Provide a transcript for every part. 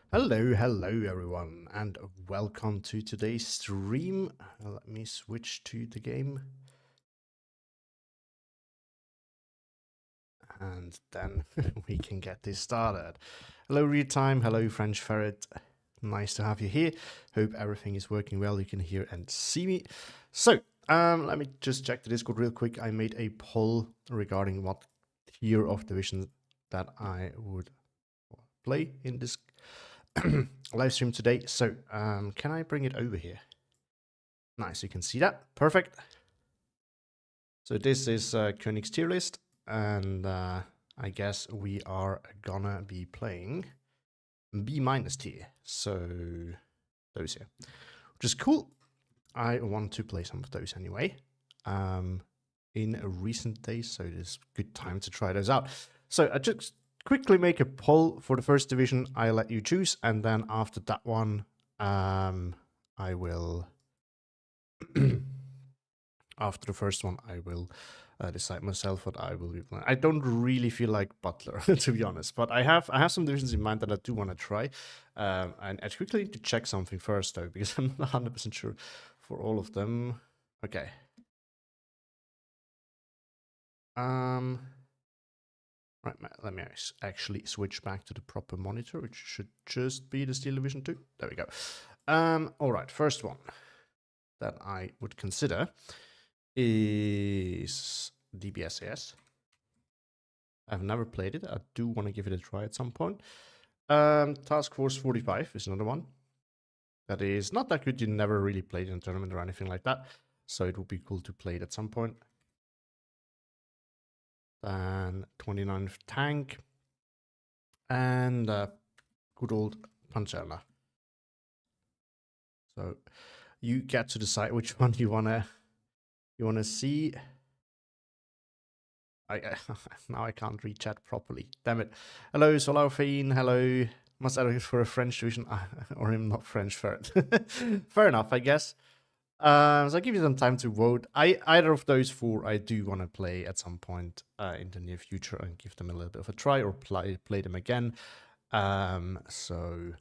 Hello everyone, and welcome to today's stream. Let me switch to the game. And then we can get this started. Hello Readtime, hello French Ferret. Nice to have you here. Hope everything is working well. You can hear and see me. So, let me just check the Discord real quick. I made a poll regarding what tier of division that I would play in this live stream today. So, can I bring it over here? Nice, you can see that. Perfect. So this is Koenig's tier list, and I guess we are gonna be playing B- tier. So those here, which is cool. I want to play some of those anyway. In recent days, so it is good time to try those out. So I just quickly make a poll for the first division. I let you choose, and then after that one, I will. After the first one, I will decide myself what I will be playing. I don't really feel like Butler, to be honest, but I have some divisions in mind that I do want to try. And I quickly need to check something first, though, because I'm not 100% sure for all of them. Okay. Right, let me actually switch back to the proper monitor, which should just be the Steel Division 2. There we go. All right, first one that I would consider is DBSAS. I've never played it. I do want to give it a try at some point. Task Force 45 is another one. That is not that good. You never really played in a tournament or anything like that. So it would be cool to play it at some point. Then 29th Tank. And good old Pancerna. So you get to decide which one you wanna see. Now I can't read chat properly. Damn it. Hello, Solarfine. Hello. Must I for a French division? Or I'm not French ferret. Fair enough, I guess. So I'll give you some time to vote. Either of those four I do want to play at some point in the near future and give them a little bit of a try or play them again. So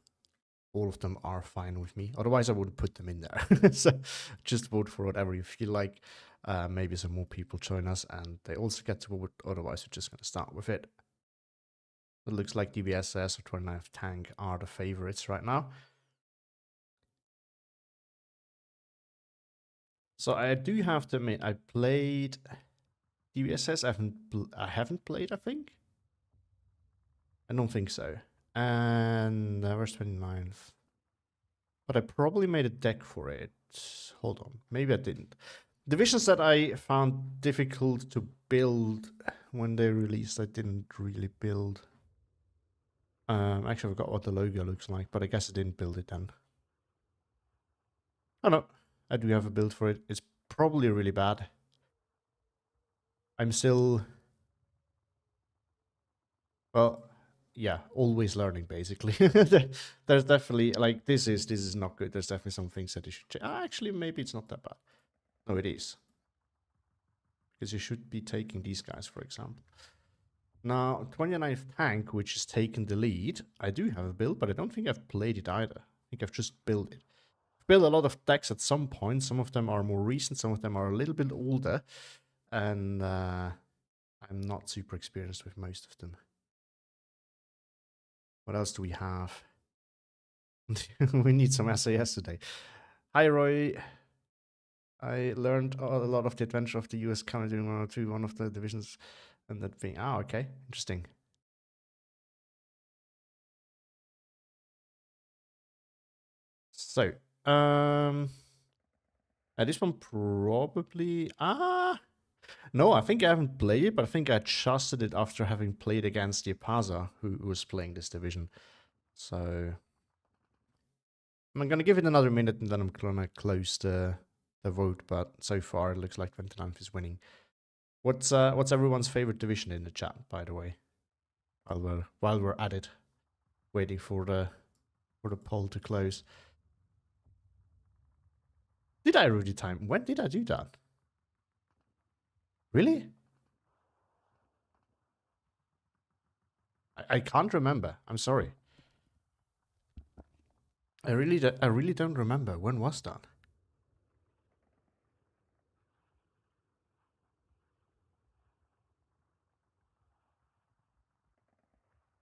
all of them are fine with me. Otherwise, I wouldn't put them in there. So just vote for whatever you feel like. Maybe some more people join us and they also get to vote. Otherwise, we're just going to start with it. It looks like DBSS or 29th Tank are the favorites right now. So I do have to admit, I played DBSS. I haven't played, I think. I don't think so. And where's 29th? But I probably made a deck for it. Hold on, maybe I didn't. Divisions that I found difficult to build when they released, I didn't really build. Actually, I forgot what the logo looks like, but I guess I didn't build it then. Oh no, I do have a build for it. It's probably really bad. I'm still, well, yeah, always learning basically. There's definitely like this is not good. There's definitely some things that you should change. Actually, maybe it's not that bad. No, it is. Because you should be taking these guys, for example. Now, 29th Tank, which has taken the lead, I do have a build, but I don't think I've played it either. I think I've just built it. I've built a lot of decks at some point. Some of them are more recent, some of them are a little bit older. And I'm not super experienced with most of them. What else do we have? We need some SAS today. Hi, Roy. I learned a lot of the adventure of the US Canada during 102, one of the divisions, and that thing. Ah, okay. Interesting. So, this one probably. No, I think I haven't played it, but I think I adjusted it after having played against the Apaza, who was playing this division. So, I'm gonna give it another minute and then I'm gonna close the vote. But so far, it looks like 29th is winning. What's everyone's favorite division in the chat, by the way? While we're at it, waiting for the poll to close. Did I Rudy time? When did I do that? Really? I can't remember. I'm sorry. I really don't remember. When was that?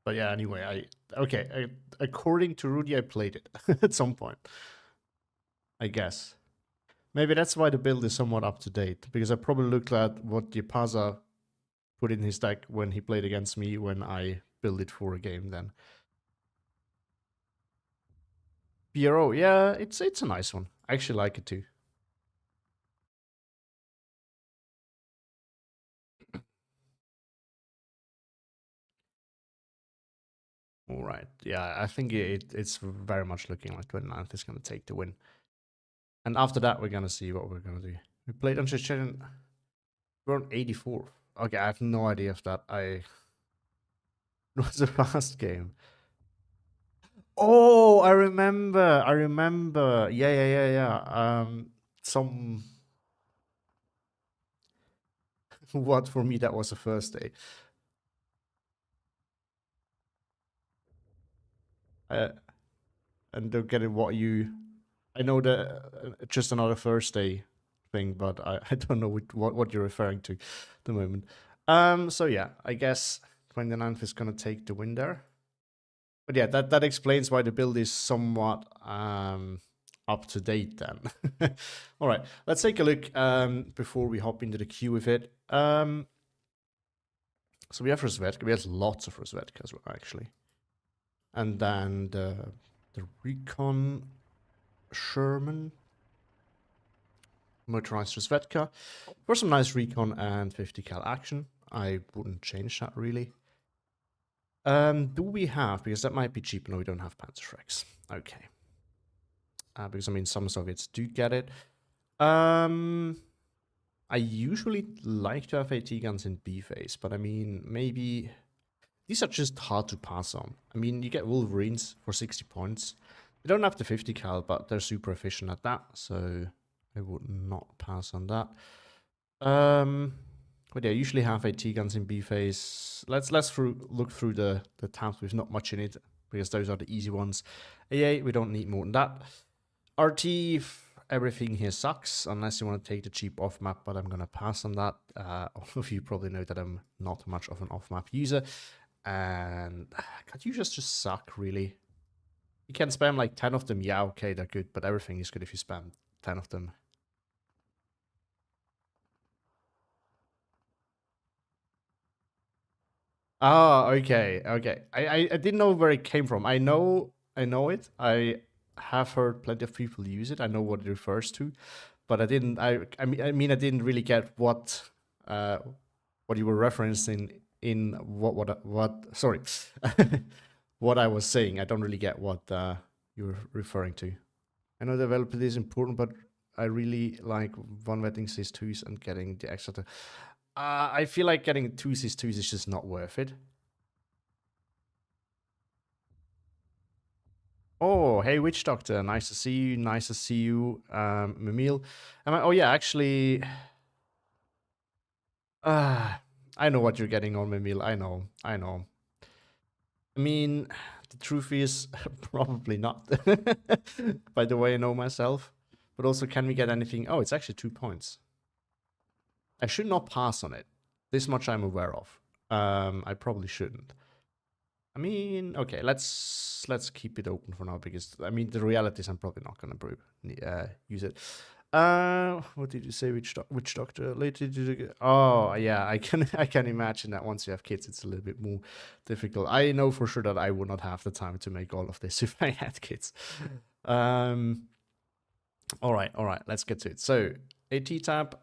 But yeah, anyway, according to Rudy, I played it at some point, I guess. Maybe that's why the build is somewhat up to date, because I probably looked at what Yepaza put in his deck when he played against me when I built it for a game then. BRO, yeah, it's a nice one. I actually like it too. All right, yeah, I think it's very much looking like 29th is going to take the win. And after that, we're going to see what we're going to do. We played on Chechen. We're on 84. Okay, I have no idea if that it was a fast game. Oh, I remember. I remember. Yeah. Some what for me that was the first day. And don't get it what you. I know that just another Thursday thing, but I don't know what you're referring to at the moment. So yeah, I guess 29th is gonna take the win there. But yeah, that explains why the build is somewhat up to date then. All right, let's take a look before we hop into the queue with it. So we have Rozvetka. We have lots of Rozvetkas actually. And then the Recon Sherman. Motorized Rozvetka. For some nice Recon and 50 cal action. I wouldn't change that really. Do we have, because that might be cheap, no, we don't have Panzerschrecks. Okay. Because I mean, some Soviets do get it. I usually like to have AT guns in B phase, but I mean, maybe these are just hard to pass on. I mean, you get Wolverines for 60 points. They don't have the 50 cal, but they're super efficient at that, so I would not pass on that. But yeah, I usually have AT guns in B phase. Let's look through the tabs with not much in it, because those are the easy ones. AA, we don't need more than that. RT, everything here sucks, unless you want to take the cheap off-map, but I'm going to pass on that. All of you probably know that I'm not much of an off-map user. And Katyushas just suck, really. You can spam like 10 of them. Yeah, okay, they're good, but everything is good if you spam 10 of them. Oh, okay. I didn't know where it came from. I know it. I have heard plenty of people use it. I know what it refers to, but I didn't. I mean, I didn't really get what you were referencing in what. Sorry, what I was saying. I don't really get what you were referring to. I know developability is important, but I really like one vetting cis2s and getting the extra. I feel like getting 2 cis2s is just not worth it. Oh, hey, Witch Doctor. Nice to see you. Nice to see you, Mamil. Oh, yeah, actually... I know what you're getting on, Mamil. I know. I mean, the truth is, probably not. By the way, I know myself. But also, can we get anything? Oh, it's actually 2 points. I should not pass on it. This much I'm aware of. I probably shouldn't. I mean, okay, let's keep it open for now, because I mean the reality is I'm probably not gonna use it. What did you say? Which doctor? Later? Oh, yeah, I can imagine that once you have kids, it's a little bit more difficult. I know for sure that I would not have the time to make all of this if I had kids. All right, let's get to it. So, AT tab,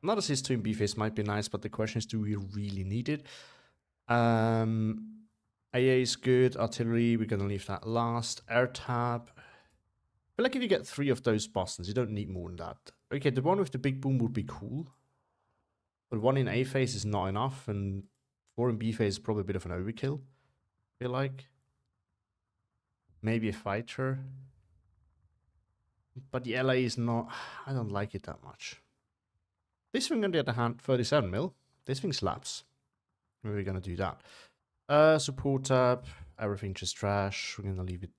not a cis2 in B phase might be nice, but the question is, do we really need it? AA is good. Artillery, we're going to leave that last. Air tab. I feel like if you get 3 of those Bostons, you don't need more than that. Okay, the one with the big boom would be cool. But 1 in A phase is not enough, and 4 in B phase is probably a bit of an overkill, I feel like. Maybe a fighter. But the LA is not... I don't like it that much. This thing, on the other hand, 37 mil. This thing slaps. We're going to do that. Support tab. Everything just trash. We're going to leave it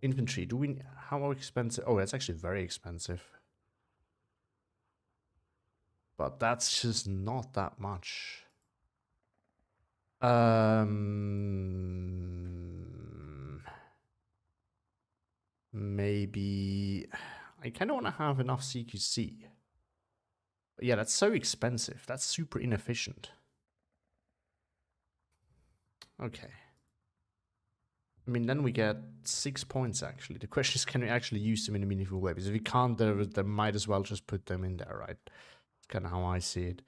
Infantry, do we... How expensive? Oh, that's actually very expensive. But that's just not that much. Maybe... I kind of want to have enough CQC. But yeah, that's so expensive. That's super inefficient. Okay. I mean, then we get 6 points, actually. The question is, can we actually use them in a meaningful way? Because if we can't, they might as well just put them in there, right? That's kind of how I see it.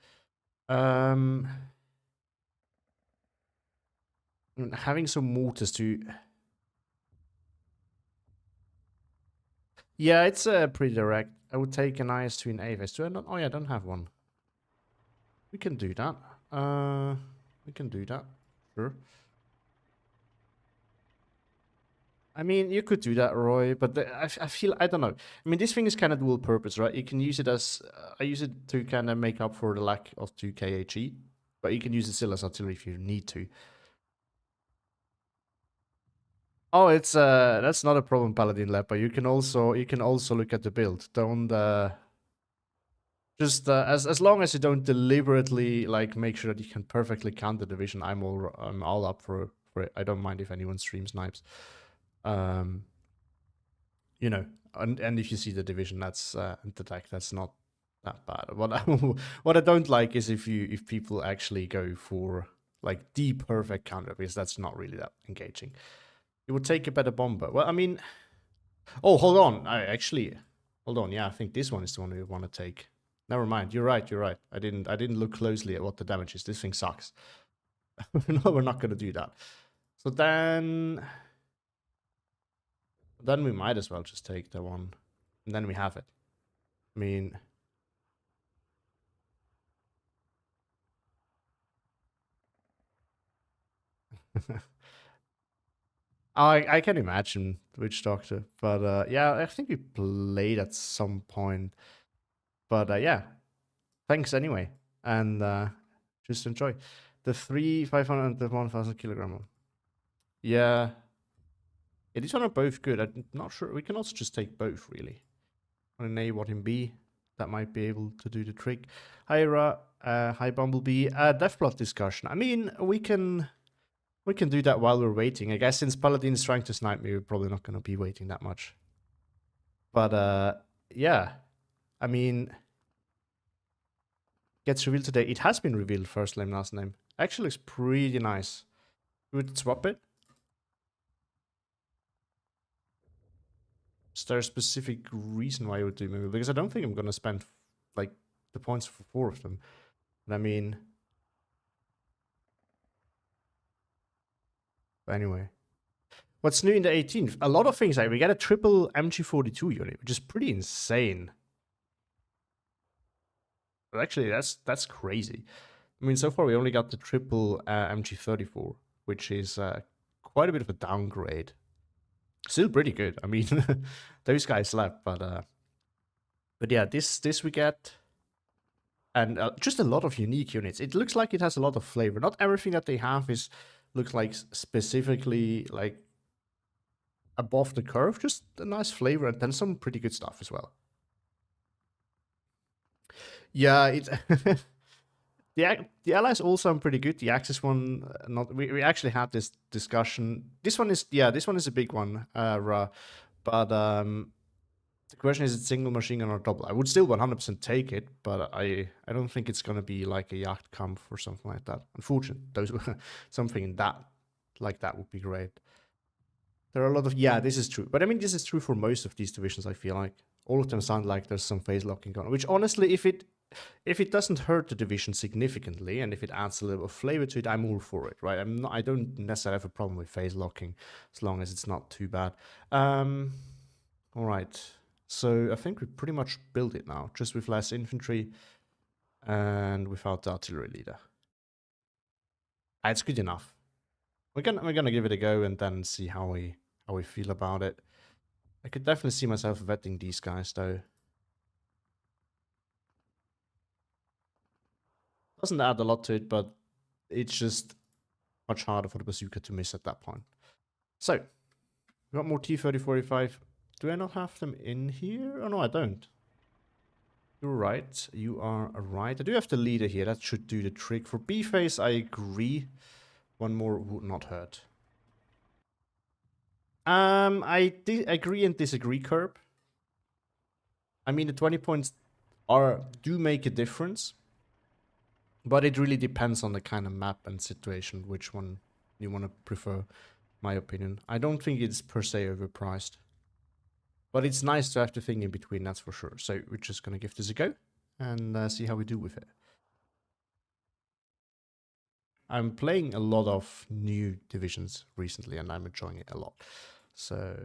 Having some mortars to... Yeah, it's pretty direct. I would take an IS-2 in AFS. Do I not? Oh yeah, I don't have one. We can do that. We can do that. Sure. I mean, you could do that, Roy, but I feel, I don't know. I mean, this thing is kind of dual purpose, right? You can use it as, I use it to kind of make up for the lack of 2k HE, but you can use it still as artillery if you need to. Oh, it's, that's not a problem, Paladin Lab, but you can also look at the build. Don't, just, as long as you don't deliberately, like, make sure that you can perfectly count the division, I'm all up for it. I don't mind if anyone stream snipes. You know, and if you see the division, that's the deck, that's not that bad. What I don't like is if people actually go for like the perfect counter, because that's not really that engaging. It would take a better bomber. Well, I mean, oh, hold on. Hold on. Yeah, I think this one is the one we want to take. Never mind. You're right. I didn't look closely at what the damage is. This thing sucks. No, we're not gonna do that. So then we might as well just take the one, and then we have it. I mean, I can imagine Witch Doctor, but yeah, I think we played at some point. But yeah, thanks anyway, and just enjoy the 3, 500, and the 1,000 kilogram one. Yeah, these one are both good. I'm not sure. We can also just take both, really. On an A, what in B, that might be able to do the trick. Hi, hi, Bumblebee. Deathblood discussion. I mean, we can do that while we're waiting. I guess since Paladin is trying to snipe me, we're probably not going to be waiting that much. But yeah, I mean, gets revealed today. It has been revealed, first name, last name. Actually looks pretty nice. We would swap it. Is there a specific reason why you would do maybe? Because I don't think I'm going to spend like the points for 4 of them. But I mean, but anyway. What's new in the 18th? A lot of things. Like we get a triple MG42 unit, which is pretty insane. But actually, that's crazy. I mean, so far we only got the triple MG34, which is quite a bit of a downgrade. Still pretty good. I mean, those guys slept, but yeah, this we get, and just a lot of unique units. It looks like it has a lot of flavor. Not everything that they have looks like specifically like above the curve. Just a nice flavor, and then some pretty good stuff as well. Yeah, it. The allies all sound pretty good. The Axis one, not. We actually had this discussion. This one is a big one, but the question is, it's single machine gun or double. I would still 100% take it, but I don't think it's gonna be like a Jagdkampf or something like that. Unfortunately, those something like that would be great. There are a lot of this is true, but I mean this is true for most of these divisions. I feel like all of them sound like there's some phase locking going on. Which honestly, if it doesn't hurt the division significantly, and if it adds a little flavor to it, I'm all for it, right? I don't necessarily have a problem with phase locking as long as it's not too bad. All right. So I think we pretty much built it now, just with less infantry and without the artillery leader. It's good enough. We're gonna give it a go and then see how we feel about it. I could definitely see myself vetting these guys though. Doesn't add a lot to it, but it's just much harder for the bazooka to miss at that point. So got more T3045. Do I not have them in here? Oh, no, I don't. You're right. You are right. I do have the leader here. That should do the trick. For B-phase, I agree. One more would not hurt. I agree and disagree, Curb. I mean, the 20 points do make a difference. But it really depends on the kind of map and situation, which one you want to prefer, my opinion. I don't think it's per se overpriced. But it's nice to have the thing in between, that's for sure. So we're just going to give this a go and see how we do with it. I'm playing a lot of new divisions recently and I'm enjoying it a lot. So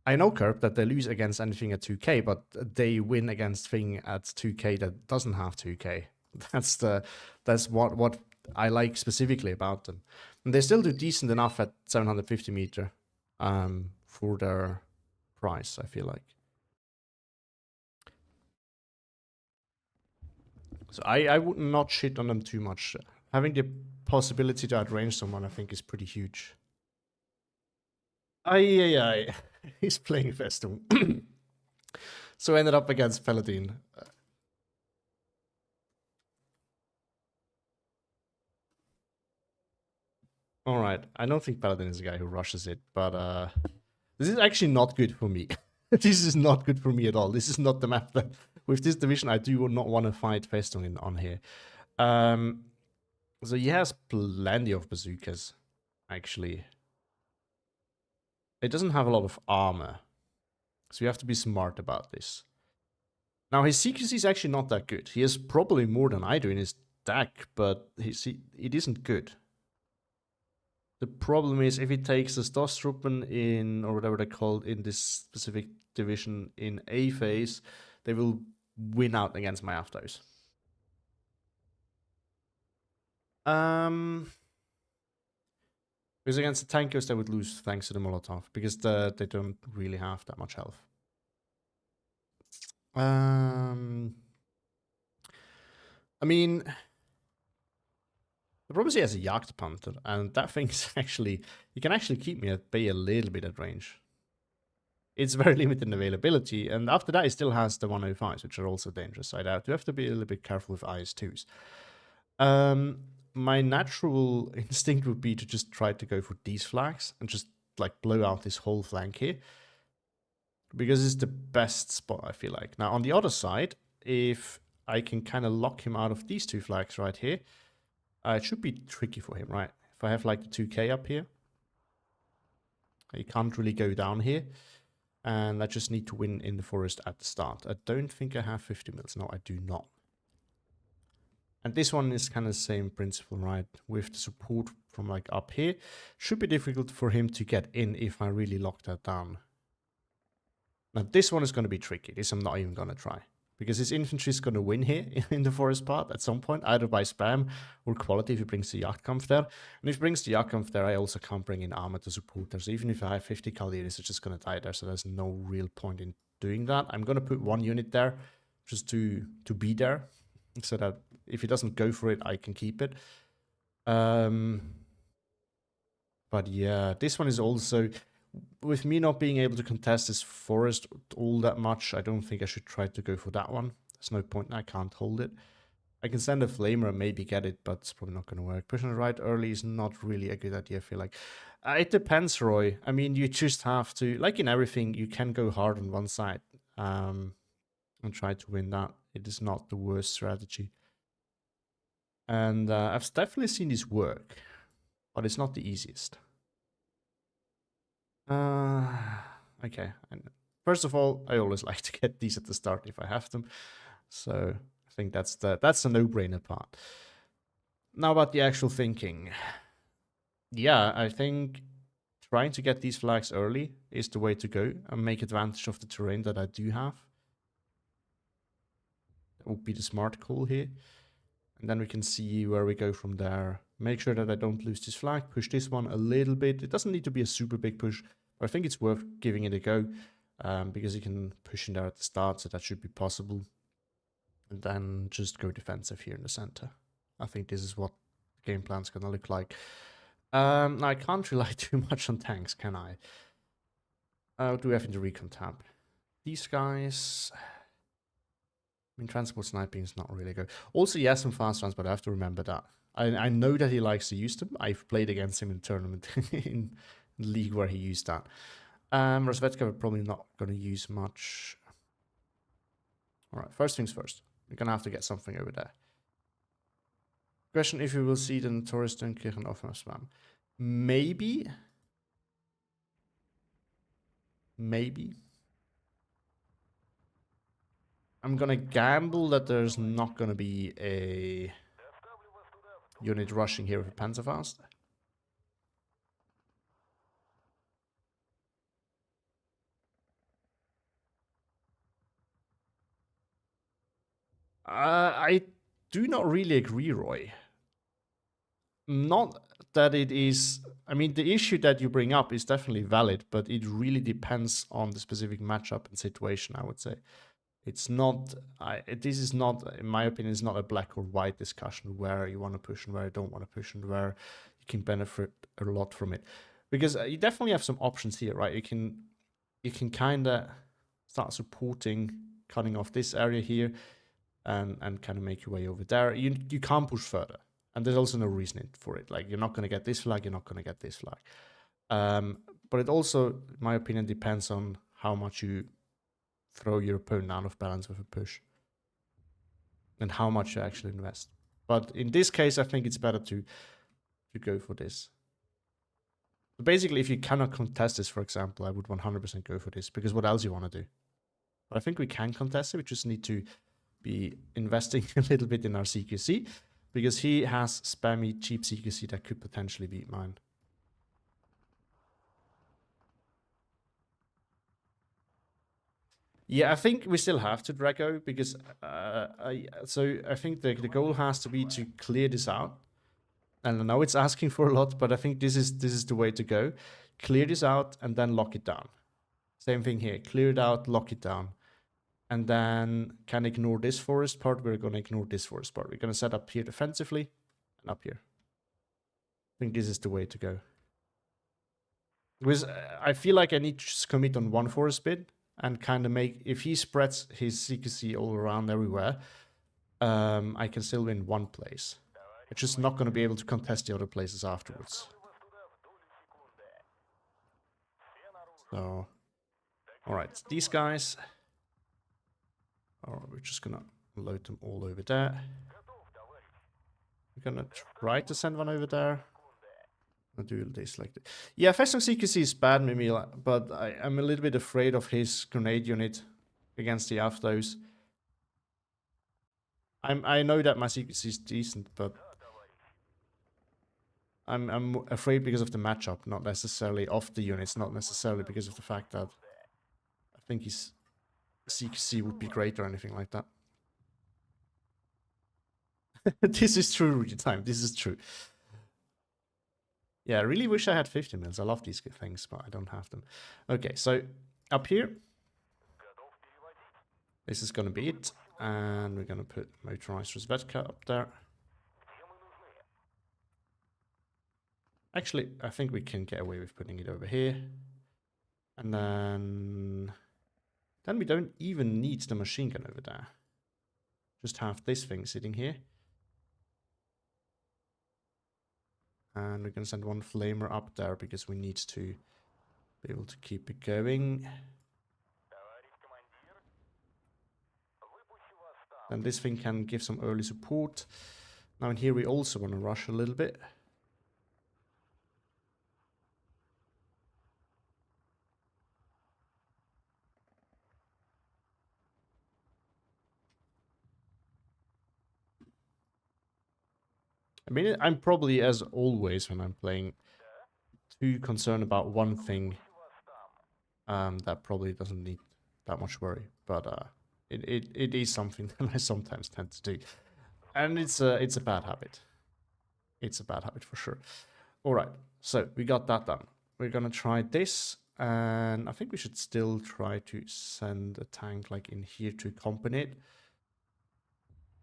I know, Curb, that they lose against anything at 2k, but they win against thing at 2k that doesn't have 2k. That's what I like specifically about them. And they still do decent enough at 750 meter for their price, I feel like. So I would not shit on them too much. Having the possibility to outrange someone, I think, is pretty huge. Aye. He's playing Festung. So ended up against Paladin. Alright, I don't think Paladin is a guy who rushes it, but this is actually not good for me. This is not good for me at all. This is not the map that, with this division, I do not want to fight Festung on here. So he has plenty of bazookas, actually. It doesn't have a lot of armor, so you have to be smart about this. Now, his CQC is actually not that good. He has probably more than I do in his deck, but it isn't good. The problem is if he takes the Stostruppen in, or whatever they're called, in this specific division in A phase, they will win out against my Avtos. Because against the Tankers, they would lose thanks to the Molotov, because they don't really have that much health. I mean, the problem is he has a Jagdpanther, and that thing's actually, you can actually keep me at bay a little bit at range. It's very limited in availability, and after that, he still has the 105s, which are also dangerous. So I do have to be a little bit careful with IS-2s. My natural instinct would be to just try to go for these flags and just like blow out this whole flank here, because it's the best spot, I feel like. Now, on the other side, if I can kind of lock him out of these two flags right here, it should be tricky for him, right? If I have like the 2k up here, he can't really go down here. And I just need to win in the forest at the start. I don't think I have 50 mils. No, I do not. And this one is kind of the same principle, right? With the support from like up here, should be difficult for him to get in if I really lock that down. Now this one is going to be tricky. This I'm not even going to try. Because his infantry is going to win here in the forest part at some point, either by spam or quality if he brings the Jagdkampf there. And if he brings the Jagdkampf there, I also can't bring in armor to support there. So even if I have 50 Cavaliers, it's just going to die there. So there's no real point in doing that. I'm going to put one unit there just to be there, so that if he doesn't go for it, I can keep it. But yeah, this one is also, with me not being able to contest this forest all that much, I don't think I should try to go for that one. There's no point, I can't hold it. I can send a flamer and maybe get it, but it's probably not going to work. Pushing it right early is not really a good idea, I feel like. It depends, Roy. I mean, you just have to, like in everything, you can go hard on one side and try to win that. It is not the worst strategy. And I've definitely seen this work, but it's not the easiest. Okay. And first of all, I always like to get these at the start if I have them. So I think that's the no-brainer part. Now about the actual thinking. Yeah, I think trying to get these flags early is the way to go and make advantage of the terrain that I do have. That would be the smart call here. And then we can see where we go from there. Make sure that I don't lose this flag. Push this one a little bit. It doesn't need to be a super big push, but I think it's worth giving it a go because you can push in there at the start, so that should be possible. And then just go defensive here in the center. I think this is what the game plan's going to look like. Now I can't rely too much on tanks, can I? What do we have in the recon tab? These guys... I mean, transport sniping is not really good. Also, he has some fast runs, but I have to remember that. I know that he likes to use them. I've played against him in tournament in the league where he used that. Rozvedka we're probably not going to use much. Alright, first things first. We're going to have to get something over there. Question if you will see the notorious Dunkirchen offensive spam. Maybe. Maybe. I'm gonna gamble that there's not gonna be a unit rushing here with a Panzerfaust. I do not really agree, Roy. Not that it is... I mean, the issue that you bring up is definitely valid, but it really depends on the specific matchup and situation, I would say. It's not... this is not, in my opinion, is not a black or white discussion where you want to push and where you don't want to push and where you can benefit a lot from it. Because you definitely have some options here, right? You can kind of start supporting, cutting off this area here and kind of make your way over there. You can't push further. And there's also no reason for it. Like, you're not going to get this flag, you're not going to get this flag. But it also, in my opinion, depends on how much you throw your opponent out of balance with a push. And how much you actually invest. But in this case, I think it's better to go for this. But basically, if you cannot contest this, for example, I would 100% go for this. Because what else you want to do? But I think we can contest it. We just need to be investing a little bit in our CQC. Because he has spammy, cheap CQC that could potentially beat mine. Yeah, I think we still have to Draco because I think the goal has to be to clear this out. And I know it's asking for a lot, but I think this is the way to go. Clear this out and then lock it down. Same thing here. Clear it out, lock it down. And then can ignore this forest part. We're going to ignore this forest part. We're going to set up here defensively and up here. I think this is the way to go. Because I feel like I need to just commit on one forest bit and kind of make... If he spreads his CQC all around everywhere, I can still win one place. It's just not going to be able to contest the other places afterwards. So, alright, these guys... Alright, we're just going to load them all over there. We're going to try to send one over there. I'll do this like this. Yeah, Festung CQC is bad, Mimila, but I'm a little bit afraid of his grenade unit against the Avtos. I know that my CQC is decent, but I'm afraid because of the matchup, not necessarily of the units, not necessarily because of the fact that I think his CQC would be great or anything like that. This is true, Rudy Time. This is true. Yeah, I really wish I had 50 mils. I love these things, but I don't have them. Okay, so up here, this is going to be it. And we're going to put motorized Rozvedka up there. Actually, I think we can get away with putting it over here. And then we don't even need the machine gun over there. Just have this thing sitting here. And we're going to send one flamer up there because we need to be able to keep it going. Then this thing can give some early support. Now in here we also want to rush a little bit. I mean, I'm probably, as always, when I'm playing, too concerned about one thing that probably doesn't need that much worry. But it is something that I sometimes tend to do. And it's a bad habit. It's a bad habit for sure. All right, so we got that done. We're going to try this. And I think we should still try to send a tank like in here to accompany it.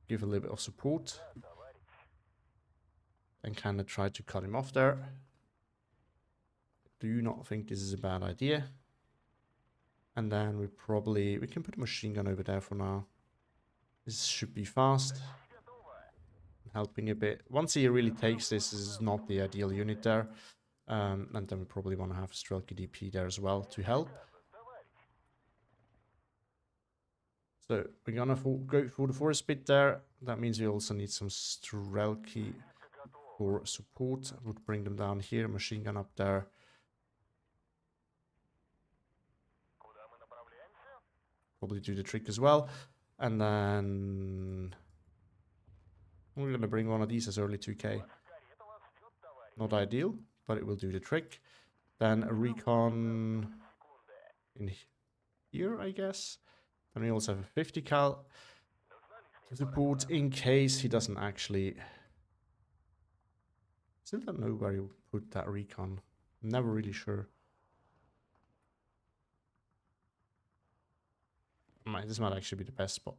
Give a little bit of support. And kind of try to cut him off there. do not think this is a bad idea. And then we can put a machine gun over there for now. This should be fast. Helping a bit. Once he really takes this, this is not the ideal unit there. And then we probably want to have Strelki DP there as well to help. So we're gonna go for the forest bit there. That means we also need some Strelki for support. I would bring them down here. Machine gun up there. Probably do the trick as well. And then we're gonna bring one of these as early 2k. Not ideal, but it will do the trick. Then a recon in here, I guess. And we also have a 50 cal to support in case he doesn't actually... Still don't know where he put that recon. I'm never really sure. This might actually be the best spot.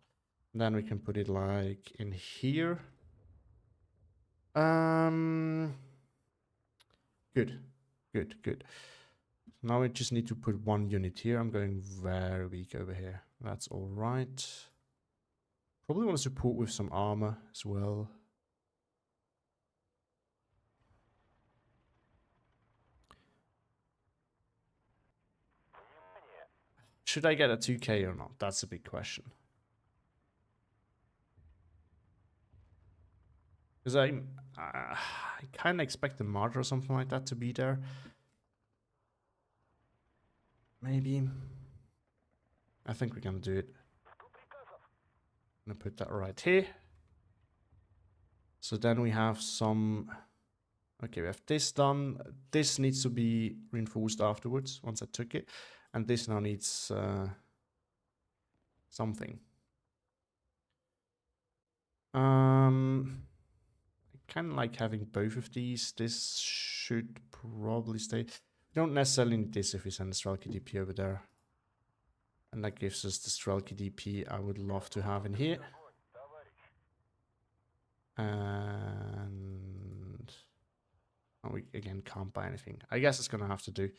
And then we can put it like in here. Good. Now we just need to put one unit here. I'm going very weak over here. That's all right. Probably want to support with some armor as well. Should I get a 2k or not? That's a big question. Because I kind of expect a martyr or something like that to be there. Maybe. I think we're gonna do it. I'm gonna put that right here. So then we have some... Okay, we have this done. This needs to be reinforced afterwards, once I took it. And this now needs something. I kind of like having both of these. This should probably stay. We don't necessarily need this if we send the Strelki DP over there. And that gives us the Strelki DP I would love to have in here. And oh, we again can't buy anything. I guess it's gonna have to do.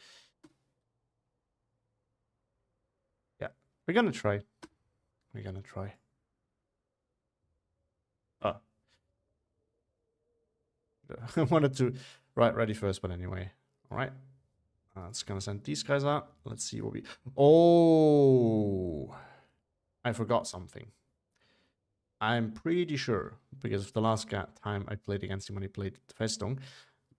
Yeah, we're gonna try. Oh. I wanted to write ready first, but anyway. Alright. It's gonna send these guys out. Let's see what we... Oh! I forgot something. I'm pretty sure, because of the last time I played against him when he played Festung,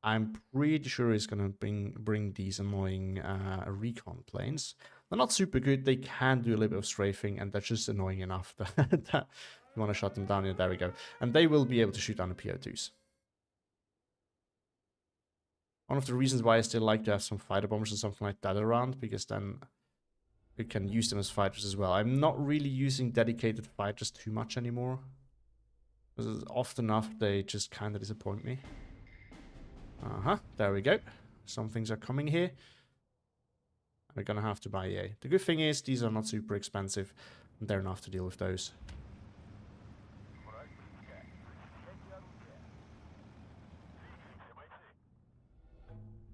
I'm pretty sure he's gonna bring these annoying recon planes. They're not super good, they can do a little bit of strafing, and they're just annoying enough that you want to shut them down. Yeah, there we go. And they will be able to shoot down the PO2s. One of the reasons why I still like to have some fighter bombers or something like that around, because then we can use them as fighters as well. I'm not really using dedicated fighters too much anymore, because often enough they just kind of disappoint me. There we go. Some things are coming here. We're gonna have to buy EA. The good thing is these are not super expensive, and they're enough to deal with those.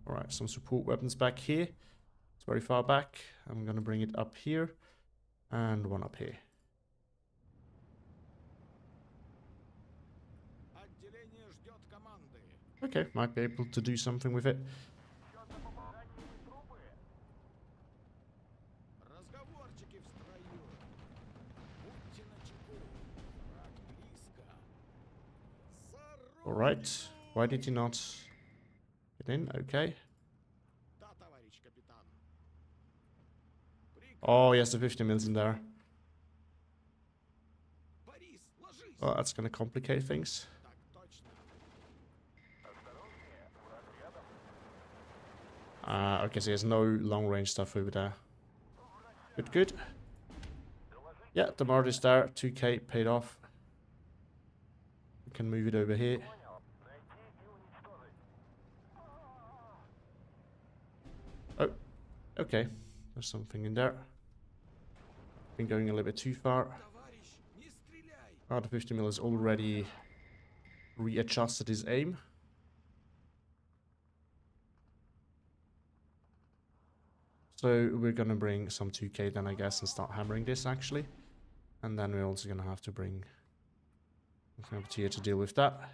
Alright, some support weapons back here. It's very far back. I'm gonna bring it up here, and one up here. Okay, might be able to do something with it. Alright, why did you not get in? Okay. Oh, yes, the 50 mils in there. Oh, that's gonna complicate things. Okay, so there's no long-range stuff over there. Good. Yeah, the Mart is there. 2k paid off. We can move it over here. Oh, okay. There's something in there. Been going a little bit too far. Oh, the 50 mil has already readjusted his aim. So we're gonna bring some 2K then, I guess, and start hammering this actually. And then we're also gonna have to bring here to deal with that.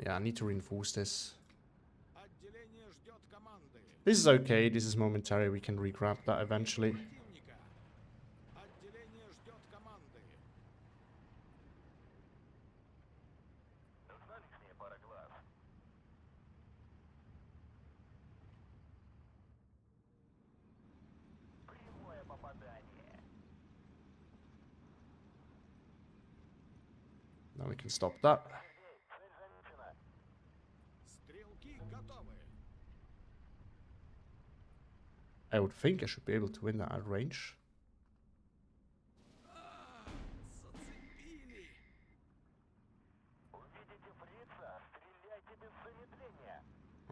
Yeah, I need to reinforce this. This is okay, this is momentary, we can regrab that eventually. Now we can stop that. I would think I should be able to win that at range.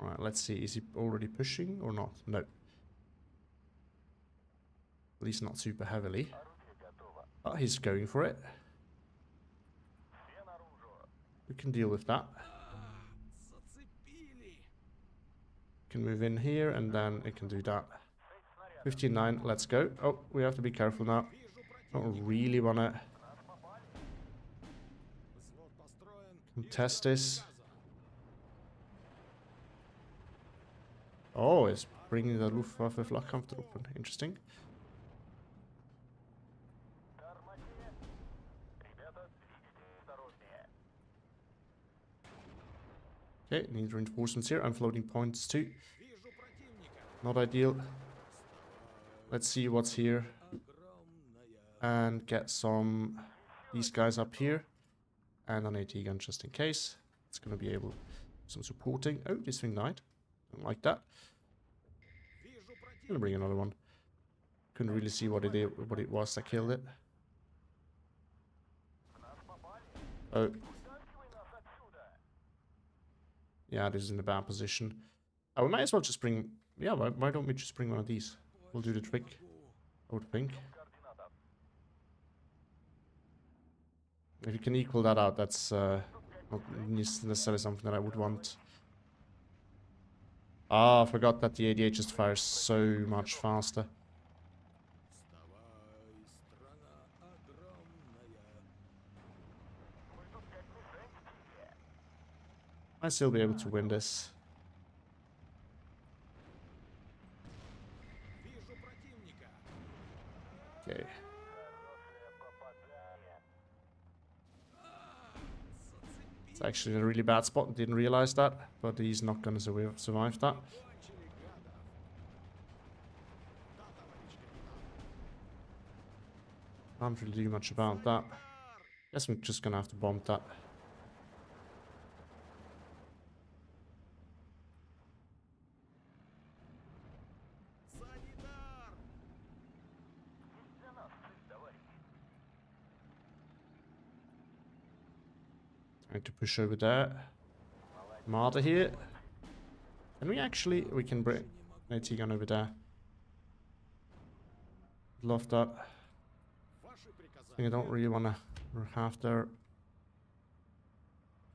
Alright, let's see. Is he already pushing or not? No. At least not super heavily. Oh, he's going for it. We can deal with that. Can move in here and then it can do that. 59, let's go. Oh, we have to be careful now. Don't really want to contest this. Oh, it's bringing the Luftwaffe Flakkampftruppen. Interesting. Okay, need reinforcements here. I'm floating points too. Not ideal. Let's see what's here. And get some... these guys up here. And an AT gun just in case. It's going to be able... some supporting. Oh, this thing died. Don't like that. I'm going to bring another one. Couldn't really see what it was that killed it. Oh. Yeah, this is in a bad position. Oh, we might as well just bring... yeah, why don't we just bring one of these? We'll do the trick, I would think. If you can equal that out, that's not necessarily something that I would want. Ah, I forgot that the 88 just fires so much faster. Might still be able to win this. Okay. It's actually in a really bad spot. Didn't realize that, but he's not going to survive that. Can't really do much about that. Guess I'm just going to have to bomb that. Trying to push over there. Marder here. Can we actually... we can bring AT gun over there. Love that. I think I don't really want to have their...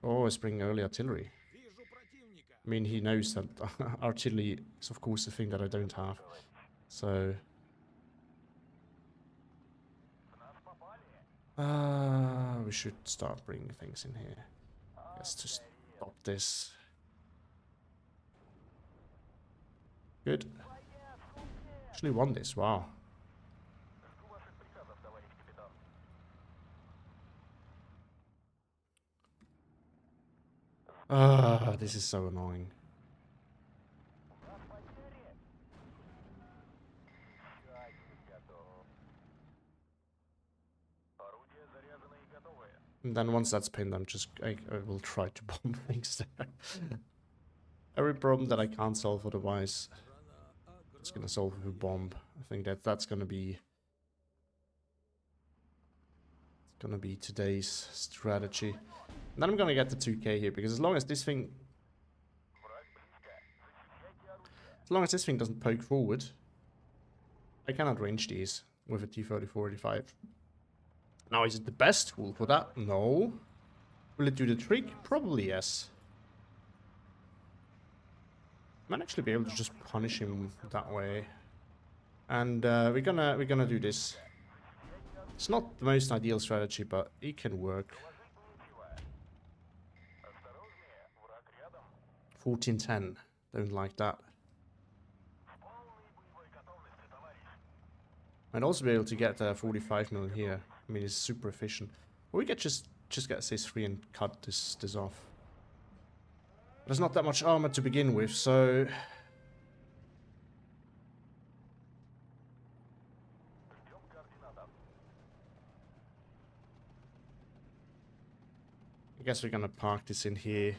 oh, it's bringing early artillery. I mean, he knows that artillery is of course the thing that I don't have. So... we should start bringing things in here. I guess to stop this. Good. Actually won this, wow. This is so annoying. And then once that's pinned, I will try to bomb things there. Every problem that I can't solve otherwise, it's gonna solve with a bomb. I think that's gonna be... it's gonna be today's strategy. And then I'm gonna get the 2K here, because as long as this thing... as long as this thing doesn't poke forward, I cannot range these with a T-34-85. Now, is it the best tool for that? No. Will it do the trick? Probably yes. Might actually be able to just punish him that way. And we're gonna do this. It's not the most ideal strategy, but it can work. 1410. Don't like that. Might also be able to get 45 million here. I mean, it's super efficient. Or we could just get Sis 3 and cut this off. There's not that much armor to begin with, so... I guess we're gonna park this in here.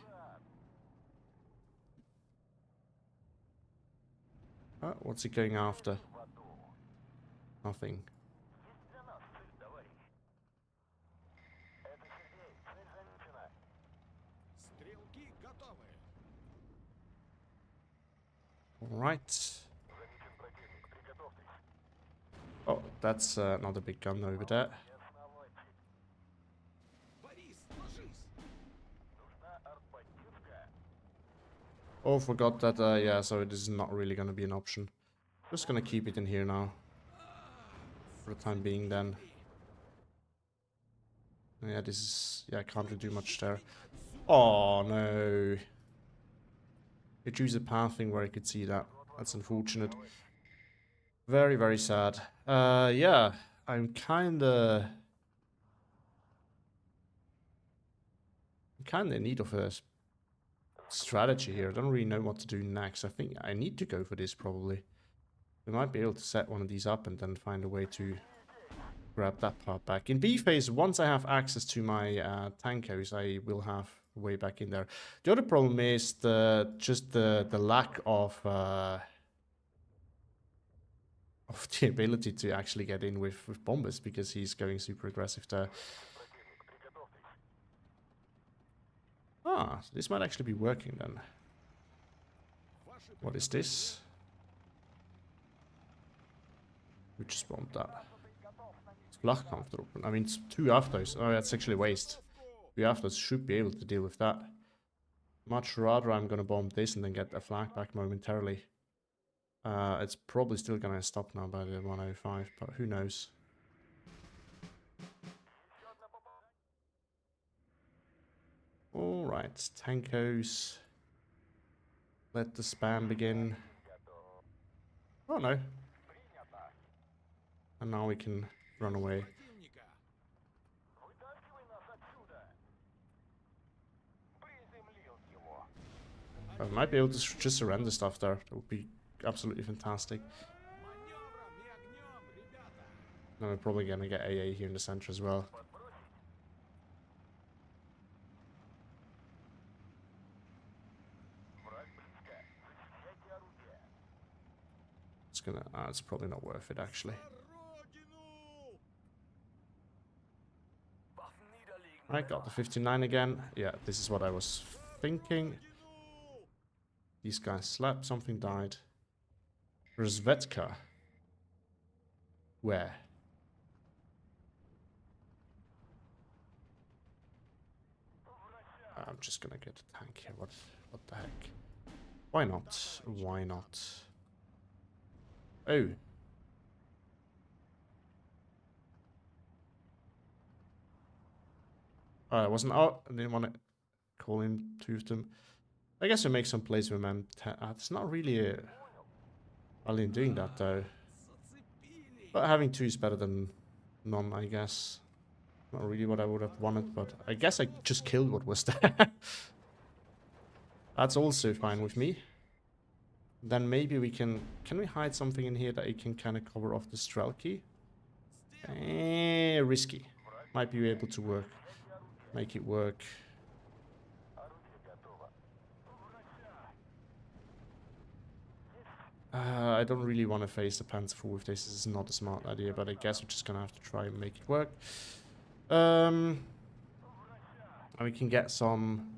What's he going after? Nothing. Alright. Oh, that's another big gun over there. Oh, forgot that, yeah, so this is not really gonna be an option. Just gonna keep it in here now. For the time being, then. Yeah, this is... yeah, I can't really do much there. Oh, no. You choose a pathing where I could see that. That's unfortunate. Very, very sad. Yeah, I'm kinda in need of a strategy here. I don't really know what to do next. I think I need to go for this, probably. We might be able to set one of these up and then find a way to grab that part back. In B phase, once I have access to my tankos, I will have a way back in there. The other problem is the lack of the ability to actually get in with bombers, because he's going super aggressive there. Ah, so this might actually be working then. What is this? We just bombed that. It's Flakkampftruppen. I mean, it's 2 Aftos. Oh, that's actually waste. 2 Aftos should be able to deal with that. Much rather I'm gonna bomb this and then get a flag back momentarily. It's probably still gonna stop now by the 105, but who knows. Alright, tankos. Let the spam begin. Oh no. And now we can run away. I might be able to just surrender stuff there. That would be absolutely fantastic. Then we're probably gonna get AA here in the center as well. It's gonna... it's probably not worth it, actually. I got the 59 again. Yeah, this is what I was thinking. These guys slapped, something died. Rozvetka. Where? I'm just gonna get a tank here. What the heck? Why not? Why not? Oh. I wasn't... oh, I didn't want to call in 2 of them. I guess we make some plays with them. It's not really a... value in doing that, though. But having 2 is better than none, I guess. Not really what I would have wanted, but I guess I just killed what was there. That's also fine with me. Then maybe we can... can we hide something in here that it can kind of cover off the Strelki? Risky. Might be able to work. Make it work. I don't really want to face the Panzer IV with this. This is not a smart idea, but I guess we're just gonna have to try and make it work. And we can get some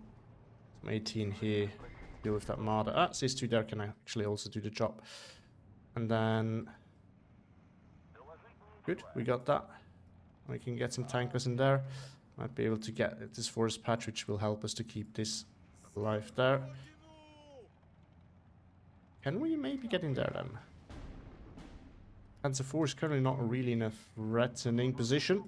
18 here. Deal with that Marder. Ah, Sis2 there can actually also do the job. And then... good, we got that. We can get some tankers in there. Might be able to get this forest patch, which will help us to keep this alive there. Can we maybe get in there then? Panzer IV is currently not really in a threatening position.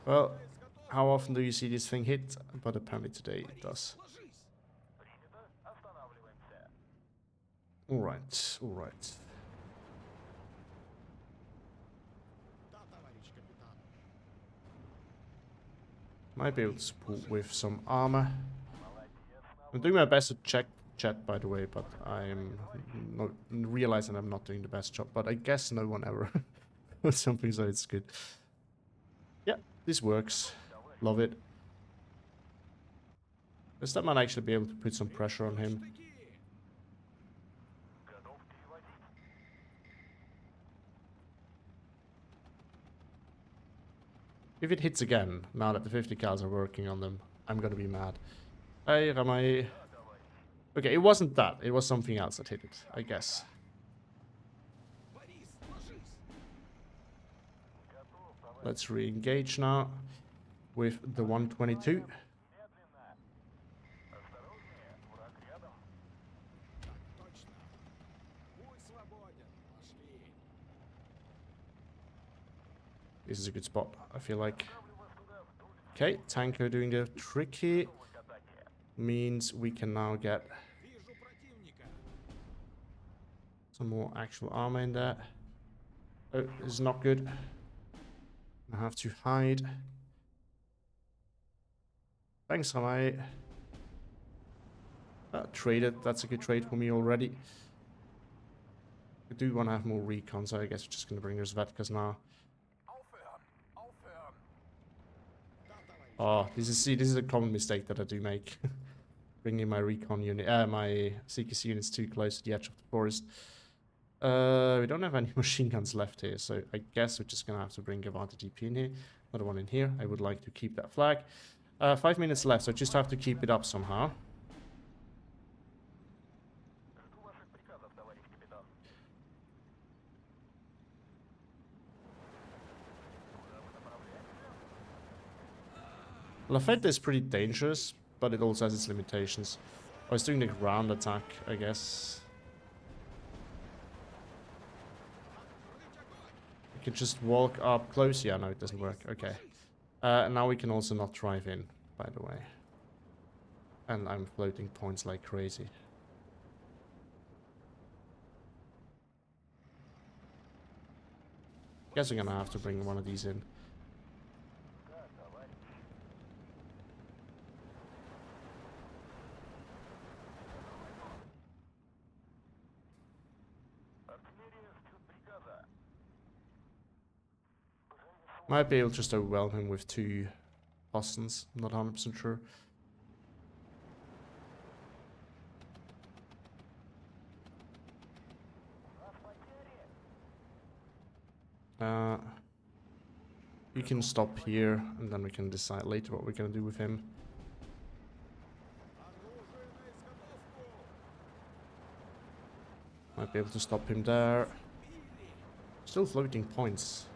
Well, how often do you see this thing hit? But apparently today it does. Alright, alright. Might be able to support with some armor. I'm doing my best to check chat, by the way, but I'm not realizing I'm not doing the best job. But I guess no one ever puts something, so it's good. Yeah, this works. Love it. Does that man actually be able to put some pressure on him? If it hits again, now that the 50 cals are working on them, I'm gonna be mad. Hey, Ramai. Okay, it wasn't that. It was something else that hit it, I guess. Let's re-engage now with the 122. This is a good spot, I feel like. Okay, tanker doing the trick here. Means we can now get some more actual armor in there. Oh, this is not good. I have to hide. Thanks, Ramai. Traded. That's a good trade for me already. I do want to have more recon, so I guess we're just going to bring our Svetkas now. Oh, this is a common mistake that I do make. Bringing my recon unit, my CQC units too close to the edge of the forest. We don't have any machine guns left here, so I guess we're just gonna have to bring Gavante DP in here. Another one in here. I would like to keep that flag. 5 minutes left, so I just have to keep it up somehow. Lafayette is pretty dangerous, but it also has its limitations. I was doing the ground attack, I guess. We can just walk up close. Yeah, no, it doesn't work. Okay. Now we can also not drive in, by the way. And I'm floating points like crazy. Guess I'm gonna have to bring one of these in. Might be able to just overwhelm him with 2 Bostons. I'm not 100% sure. You can stop here, and then we can decide later what we're gonna do with him. Might be able to stop him there. Still floating points.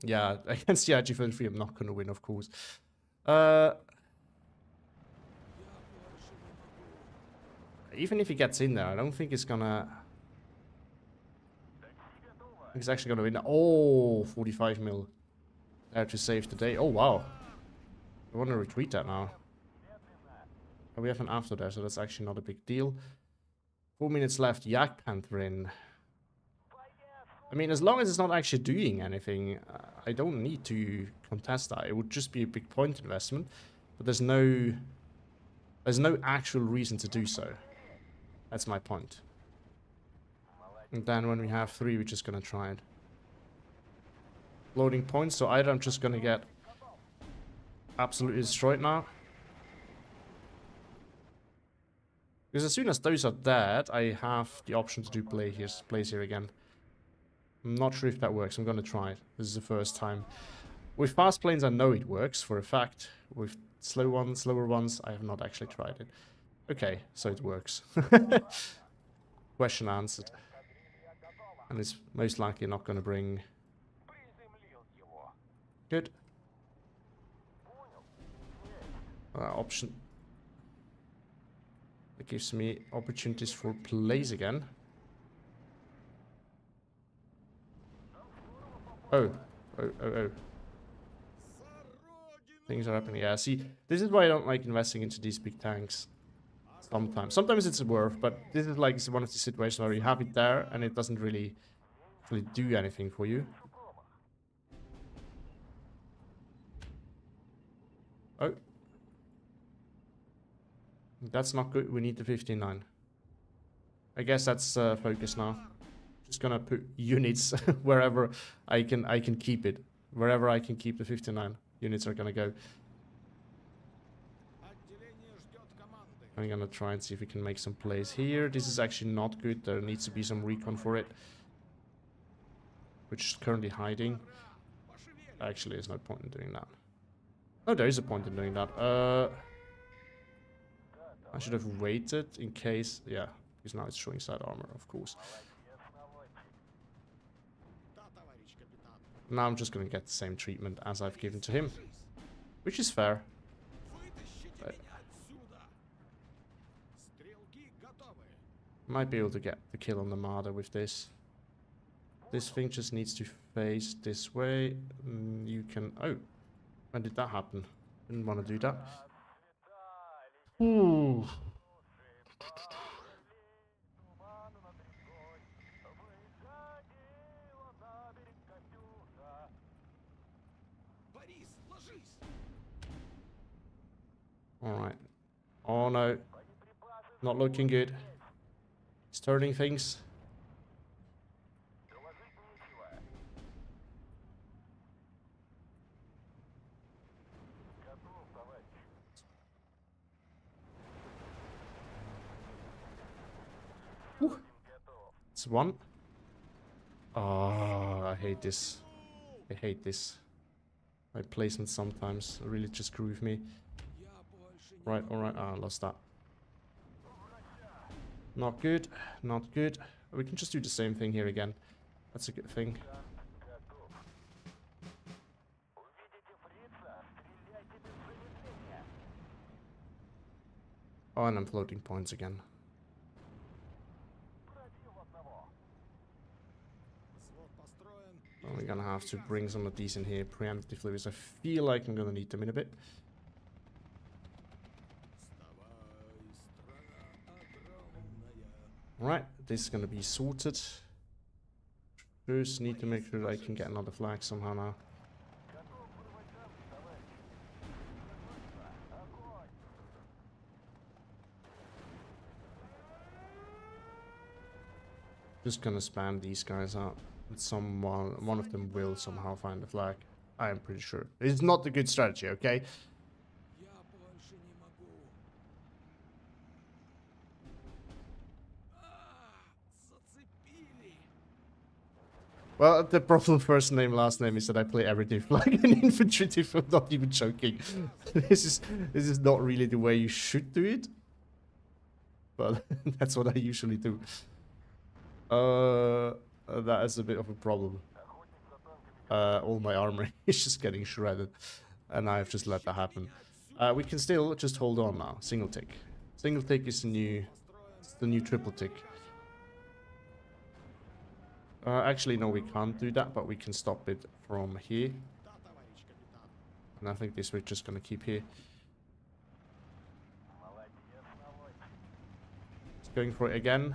Yeah, against the IG-33 I'm not going to win, of course. Even if he gets in there, I don't think it's gonna... He's actually gonna win. Oh, 45 mil. There to save the day. Oh, wow. I want to retweet that now. And we have an after there, so that's actually not a big deal. 4 minutes left. Yak Panther in. I mean, as long as it's not actually doing anything, I don't need to contest that. It would just be a big point investment, but there's no actual reason to do so. That's my point. And then when we have 3, we're just gonna try it. Loading points, so either I'm just gonna get absolutely destroyed now. Because as soon as those are dead, I have the option to do plays here again. I'm not sure if that works. I'm gonna try it. This is the first time. With fast planes, I know it works for a fact. With slower ones, I have not actually tried it. Okay, so it works. Question answered. And it's most likely not gonna bring... Good. Option. It gives me opportunities for plays again. Oh. Oh. Things are happening. Yeah, see, this is why I don't like investing into these big tanks. Sometimes it's worth, but this is like one of the situations where you have it there and it doesn't really do anything for you. Oh. That's not good. We need the 59. I guess that's focus now. Just gonna put units wherever I can keep it. Wherever I can keep the 59 units are gonna go. I'm gonna try and see if we can make some plays here. This is actually not good. There needs to be some recon for it, which is currently hiding. Actually, there's no point in doing that. Oh, there is a point in doing that. I should have waited in case... Yeah, because now it's showing side armor, of course. Now I'm just gonna get the same treatment as I've given to him, which is fair. But might be able to get the kill on the Marder with this. This thing just needs to face this way. You can... Oh, when did that happen? Didn't want to do that. Ooh. Alright. Oh no. Not looking good. It's turning things. Ooh. It's one. Oh, I hate this. I hate this. My placement sometimes really just screw with me. Right, alright. Ah, I lost that. Not good. Not good. We can just do the same thing here again. That's a good thing. Oh, and I'm floating points again. We're gonna have to bring some of these in here preemptively because I feel like I'm gonna need them in a bit. Right, this is gonna be sorted. First, need to make sure I can get another flag somehow now. Just gonna spam these guys out. One of them will somehow find the flag. I am pretty sure. It's not a good strategy, okay? Well, the problem first name, last name is that I play every diff like an infantry diff. I'm not even joking. This is not really the way you should do it. But that's what I usually do. That is a bit of a problem. All my armor is just getting shredded. And I've just let that happen. We can still just hold on now. Single tick. Single tick is the new triple tick. Actually, no, we can't do that, but we can stop it from here. And I think this we're just gonna keep here. It's going for it again.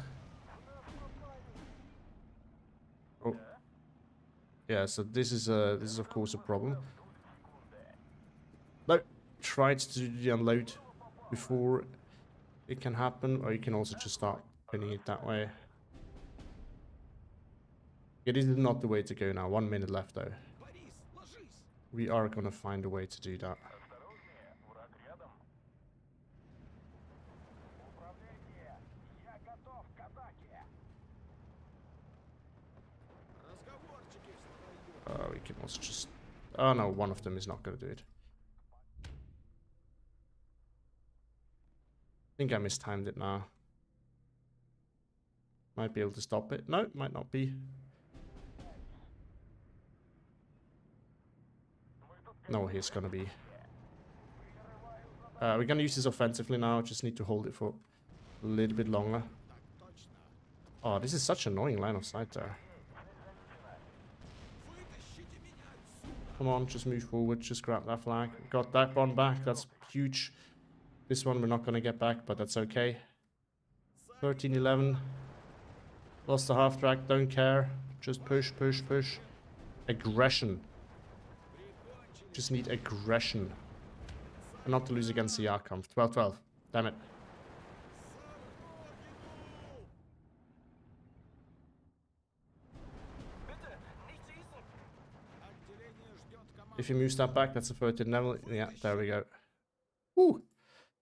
Oh. Yeah, so this is of course a problem. No, try to do the unload before it can happen, or you can also just start pinning it that way. It is not the way to go now. 1 minute left though. We are gonna find a way to do that. can also just... Oh no, one of them is not going to do it. I think I mistimed it now. Might be able to stop it. No, might not be. No, he's going to be. We're going to use this offensively now. Just need to hold it for a little bit longer. Oh, this is such an annoying line of sight there. Come on, just move forward. Just grab that flag. Got that one back. That's huge. This one we're not going to get back, but that's okay. 13-11. Lost the half track. Don't care. Just push, push, push. Aggression. Just need aggression. And not to lose against the Jagdkampf. 12-12. Damn it. If you move that back, that's a 13 level. Yeah, there we go. Woo!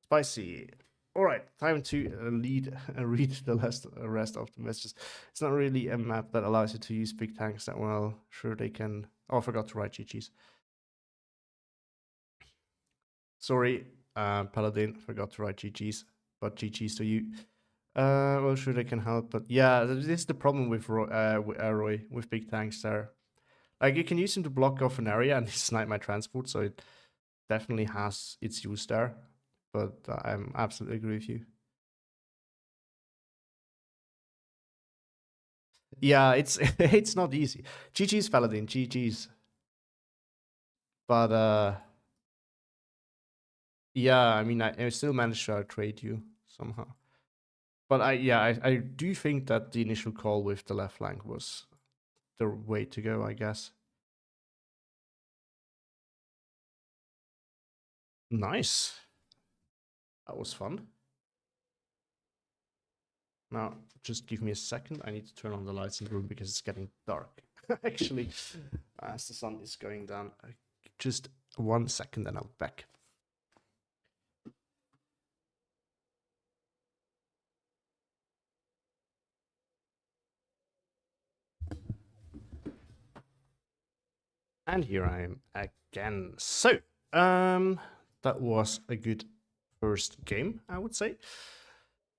Spicy. Alright, time to read the rest of the messages. It's not really a map that allows you to use big tanks that well. Sure they can... Oh, I forgot to write GG's. Sorry, Paladin, forgot to write GG's. But GG's to you. Well, sure they can help, but yeah, this is the problem with Roy, with big tanks there. Like, you can use him to block off an area and snipe my transport, so it definitely has its use there. But I absolutely agree with you. Yeah, it's it's not easy. GG's, Paladin, GG's. But yeah, I mean, I still managed to trade you somehow. But I do think that the initial call with the left flank was the way to go, I guess. Nice. That was fun. Now, just give me a second. I need to turn on the lights in the room because it's getting dark. Actually, as the sun is going down. Just 1 second and I'll be back. And here I am again. So, that was a good first game, I would say.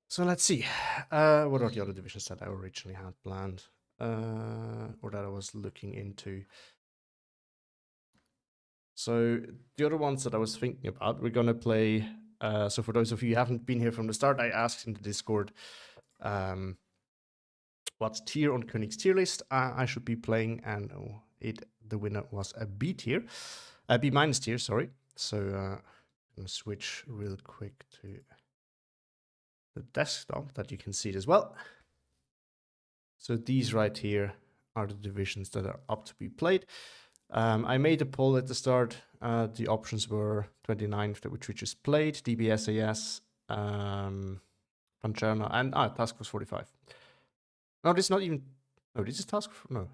So let's see. What are the other divisions that I originally had planned? Or that I was looking into? So the other ones that I was thinking about, we're gonna play. So for those of you who haven't been here from the start, I asked in the Discord what tier on Koenig's tier list I should be playing, and the winner was a B tier, a B minus tier, sorry. So I'm gonna switch real quick to the desktop that you can see it as well. So these right here are the divisions that are up to be played. I made a poll at the start. The options were 29th, which we just played, DBSAS, Pancerna, and Task Force 45. No, this is not even... No, this is Task Force... No.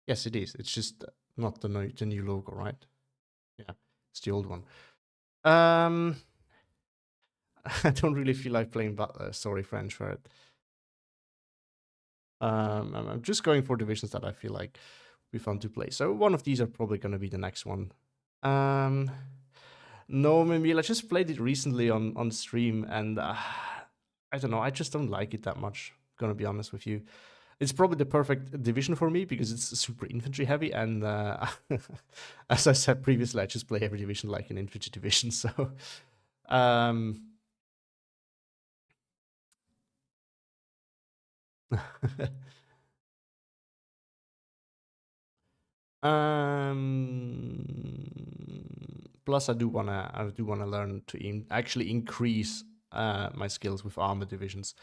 Yes, it is. It's just not the new logo, right? Yeah, it's the old one. I don't really feel like playing Butler. Sorry, French, for it. I'm just going for divisions that I feel like be fun to play. So one of these are probably going to be the next one. No, maybe I just played it recently on stream, and I don't know. I just don't like it that much. Gonna be honest with you. It's probably the perfect division for me because it's super infantry heavy, and as I said previously, I just play every division like an infantry division. So, plus I do wanna learn to actually increase my skills with armor divisions,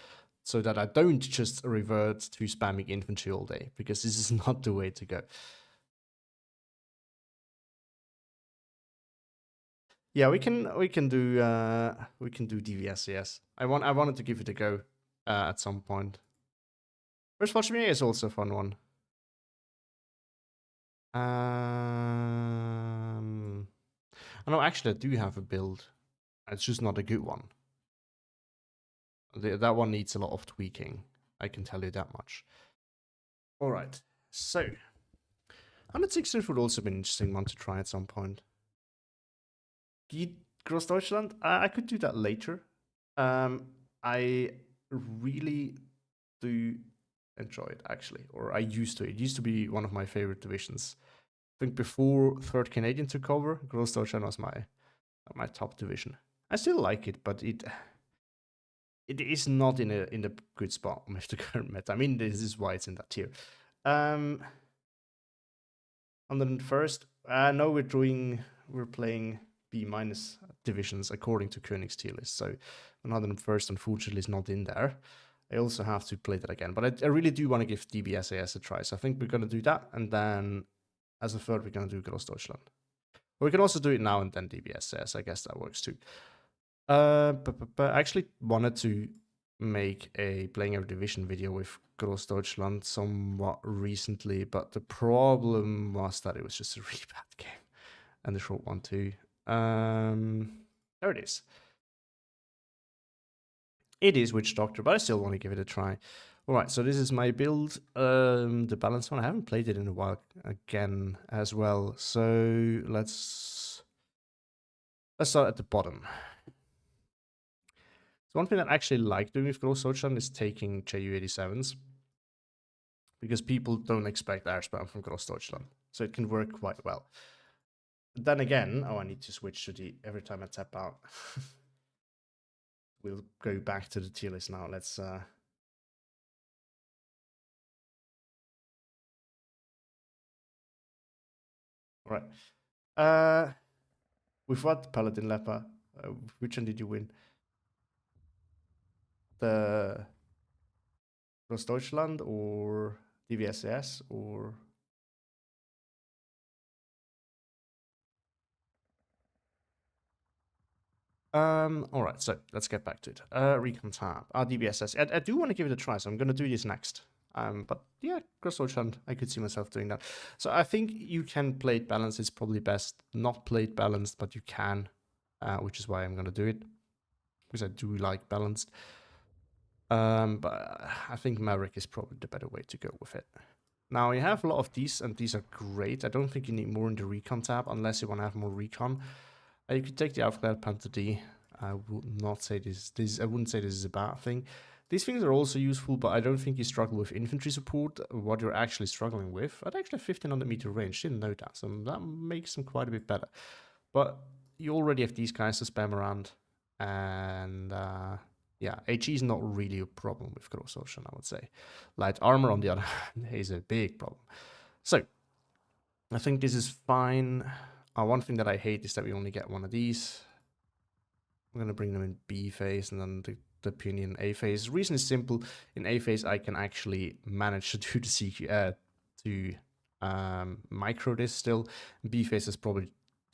so that I don't just revert to spamming infantry all day, because this is not the way to go. Yeah, we can do DVSCS. I wanted to give it a go at some point. First Watchmere is also a fun one. No, actually I do have a build. It's just not a good one. That one needs a lot of tweaking. I can tell you that much. All right, so 116 would also be an interesting one to try at some point. Großdeutschland, I could do that later. I really do enjoy it, actually, or I used to. It used to be one of my favorite divisions. I think before 3rd Canadian took over, Großdeutschland was my top division. I still like it, but it is not in a good spot with the current meta. I mean, this is why it's in that tier. On the first, no, we're playing B- divisions according to Koenig's tier list. So 101st, unfortunately, is not in there. I also have to play that again, but I really do want to give DBSAS a try. So I think we're going to do that, and then as a third, we're going to do Großdeutschland. Or we can also do it now and then DBSAS. I guess that works too. But I actually wanted to make a playing every division video with Großdeutschland somewhat recently, but the problem was that it was just a really bad game, and the short one too. There it is. It is Witch Doctor, but I still want to give it a try. All right, so this is my build, the balanced one. I haven't played it in a while again as well. So let's start at the bottom. So one thing that I actually like doing with Großdeutschland is taking Ju-87s, because people don't expect air spam from Großdeutschland, so it can work quite well. But then again, I need to switch to the every time I tap out. We'll go back to the tier list now. Let's all right. With what Paladin Leper? Which one did you win? The Großdeutschland or DVSS or? All right, so let's get back to it. Recon tab, DBSS. I do want to give it a try, so I'm going to do this next. But yeah, Großdeutschland, I could see myself doing that. So I think you can play it balanced. It's probably best not play it balanced, but you can, which is why I'm going to do it, because I do like balanced. But I think Maverick is probably the better way to go with it. Now, you have a lot of these, and these are great. I don't think you need more in the Recon tab, unless you want to have more Recon. You could take the Aufklärer Panther D. I would not say this. I wouldn't say this is a bad thing. These things are also useful, but I don't think you struggle with infantry support. What you're actually struggling with, I'd actually have 1500 meter range. Didn't know that, so that makes them quite a bit better. But you already have these guys to spam around, and yeah, HE is not really a problem with Großdeutschland, I would say. Light armor, on the other hand, is a big problem. So I think this is fine. One thing that I hate is that we only get one of these. I'm going to bring them in B phase and then the Peony in A phase. The reason is simple. In A phase, I can actually manage to do the CQ, micro this still. In B phase is probably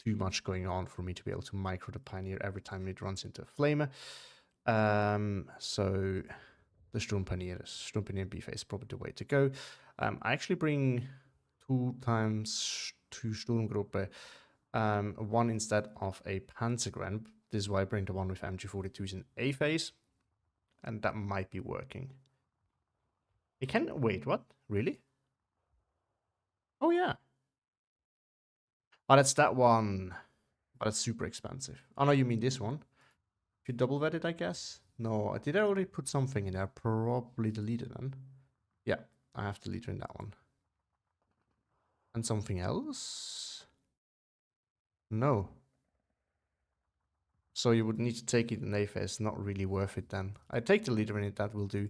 too much going on for me to be able to micro the Pioneer every time it runs into a Flamer. So the Sturmpioneer B phase is probably the way to go. I actually bring 2 times 2 Sturmgruppe, one instead of a Panzergrenb. This is why I bring the one with MG42s in A phase, and that might be working. It can, wait, what? Really? Oh yeah. Oh, that's that one. But it's super expensive. Oh no, you mean this one? If you double vet it, I guess? No, did I already put something in there? Probably the leader then. Yeah, I have the leader in that one. And something else? No. So you would need to take it in A phase, not really worth it then. I take the leader in it, that will do.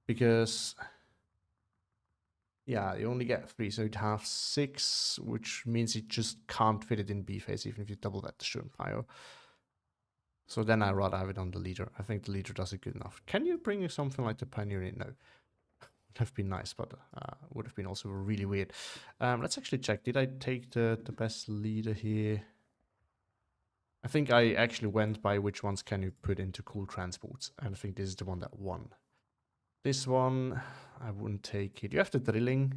Because, yeah, you only get 3, so you'd have 6, which means you just can't fit it in B phase, even if you double that the Sturmpio. So then I'd rather have it on the leader. I think the leader does it good enough. Can you bring something like the Pioneer in? No. Would have been nice, but would have been also really weird. Let's actually check. Did I take the best leader here? I think I actually went by which ones can you put into cool transports, and I think this is the one that won. This one, I wouldn't take it. You have the drilling.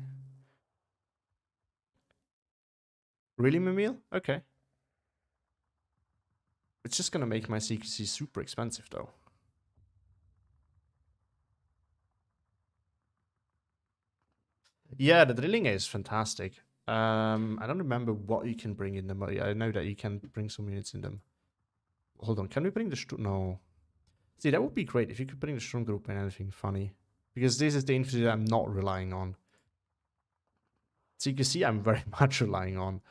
Really, Mimil? Okay. It's just gonna make my CQC super expensive, though. Yeah, the drilling is fantastic. I don't remember what you can bring in them. I know that you can bring some units in them. Hold on, can we bring the no? See, that would be great if you could bring the Sturm group in anything funny, because this is the infantry that I'm not relying on. So you can see I'm very much relying on.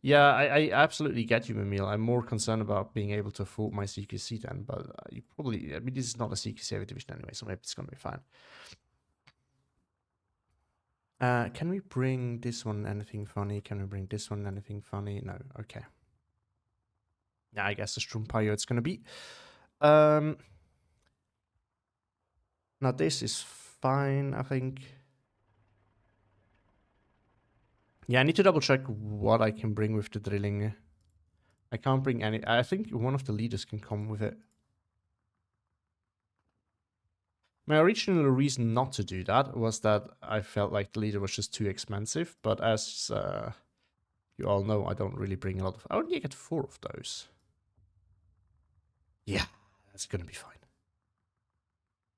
Yeah, I absolutely get you, Mimil. I'm more concerned about being able to afford my CQC then, but you probably, I mean, this is not a CQC heavy division anyway, so maybe it's gonna be fine. Can we bring this one anything funny? Can we bring this one anything funny? No, okay. Yeah, I guess the Strumpire it's gonna be. Now this is fine, I think. Yeah, I need to double check what I can bring with the drilling. I can't bring any. I think one of the leaders can come with it. My original reason not to do that was that I felt like the leader was just too expensive. But as you all know, I don't really bring a lot of. I only get 4 of those. Yeah, that's gonna be fine.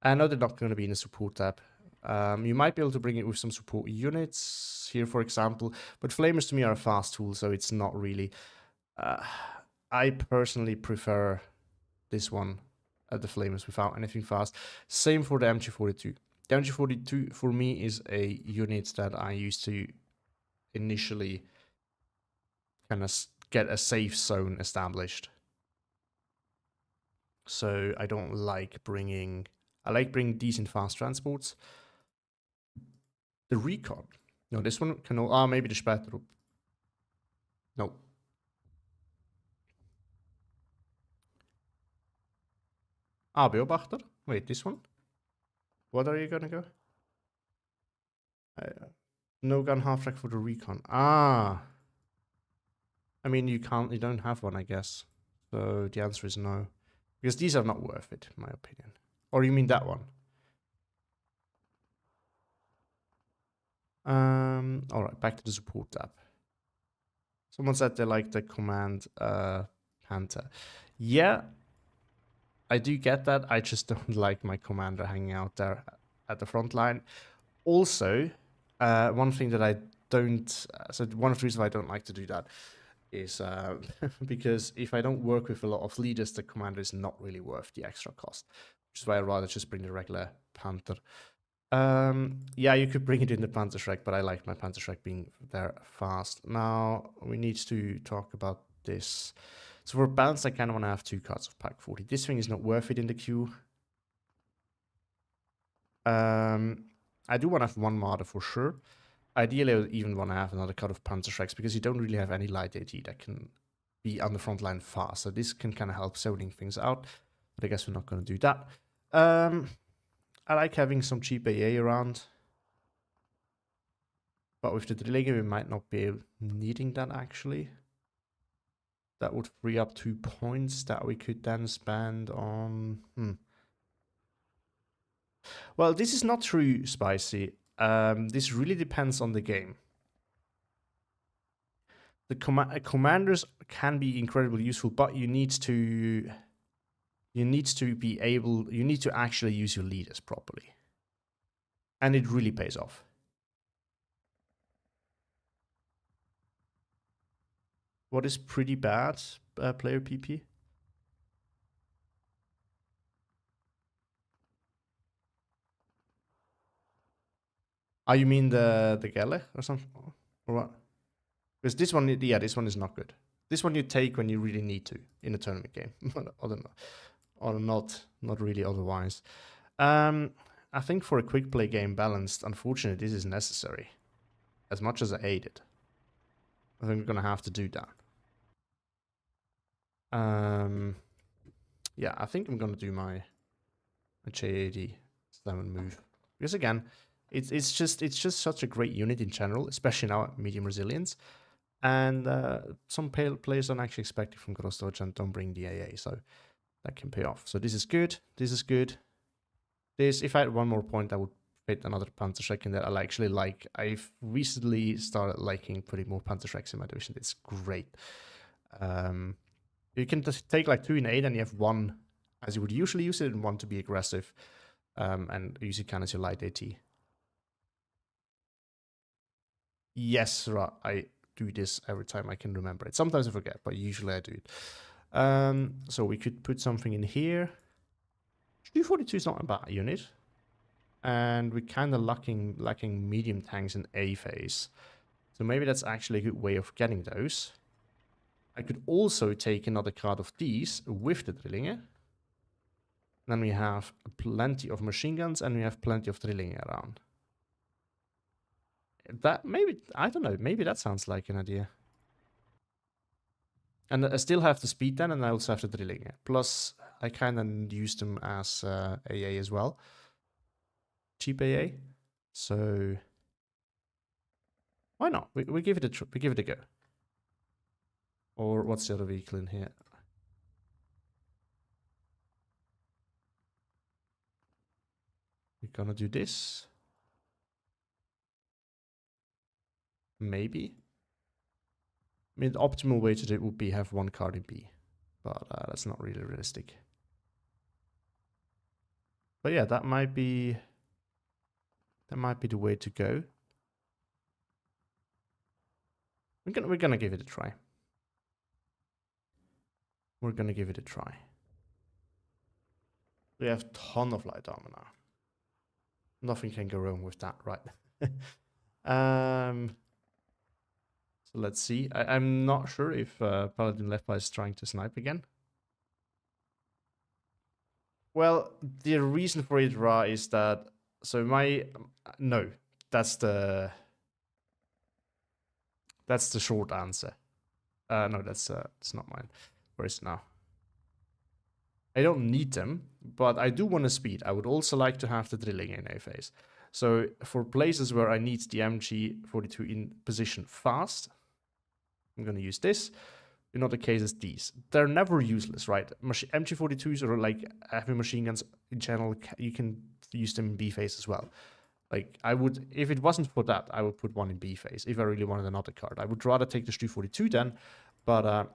I know they're not gonna be in the support tab. You might be able to bring it with some support units here, for example. But flamers to me are a fast tool, so it's not really. I personally prefer this one at the flamers without anything fast. Same for the MG42. The MG42 for me is a unit that I used to initially kind of get a safe zone established. So I don't like bringing. I like bringing decent fast transports. The recon. No, this one can. Maybe the Spätrup. No. Beobachter. Wait, this one. What are you gonna go? No gun half track for the recon. I mean, you don't have one, I guess. So the answer is no. Because these are not worth it, in my opinion. Or you mean that one? Alright, back to the support tab. Someone said they like the command Panther. Yeah, I do get that. I just don't like my commander hanging out there at the front line. Also, one thing that I don't... so one of the reasons why I don't like to do that is because if I don't work with a lot of leaders, the commander is not really worth the extra cost. Which is why I'd rather just bring the regular Panther. Yeah, you could bring it in the Panzerschreck, but I like my Panzerschreck being there fast. Now, we need to talk about this. So for balance, I kind of want to have 2 cards of Pack 40. This thing is not worth it in the queue. I do want to have 1 Marder for sure. Ideally, I would even want to have another card of Panzerschrecks because you don't really have any light AT that can be on the front line fast. So this can kind of help zoning things out. But I guess we're not going to do that. I like having some cheap AA around. But with the drilling, we might not be needing that actually. That would free up 2 points that we could then spend on... Well, this is not true, Spicy. This really depends on the game. The commanders can be incredibly useful, but you need to actually use your leaders properly. And it really pays off. What is pretty bad, player PP? Oh, you mean the Gelle or something? Or what? Because this one, yeah, this one is not good. This one you take when you really need to in a tournament game, or not really otherwise. I think for a quick play game balanced, unfortunately, this is necessary. As much as I hate it, I think we're gonna have to do that. Yeah, I think I'm gonna do my J80 7 move because again, it's just such a great unit in general, especially now at medium resilience. And some players don't actually expect it from Grossdeutsch and don't bring the AA, so that can pay off. So this is good. This is good. This, if I had 1 more point, I would fit another Panzerschreck in that I actually like. I've recently started liking putting more Panzerschrecks in my division. It's great. You can just take like 2 in 8 and you have 1 as you would usually use it and 1 to be aggressive. And use it kind of as your light AT. Yes, right. I do this every time I can remember it. Sometimes I forget, but usually I do it. So we could put something in here. STU-42 is not a bad unit. And we're kind of lacking medium tanks in A phase. So maybe that's actually a good way of getting those. I could also take another card of these with the Drillinger. Then we have plenty of machine guns and we have plenty of Drillinger around. That maybe, I don't know, maybe that sounds like an idea. And I still have the speed then, and I also have the Drillinger. Plus, I kind of use them as AA as well. Cheap AA. So why not? We give it a go. Or what's the other vehicle in here? We're gonna do this. Maybe. I mean, the optimal way to do it would be have one card in B. But that's not really realistic. But yeah, that might be the way to go. We're gonna give it a try. We're gonna give it a try. We have a ton of light armor now. Nothing can go wrong with that, right? So let's see. I'm not sure if Paladin Lepa is trying to snipe again. Well, the reason for it, Ra, is that so my no, that's the short answer. No, that's it's not mine. Where is it now? I don't need them, but I do want to speed. I would also like to have the drilling in A phase. So for places where I need the MG42 in position fast, I'm going to use this. In other cases, these. They're never useless, right? MG42s are like heavy machine guns in general. You can use them in B phase as well. Like, I would, if it wasn't for that, I would put one in B phase if I really wanted another card. I would rather take the STU-42 then, but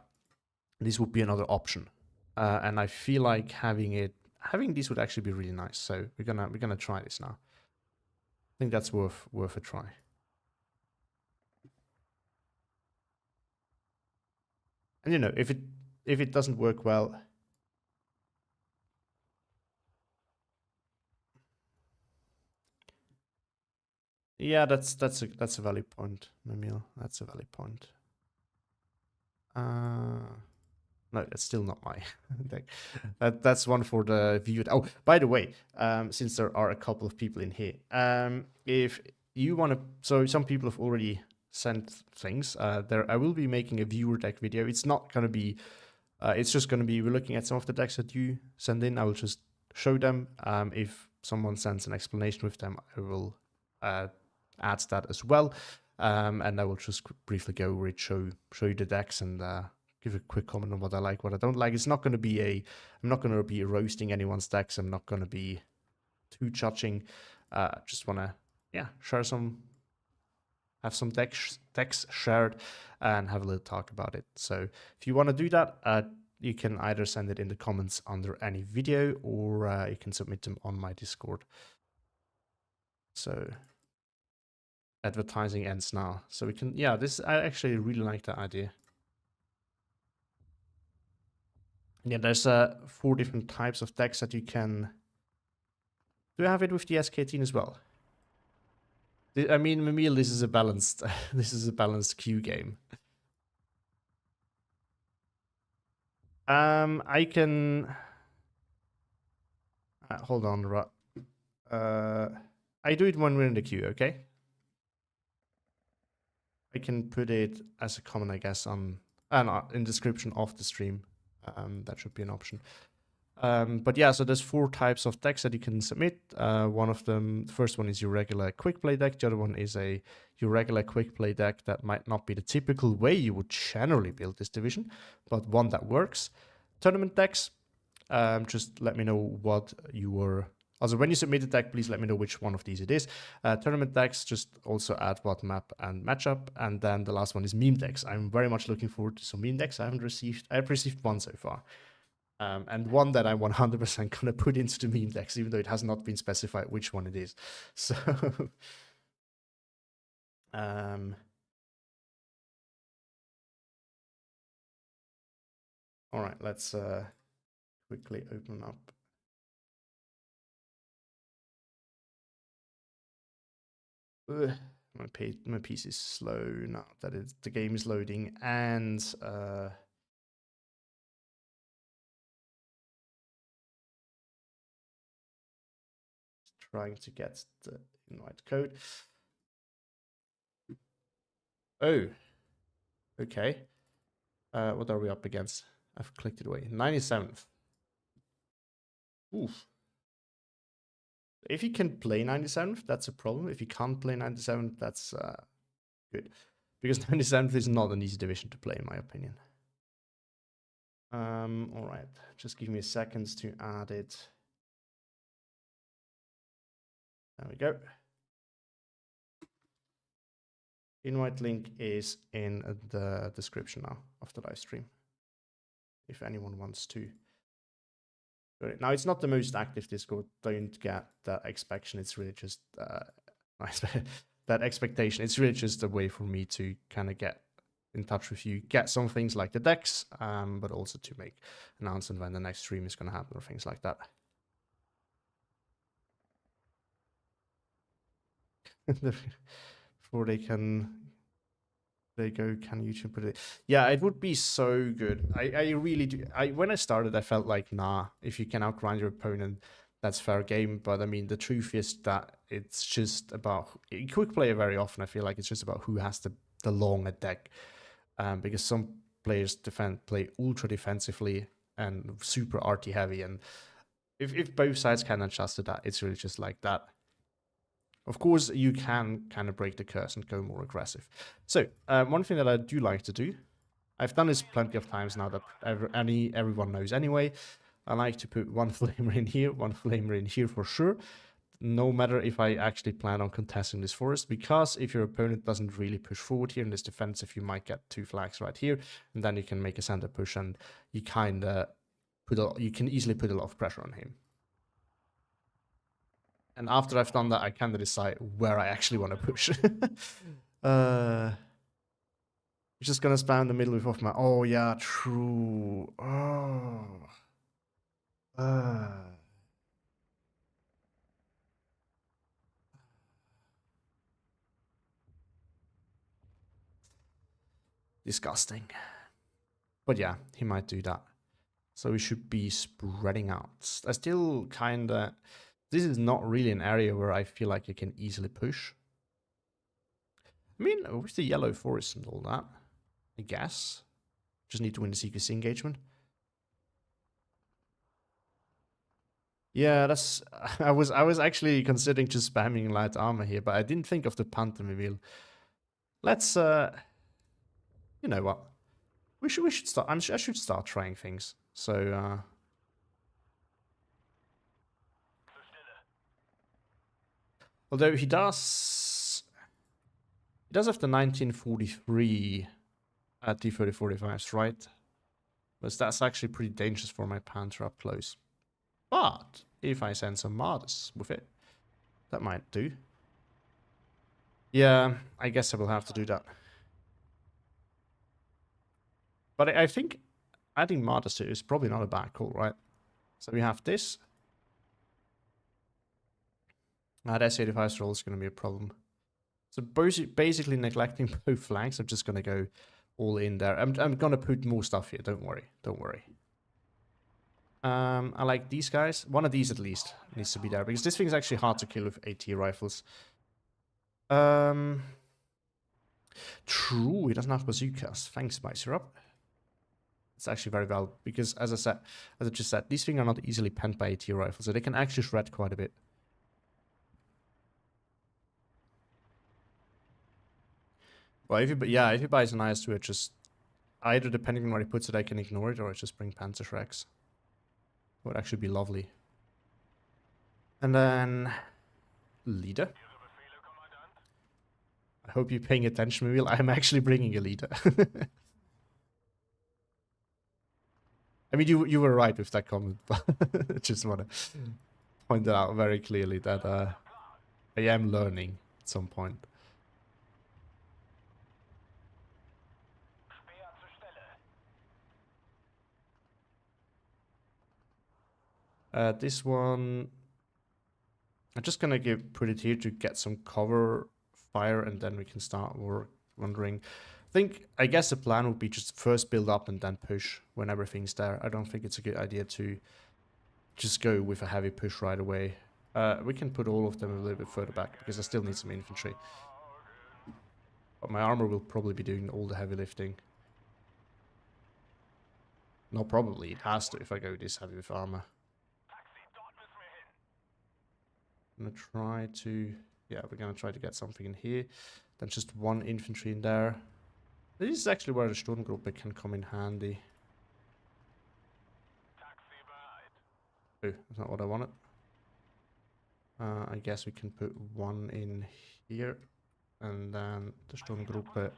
this would be another option. And I feel like having these would actually be really nice. So we're gonna try this now. I think that's worth a try. And you know, if it doesn't work well, yeah, that's a valid point, Mamil. That's a valid point. No, that's still not my deck. That's one for the view. Oh, by the way, since there are a couple of people in here, if you want to, so some people have already sent things. I will be making a viewer deck video. It's not going to be, it's just going to be, we're looking at some of the decks that you send in. I will just show them. If someone sends an explanation with them, I will add that as well. And I will just briefly go over it, show you the decks, and give a quick comment on what I like, what I don't like. It's not going to be I'm not going to be roasting anyone's decks. I'm not going to be too judging. Just want to, yeah, share have some decks shared and have a little talk about it. So if you want to do that, you can either send it in the comments under any video, or you can submit them on my Discord. So advertising ends now. So we can, yeah, I actually really like that idea. Yeah, there's 4 different types of decks that you can. Do you have it with the SK-18 as well? I mean, Mamil, this is a balanced queue game. I can. Hold on, I do it when we're in the queue, okay? I can put it as a comment, I guess, on in description of the stream. That should be an option. But yeah, so there's 4 types of decks that you can submit. One of them, the first one is your regular quick play deck. The other one is your regular quick play deck that might not be the typical way you would generally build this division, but one that works. Tournament decks, just let me know what you were. Also, when you submit a deck, please let me know which one of these it is. Tournament decks, just also add what map and matchup. And then the last one is meme decks. I'm very much looking forward to some meme decks. I've received one so far. And one that I'm 100% going to put into the meme decks, even though it has not been specified which one it is. So, All right, let's quickly open up. Ugh, my PC is slow now that the game is loading, and trying to get the invite code. Oh, okay. What are we up against? I've clicked it away. 97th. Oof. If you can play 97th, that's a problem. If you can't play 97th, that's good. Because 97th is not an easy division to play, in my opinion. All right. Just give me a second to add it. There we go. Invite link is in the description now of the live stream, if anyone wants to. Now, it's not the most active Discord. Don't get that expectation. It's really just that expectation. It's really just a way for me to kind of get in touch with you, get some things like the decks, but also to make announcement when the next stream is going to happen or things like that. Before they go, can YouTube put it? Yeah, it would be so good. I really do. When I started, I felt like, nah, if you can outgrind your opponent, that's fair game. But I mean, the truth is that it's just about quick play very often. I feel like it's just about who has the longer deck, because some players play ultra defensively and super RT heavy, and if both sides can adjust to that, it's really just like that. Of course, you can kind of break the curse and go more aggressive. So, one thing that I do like to do, I've done this plenty of times now that everyone knows anyway. I like to put one flamer in here, one flamer in here for sure, no matter if I actually plan on contesting this forest, because if your opponent doesn't really push forward here in this defensive, you might get 2 flags right here, and then you can make a center push, and you kind of you can easily put a lot of pressure on him. And after I've done that, I kind of decide where I actually want to push. Just gonna spam the middle with off my. Oh yeah, true. Oh. Disgusting. But yeah, he might do that. So we should be spreading out. I still kind of. This is not really an area where I feel like you can easily push. I mean, with the yellow forest and all that, I guess. Just need to win the secrecy engagement. Yeah, that's. I was actually considering just spamming light armor here, but I didn't think of the Panther reveal. Let's. You know what? We should start. I should start trying things. So. Although he does. He does have the 1943 at D3045s, right? But that's actually pretty dangerous for my Panther up close. But if I send some Martis with it, that might do. Yeah, I guess I will have to do that. But I think adding Martis to it is probably not a bad call, right? So we have this. That S85 roll is going to be a problem. So basically neglecting both flanks, I'm just going to go all in there. I'm going to put more stuff here, don't worry. Don't worry. I like these guys. One of these at least needs to be there, because this thing's actually hard to kill with AT rifles. True, he doesn't have bazookas. Thanks, Spice Up. It's actually very well, because as I just said, these things are not easily penned by AT rifles, so they can actually shred quite a bit. Well, if he buys an IS-2, it just either depending on where he puts it, I can ignore it, or I just bring Panzer Shreks. Would actually be lovely. And then leader. I hope you're paying attention, Muriel. I'm actually bringing a leader. I mean, you were right with that comment, but I just want to point it out very clearly that I am learning at some point. This one, I'm just gonna put it here to get some cover fire, and then we can start wondering. I guess the plan would be just first build up and then push when everything's there. I don't think it's a good idea to just go with a heavy push right away. We can put all of them a little bit further back because I still need some infantry. But my armor will probably be doing all the heavy lifting. No, probably it has to if I go this heavy with armor. I'm gonna try to, yeah, we're gonna try to get something in here. Then just one infantry in there. This is actually where the Sturmgruppe can come in handy. Oh, that's not what I wanted. I guess we can put one in here. And then the Sturmgruppe. I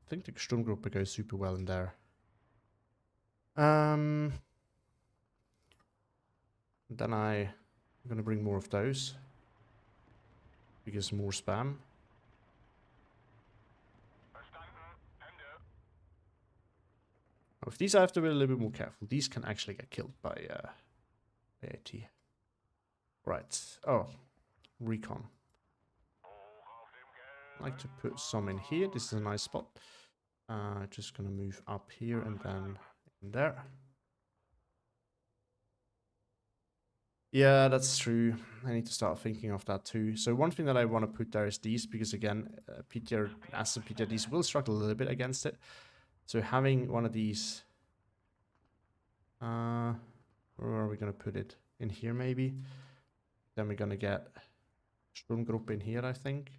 think the Sturmgruppe goes super well in there. Then I'm gonna bring more of those. Because more spam. With these I have to be a little bit more careful. These can actually get killed by AT. Right. Oh, recon. I like to put some in here. This is a nice spot. Just gonna move up here and then in there. Yeah, that's true. I need to start thinking of that too. So one thing that I want to put there is these, because again, PTR as and PTRDs will struggle a little bit against it. So having one of these, where are we gonna put it? In here maybe. Then we're gonna get Sturmgruppe in here, I think.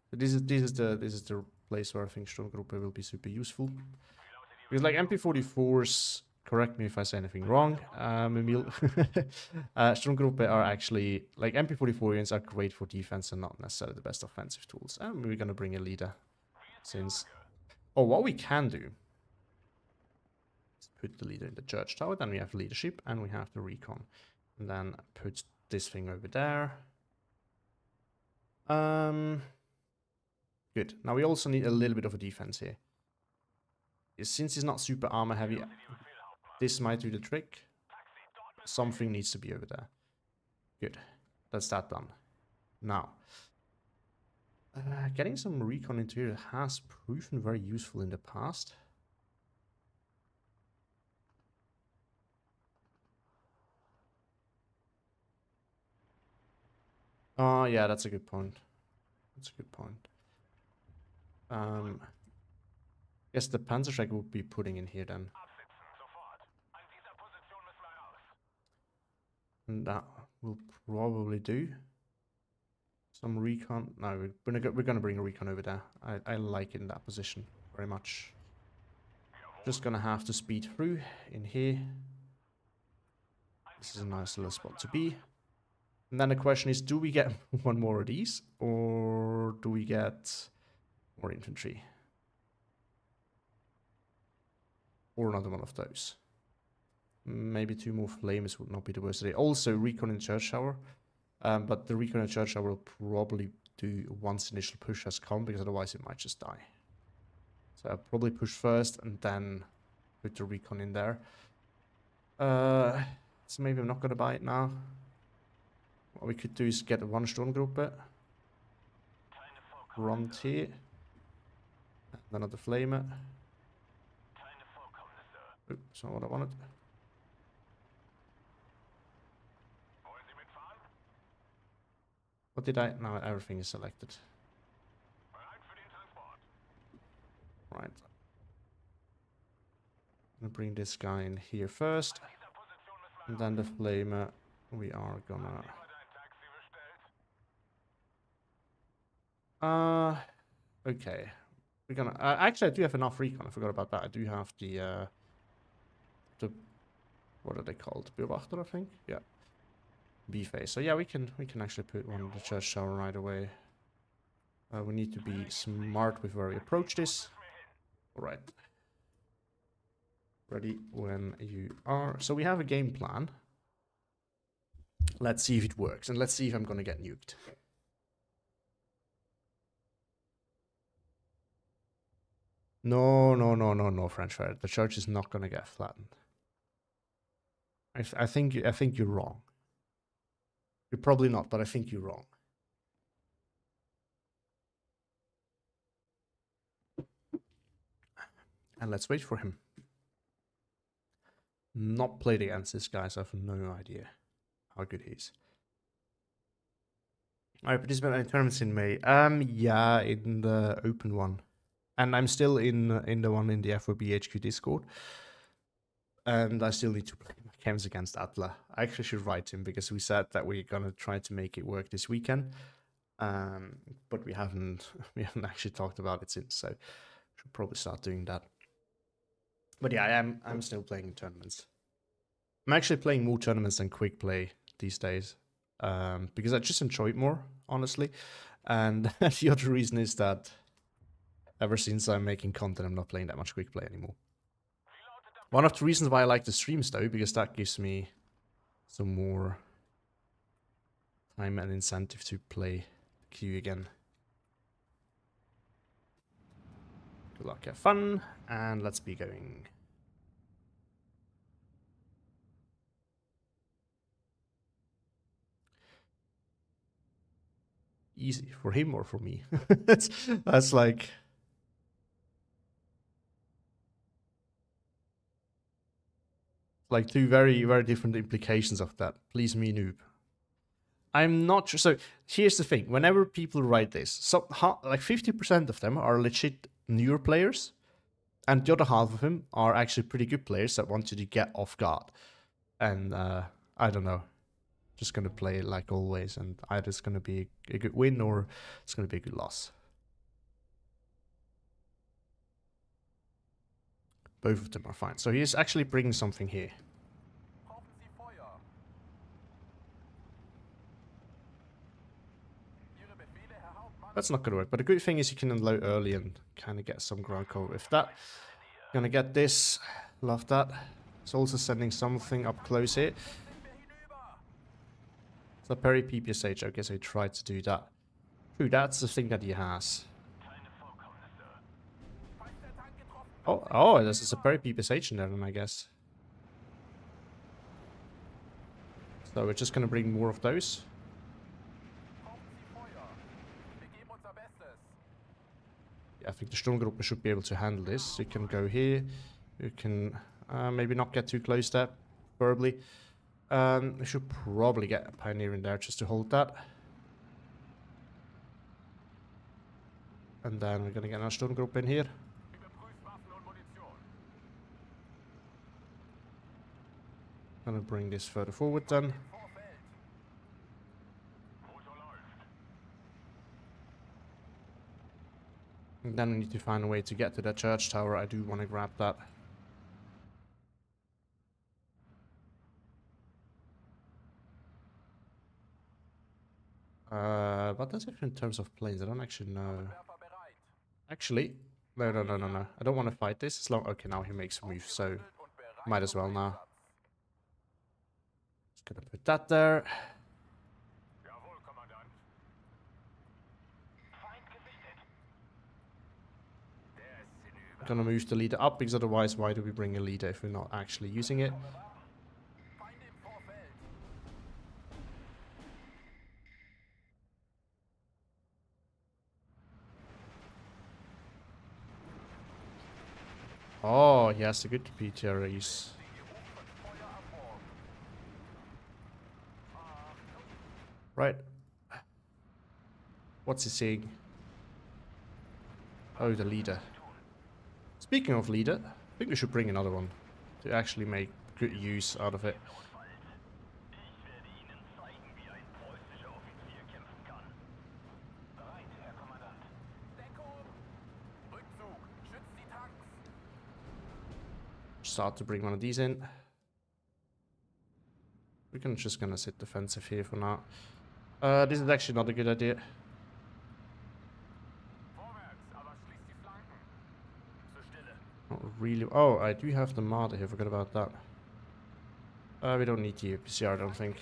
But this is the place where I think Sturmgruppe will be super useful. Because like MP44s, correct me if I say anything wrong, Emil. Sturmgruppe are actually, like MP44 units are great for defense and not necessarily the best offensive tools. And we're gonna bring a leader. Since, oh, what we can do is put the leader in the church tower, then we have leadership and we have the recon. And then put this thing over there. Good. Now we also need a little bit of a defense here. Since it's not super armor heavy, this might do the trick. Something needs to be over there. Good. That's that done. Now, getting some recon into here has proven very useful in the past. Oh, yeah, that's a good point. That's a good point. Guess the Panzerschreck would be putting in here then. And that will probably do. Some recon. No, we're gonna bring a recon over there. I like it in that position very much. Just gonna have to speed through in here. This is a nice little spot to be. And then the question is, do we get one more of these, or do we get more infantry? Or another one of those. Maybe two more flames would not be the worst idea. Also, recon in church tower. But the recon in church tower will probably do once initial push has come, because otherwise it might just die. So I'll probably push first and then put the recon in there. So maybe I'm not going to buy it now. What we could do is get one Sturmgruppe. Run here. And another flamer. Oops, that's not what I wanted. What did I? No, everything is selected. Right. I'm gonna bring this guy in here first. And then the flamer, we are gonna... okay. We're gonna... actually, I do have enough recon. I forgot about that. I do have the what are they called? Beobachter, I think? Yeah. B-phase. So yeah, we can actually put one in the church tower right away. We need to be smart with where we approach this. Alright. Ready when you are. So we have a game plan. Let's see if it works, and let's see if I'm gonna get nuked. No, French Ferret. The church is not gonna get flattened. I think you're wrong. You're probably not, but I think you're wrong. And let's wait for him. Not played against this guy, so I have no idea how good he is. I participated in tournaments in May. Yeah, in the open one, and I'm still in the one in the FOB HQ Discord, and I still need to play my games against Atla. I actually should write him because we said that we're gonna try to make it work this weekend, but we haven't actually talked about it since, so should probably start doing that. But yeah, I'm still playing tournaments. I'm actually playing more tournaments than quick play these days, because I just enjoy it more, honestly. And the other reason is that ever since I'm making content, I'm not playing that much quick play anymore. One of the reasons why I like the streams though, because that gives me some more time and incentive to play queue again. Good luck, have fun, and let's be going. Easy for him or for me? that's like two very, very different implications of that. Please me, noob. I'm not sure. So here's the thing: whenever people write this, so like 50% of them are legit newer players, and the other half of them are actually pretty good players that want you to get off guard. And I don't know, just gonna play like always, and either it's gonna be a good win or it's gonna be a good loss. Both of them are fine. So he's actually bringing something here. That's not gonna work, but the good thing is you can unload early and kind of get some ground cover with that. Gonna get this. Love that. It's also sending something up close here. So Perry PPSH, I guess I tried to do that. True, that's the thing that he has. Oh, this is a Perry PPSH in there then, I guess. So we're just gonna bring more of those. Yeah, I think the Sturmgruppe should be able to handle this. You can go here. You can maybe not get too close there, preferably. We should probably get a Pioneer in there just to hold that. And then we're gonna get our Sturmgruppe in here. Gonna bring this further forward then. And then we need to find a way to get to that church tower. I do want to grab that. But that's actually in terms of planes. I don't actually know. Actually, no. I don't want to fight this. As long, okay, now he makes a move, so might as well now. Just gonna put that there. Gonna move the leader up, because otherwise why do we bring a leader if we're not actually using it? Oh, he has a good PTRAs. Right. What's he saying? Oh, the leader. Speaking of leader, I think we should bring another one to actually make good use out of it. Start to bring one of these in. We're just gonna sit defensive here for now. This is actually not a good idea. Not really. Oh, I do have the Marder here. Forgot about that. We don't need the PCR, I don't think.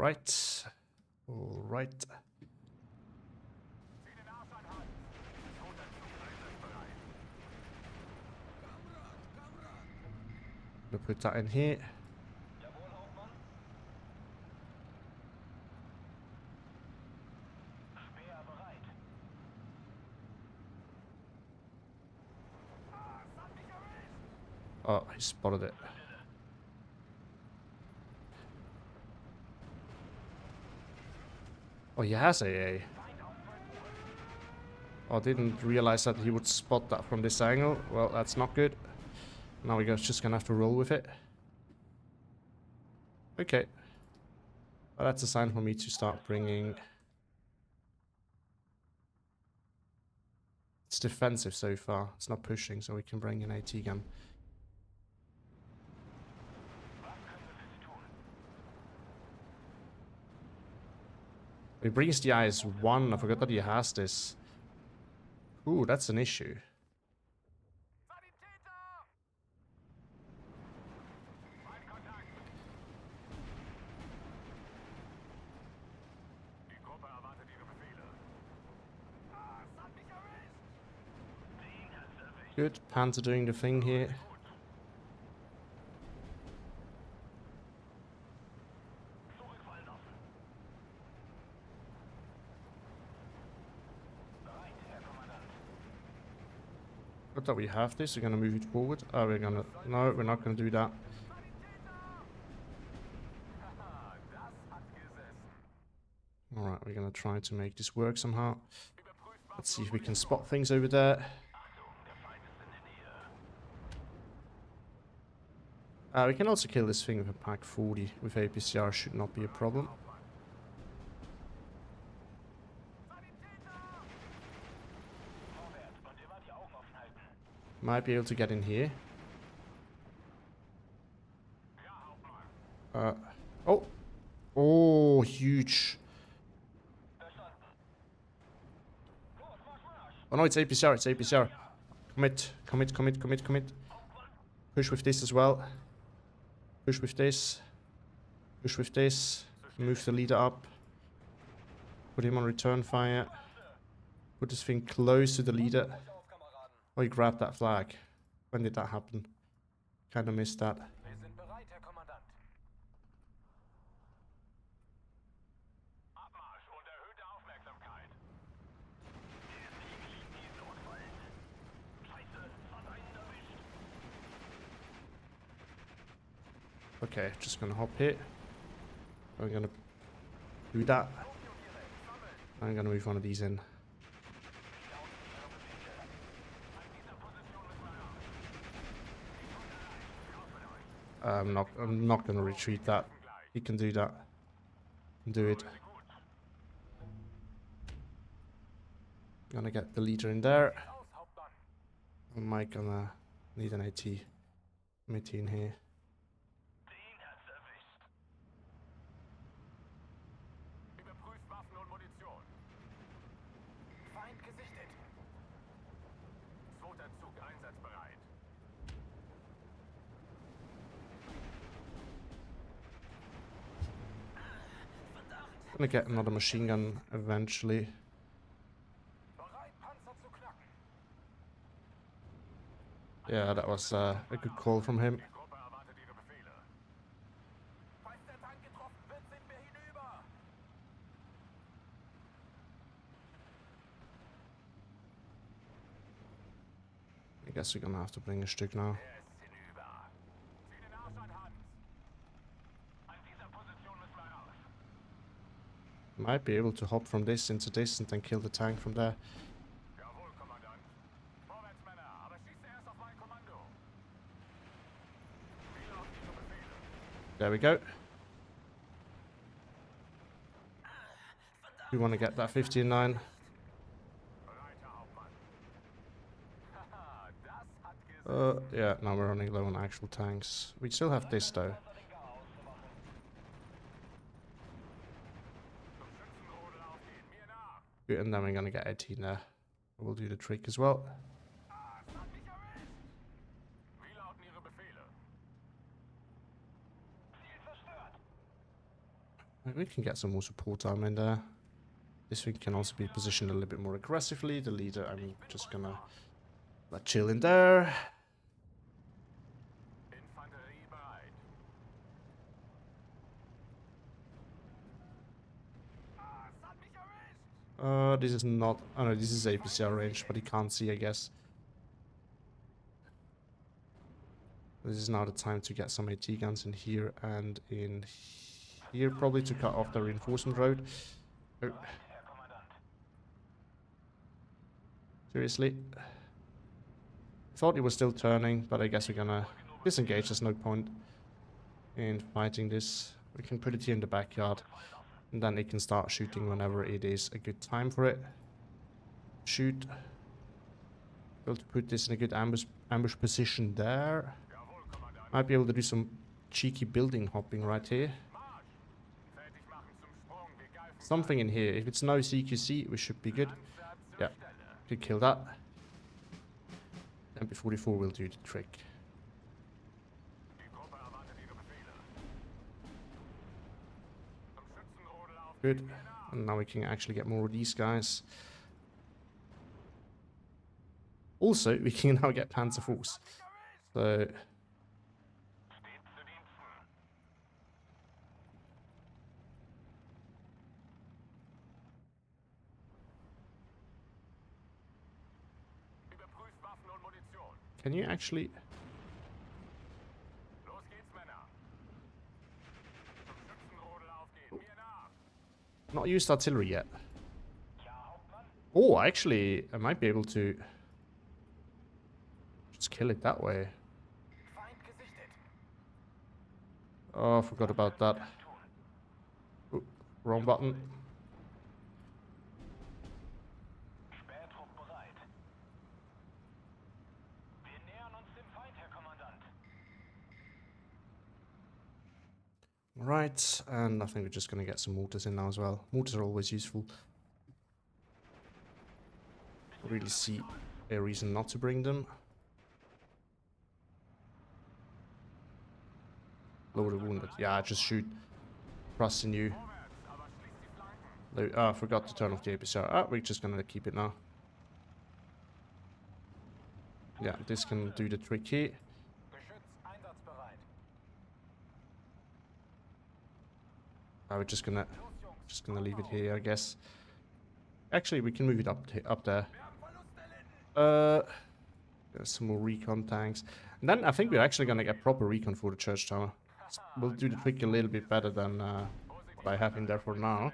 Alright. Alright. We'll put that in here. Oh, he spotted it. Oh, he has AA. Oh, I didn't realize that he would spot that from this angle. Well, that's not good. Now we're just gonna have to roll with it. Okay. Well, that's a sign for me to start bringing... It's defensive so far. It's not pushing, so we can bring an AT gun. He brings the IS-1. I forgot that he has this. Ooh, that's an issue. Good. Panzer doing the thing here. Good that we have this. We're gonna move it forward. Oh, we're gonna... No, we're not gonna do that. Alright, we're gonna try to make this work somehow. Let's see if we can spot things over there. We can also kill this thing with a Pak 40 with APCR, should not be a problem. Might be able to get in here. Oh! Oh, huge. Oh no, it's APCR, it's APCR. Commit, commit, commit, commit, commit. Push with this as well. Push with this. Push with this. Move the leader up. Put him on return fire. Put this thing close to the leader. Oh, he grabbed that flag. When did that happen? Kinda missed that. Okay, just gonna hop here. I'm gonna do that. I'm gonna move one of these in. I'm not gonna retreat that. He can do that. Do it. Gonna get the leader in there. I might gonna need an AT committee in here. Gonna get another machine gun eventually. Yeah, that was a good call from him. I guess we're gonna have to bring a Stück now. Might be able to hop from this into this and then kill the tank from there. There we go. We want to get that 15-9. Yeah, now we're running low on actual tanks. We still have this though. And then we're gonna get 18 there. We'll do the trick as well. We can get some more support arm in there. This one can also be positioned a little bit more aggressively. The leader, I'm just gonna let chill in there. This is not... Oh no, this is APCR range, but he can't see, I guess. This is now the time to get some AT guns in here and in here, probably to cut off the reinforcement road. Oh. Seriously? Thought he was still turning, but I guess we're gonna disengage. There's no point in fighting this. We can put it here in the backyard, and then it can start shooting whenever it is a good time for it. Shoot. Able to put this in a good ambush position there. Might be able to do some cheeky building hopping right here. Something in here. If it's no CQC, we should be good. Yeah, could kill that. MP44 will do the trick. Good. And now we can actually get more of these guys. Also, we can now get Panzer Force. So... Can you actually... Not used artillery yet. Oh, actually, I might be able to just kill it that way. Oh, I forgot about that. Ooh, wrong button. Right, and I think we're just going to get some mortars in now as well. Mortars are always useful. I really see a reason not to bring them. Loaded wounded. Yeah, just shoot. Trusting you. I forgot to turn off the APCR. Ah, we're just going to keep it now. Yeah, this can do the trick here. We're just gonna leave it here, I guess. Actually, we can move it up there. There's some more recon tanks, and then I think we're actually gonna get proper recon for the church tower. We'll do the trick a little bit better than what I have in there for now.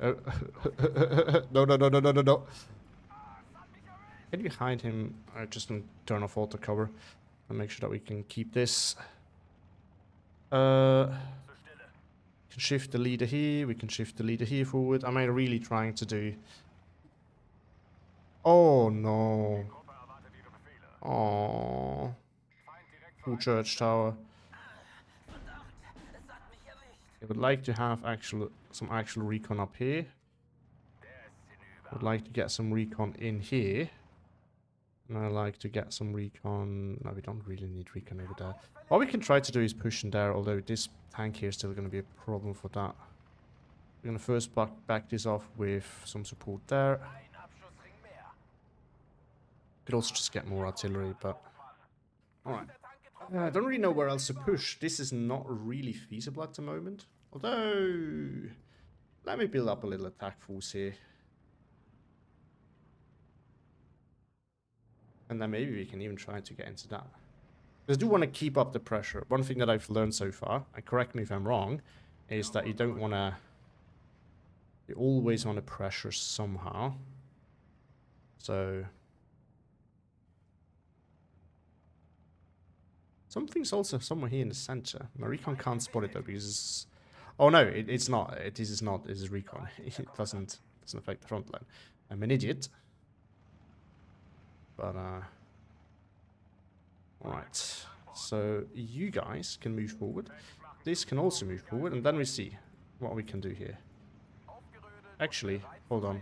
Oh. No, no, no, no, no, no, no. Get behind him. Just gonna turn off auto cover and make sure that we can keep this. Can shift the leader here. We can shift the leader here forward. Am I really trying to do? Oh no! Oh, full church tower. I would like to have some actual recon up here. Would like to get some recon in here. And I like to get some recon... No, we don't really need recon over there. What we can try to do is push in there, although this tank here is still going to be a problem for that. We're going to first back this off with some support there. Could also just get more artillery, but... Alright. I don't really know where else to push. This is not really feasible at the moment. Although... Let me build up a little attack force here. And then maybe we can even try to get into that. Because I do want to keep up the pressure. One thing that I've learned so far, and correct me if I'm wrong, is that you don't want to... You always want to pressure somehow. So... Something's also somewhere here in the center. My recon can't spot it though, because it's... Oh no, it's not. This is not. This is recon. It doesn't affect the front line. I'm an idiot. But, alright. So, you guys can move forward. This can also move forward, and then we see what we can do here. Actually, hold on.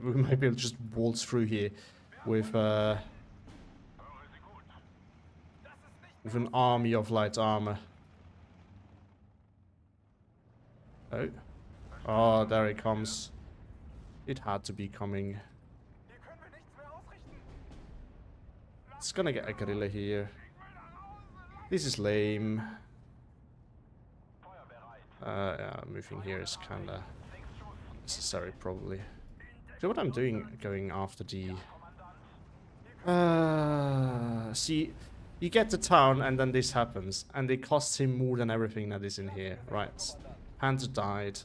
We might be able to just waltz through here with an army of light armor. Oh. Oh, there he comes. It had to be coming. It's gonna get a gorilla here. This is lame. Yeah, moving here is kinda unnecessary, probably. So what I'm doing, going after the... see, you get to town and then this happens. And it costs him more than everything that is in here. Right. Panther died.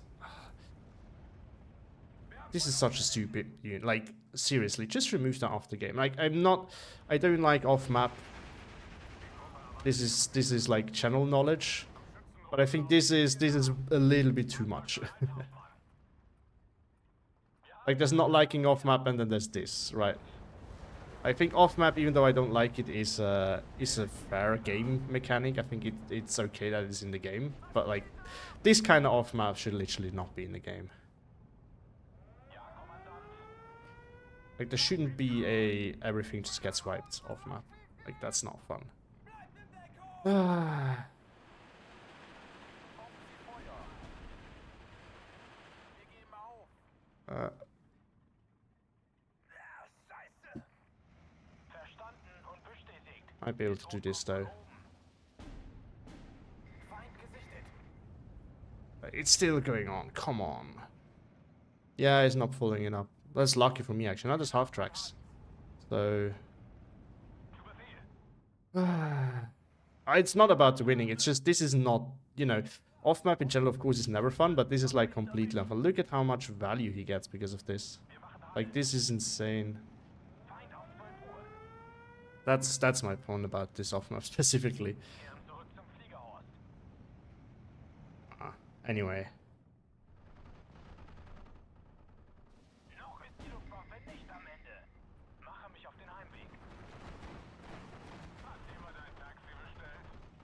This is such a stupid unit. Like, seriously, just remove that off the game. Like, I don't like off-map. This is like channel knowledge. But I think this is a little bit too much. Like, there's not liking off-map and then there's this, right? I think off-map, even though I don't like it, is a fair game mechanic. I think it's okay that it's in the game. But, like, this kind of off-map should literally not be in the game. Like, there shouldn't be a everything just gets wiped off-map. Like, that's not fun. Might be able to do this though. It's still going on. Come on. Yeah, it's not pulling it up. That's lucky for me actually. Now there's half tracks. So it's not about the winning. It's just this is not, you know, off map in general of course is never fun, but this is like completely unfun. Look at how much value he gets because of this. Like this is insane. That's my point about this off map specifically. Anyway.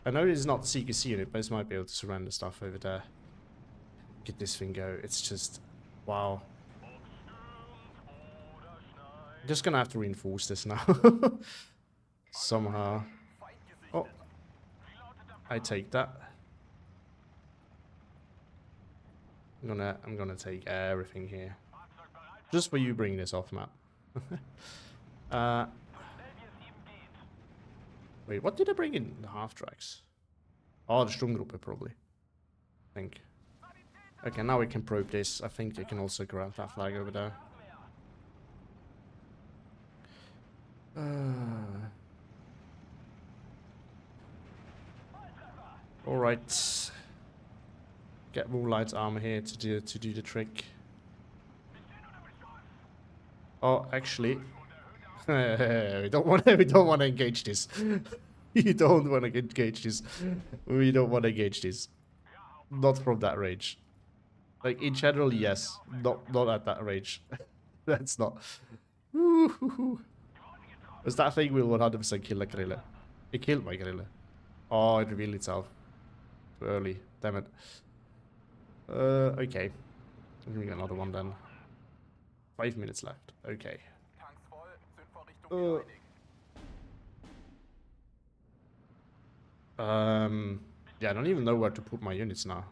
I know it's not the CQC unit, but it might be able to surrender stuff over there. Get this thing go. It's just... wow. I'm just gonna have to reinforce this now. Somehow. Oh. I take that. I'm gonna take everything here. Just for you bringing this off map. Wait, what did I bring in the half tracks? Oh, the Sturmgruppe probably. I think. Okay, now we can probe this. I think they can also grab that flag over there. All right. Get more light armor here to do the trick. Oh, actually, we don't want to engage this. You don't want to engage this. We don't want to engage this. Not from that range. Like in general, yes. Not at that range. That's not. Because that thing will 100% kill the gorilla. It killed my gorilla. Oh, it revealed itself. Too early. Damn it. Okay. We got another one then. 5 minutes left. Okay. Yeah, I don't even know where to put my units now.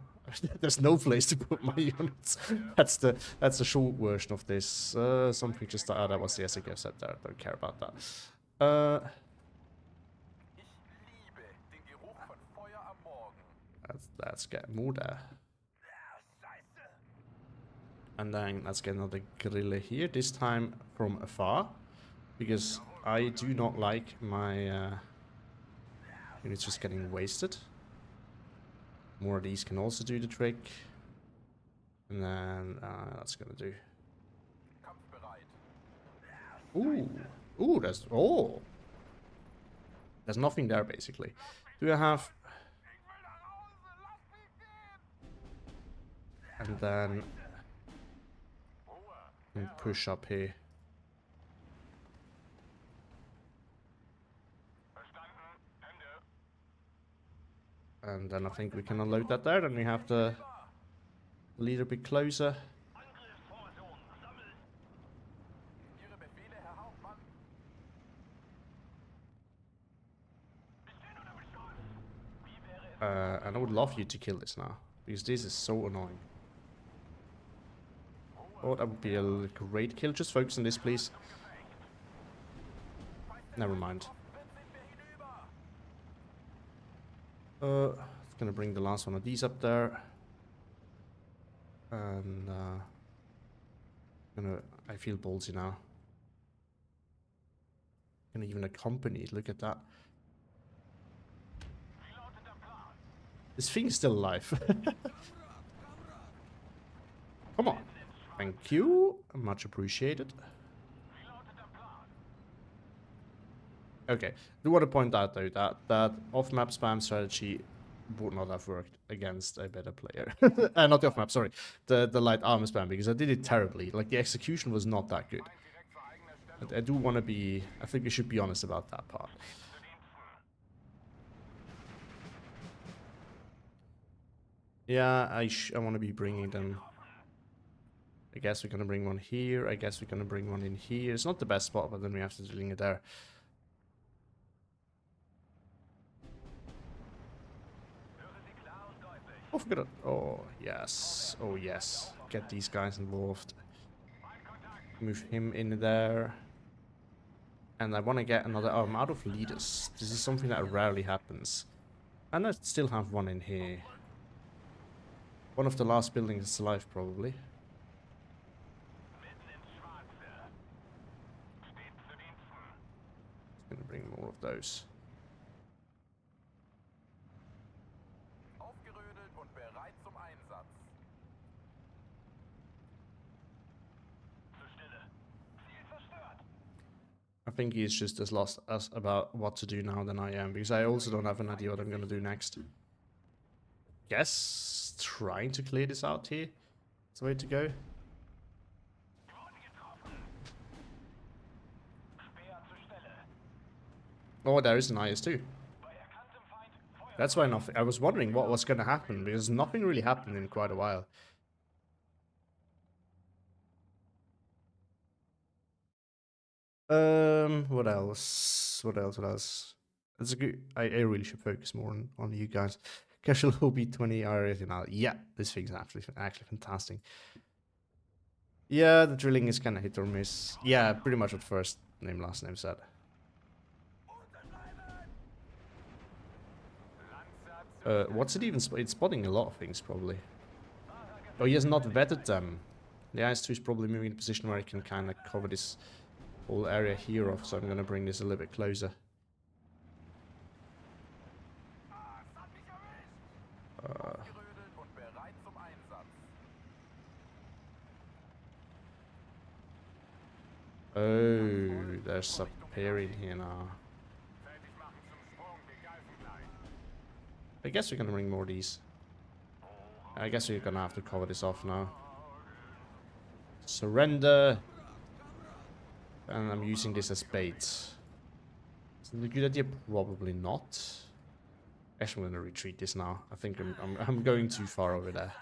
There's no place to put my units. That's the short version of this. Something just that was the SAK set there. Don't care about that. Let's get more there. And then let's get another gorilla here. This time from afar, because I do not like my units just getting wasted. More of these can also do the trick. And then that's gonna do. Ooh, there's nothing there basically. Do I have? And then push up here. And then I think we can unload that there. Then we have the leader a bit closer. And I would love you to kill this now, because this is so annoying. Oh, that would be a great kill. Just focus on this, please. Never mind. It's gonna bring the last one of these up there. And I feel ballsy now. Gonna even accompany it. Look at that. This thing's still alive. Come on. Thank you. Much appreciated. Okay. I do want to point out though that off-map spam strategy would not have worked against a better player. Not the off-map, sorry. The light armor spam, because I did it terribly. Like, the execution was not that good. I do want to be... I think we should be honest about that part. Yeah, I want to be bringing them... I guess we're going to bring one here. I guess we're going to bring one in here. It's not the best spot, but then we have to bring it there. Oh, forget it. Oh, yes. Oh, yes. Get these guys involved. Move him in there. And I want to get another... Oh, I'm out of leaders. This is something that rarely happens. And I still have one in here. One of the last buildings is alive, probably. Gonna bring more of those. I think he's just as lost as about what to do now than I am, because I also don't have an idea what I'm gonna do next. Guess trying to clear this out here is the way to go. Oh, there is an IS-2. That's why nothing. I was wondering what was gonna happen, because nothing really happened in quite a while. What else? What else? That's a good... I really should focus more on you guys. Casual OB20 original. Yeah, this thing's actually fantastic. Yeah, the drilling is kind of hit or miss. Yeah, pretty much what first name, last name said. What's it even? It's spotting a lot of things, probably. Oh, he has not vetted them. The IS-2 is probably moving in a position where I can kind of cover this whole area here off, so I'm going to bring this a little bit closer. Oh, there's a pair in here now. I guess we're going to bring more of these. I guess we're going to have to cover this off now. Surrender. And I'm using this as bait. Is it a good idea? Probably not. Actually, I'm going to retreat this now. I think I'm going too far over there.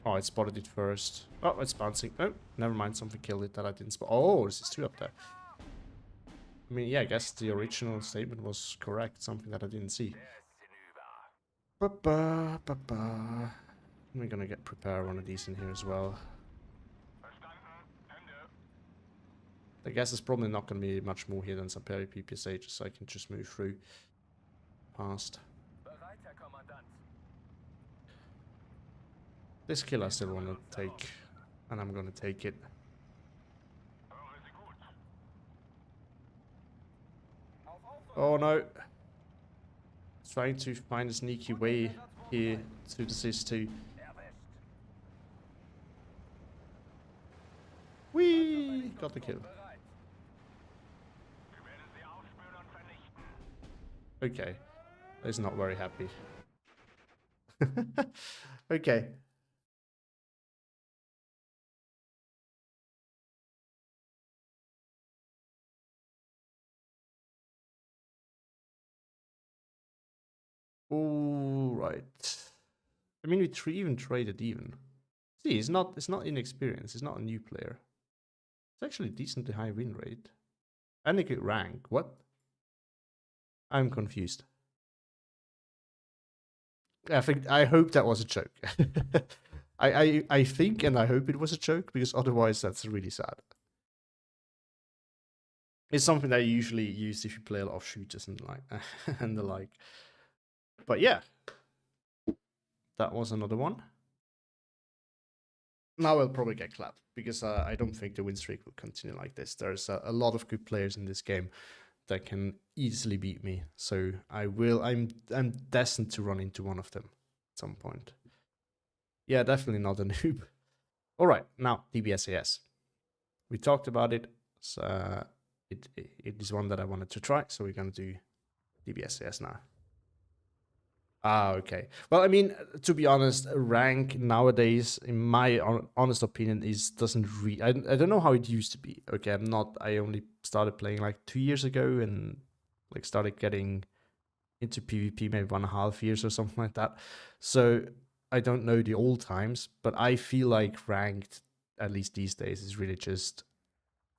Oh, it spotted it first. Oh, it's bouncing. Oh, never mind. Something killed it that I didn't spot. Oh, this is two up there. I mean, yeah, I guess the original statement was correct. Something that I didn't see. We're gonna get prepare one of these in here as well. I guess it's probably not gonna be much more here than some peri PPSH, so I can just move through past. This kill I still want to take, and I'm gonna take it. Oh no! Trying to find a sneaky way here to the SIS-2. Whee! Got the kill. Okay. He's not very happy. Okay. All right. I mean, we even traded even. See, it's not inexperienced. It's not a new player. It's actually a decently high win rate. And a good rank. What? I'm confused. I hope that was a joke. I think and I hope it was a joke, because otherwise that's really sad. It's something that I usually use if you play a lot of shooters and like and the like. But yeah, that was another one. Now I'll probably get clapped, because I don't think the win streak will continue like this. There's a lot of good players in this game that can easily beat me. So I'm destined to run into one of them at some point. Yeah, definitely not a noob. All right, now DBSAS. We talked about it. So it is one that I wanted to try. So we're gonna do DBSAS now. Ah, okay. Well, I mean, to be honest, rank nowadays, in my honest opinion, is doesn't really. I don't know how it used to be. Okay, I'm not. I only started playing like 2 years ago, and like started getting into PvP maybe 1.5 years or something like that. So I don't know the old times, but I feel like ranked, at least these days, is really just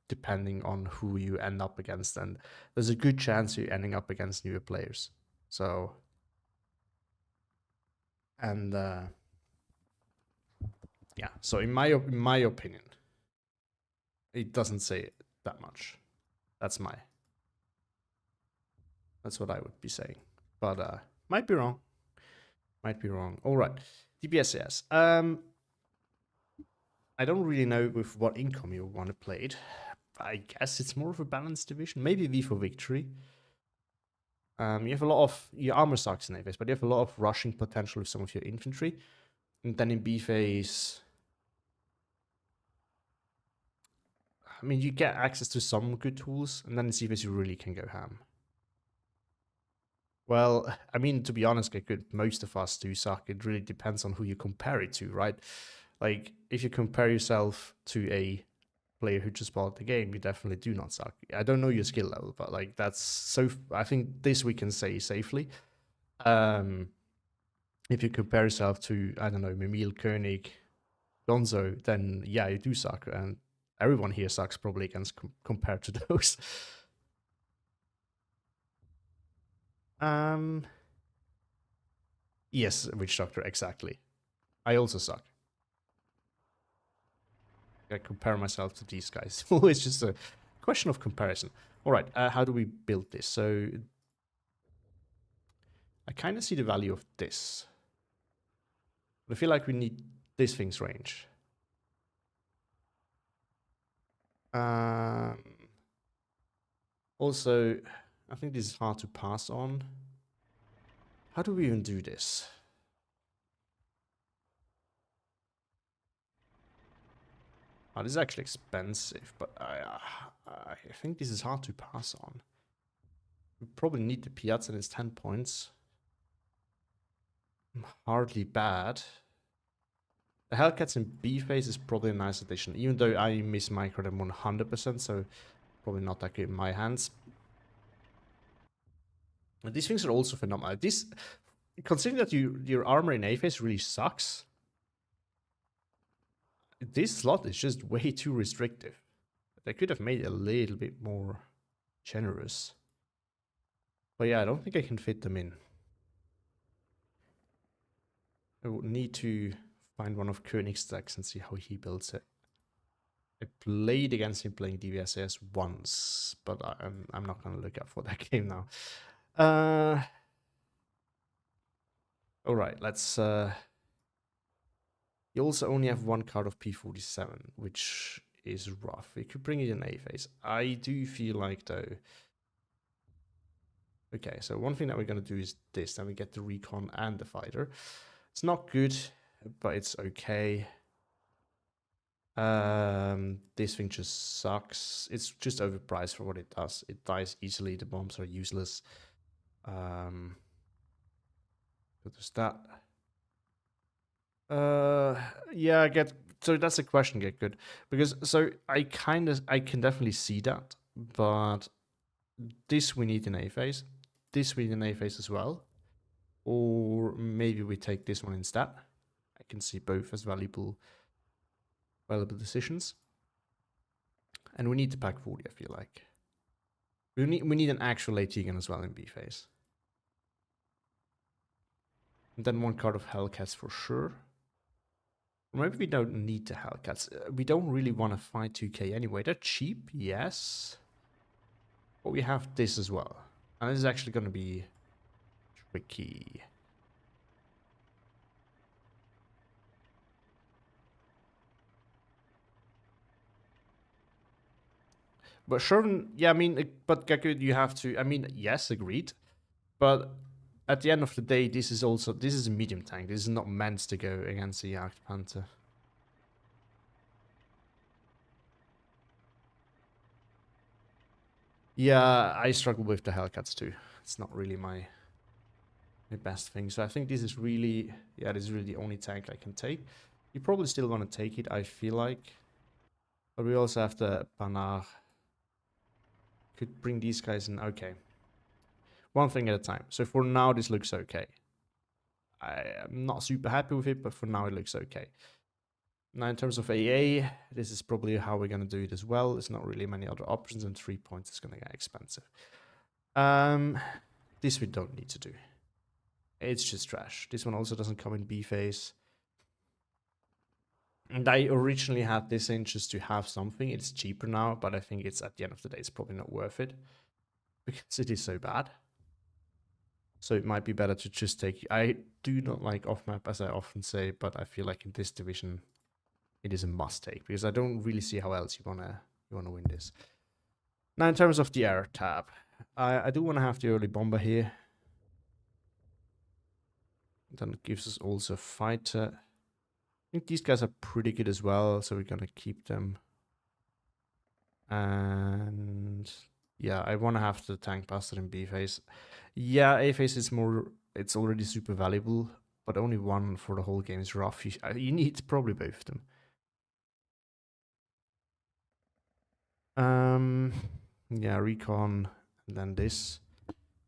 depending on who you end up against, and there's a good chance you're ending up against newer players. So. And yeah, so in my opinion, it doesn't say that much. That's what I would be saying, but might be wrong. Might be wrong. All right, DBSAS. I don't really know with what income you want to play it. I guess it's more of a balanced division. Maybe V for victory. You have a lot of your armor sucks in A phase, but you have a lot of rushing potential with some of your infantry. And then in B phase, I mean, you get access to some good tools, and then in C phase you really can go ham. Well, I mean, to be honest, most of us do suck. It really depends on who you compare it to, right? Like, if you compare yourself to a player who just bought the game, you definitely do not suck. I don't know your skill level, but like that's so. I think this we can say safely. If you compare yourself to, I don't know, Mimil, Koenig, Gonzo, then yeah, you do suck, and everyone here sucks probably against compared to those. Yes, Witch Doctor, exactly. I also suck. I compare myself to these guys. It's just a question of comparison. All right, how do we build this? So I kind of see the value of this. But I feel like we need this thing's range. Also, I think this is hard to pass on. How do we even do this? Oh, this is actually expensive, but I think this is hard to pass on. We probably need the Piazza and it's 10 points. Hardly bad. The Hellcats in B phase is probably a nice addition, even though I miss micro them 100%, so probably not that good in my hands. And these things are also phenomenal. This, considering that your armor in A phase really sucks, this slot is just way too restrictive. They could have made it a little bit more generous. But yeah, I don't think I can fit them in. I would need to find one of Koenig's decks and see how he builds it. I played against him playing DBSAS once, but I'm not going to look out for that game now. All right, let's... You also only have one card of P47, which is rough. We could bring it in A phase. I do feel like, though... Okay, so one thing that we're going to do is this. Then we get the Recon and the Fighter. It's not good, but it's okay. This thing just sucks. It's just overpriced for what it does. It dies easily. The bombs are useless. So there's that. Yeah, so that's a question, get good. Because so I can definitely see that, but this we need in A phase. This we need in A phase as well. Or maybe we take this one instead. I can see both as valuable decisions. And we need to pack 40, I feel like. We need an actual AT gun as well in B phase. And then one card of Hellcats for sure. Maybe we don't need the Hellcats. We don't really want to fight 2k anyway. They're cheap, yes. But we have this as well. And this is actually going to be tricky. But Sherman, yeah, I mean, but Gaku, you have to, I mean, yes, agreed. But at the end of the day, this is a medium tank. This is not meant to go against the Jagd Panther. Yeah, I struggle with the Hellcats too. It's not really my best thing. So I think this is really, yeah, this is really the only tank I can take. You probably still want to take it, I feel like. But we also have the Panard. Could bring these guys in. Okay. One thing at a time. So for now, this looks okay. I'm not super happy with it, but for now it looks okay. Now in terms of AA, this is probably how we're going to do it as well. There's not really many other options, and 3 points is going to get expensive. This we don't need to do. It's just trash. This one also doesn't come in B phase. And I originally had this in just to have something. It's cheaper now, but I think it's at the end of the day, it's probably not worth it because it is so bad. So it might be better to just take. I do not like off map, as I often say, but I feel like in this division, it is a must take because I don't really see how else you wanna win this. Now in terms of the air tab, I do want to have the early bomber here. Then it gives us also fighter. I think these guys are pretty good as well, so we're gonna keep them. And yeah, I want to have the tank bastard in B phase. Yeah, A phase is more, it's already super valuable, but only one for the whole game is rough. You need probably both of them. Yeah, recon, and then this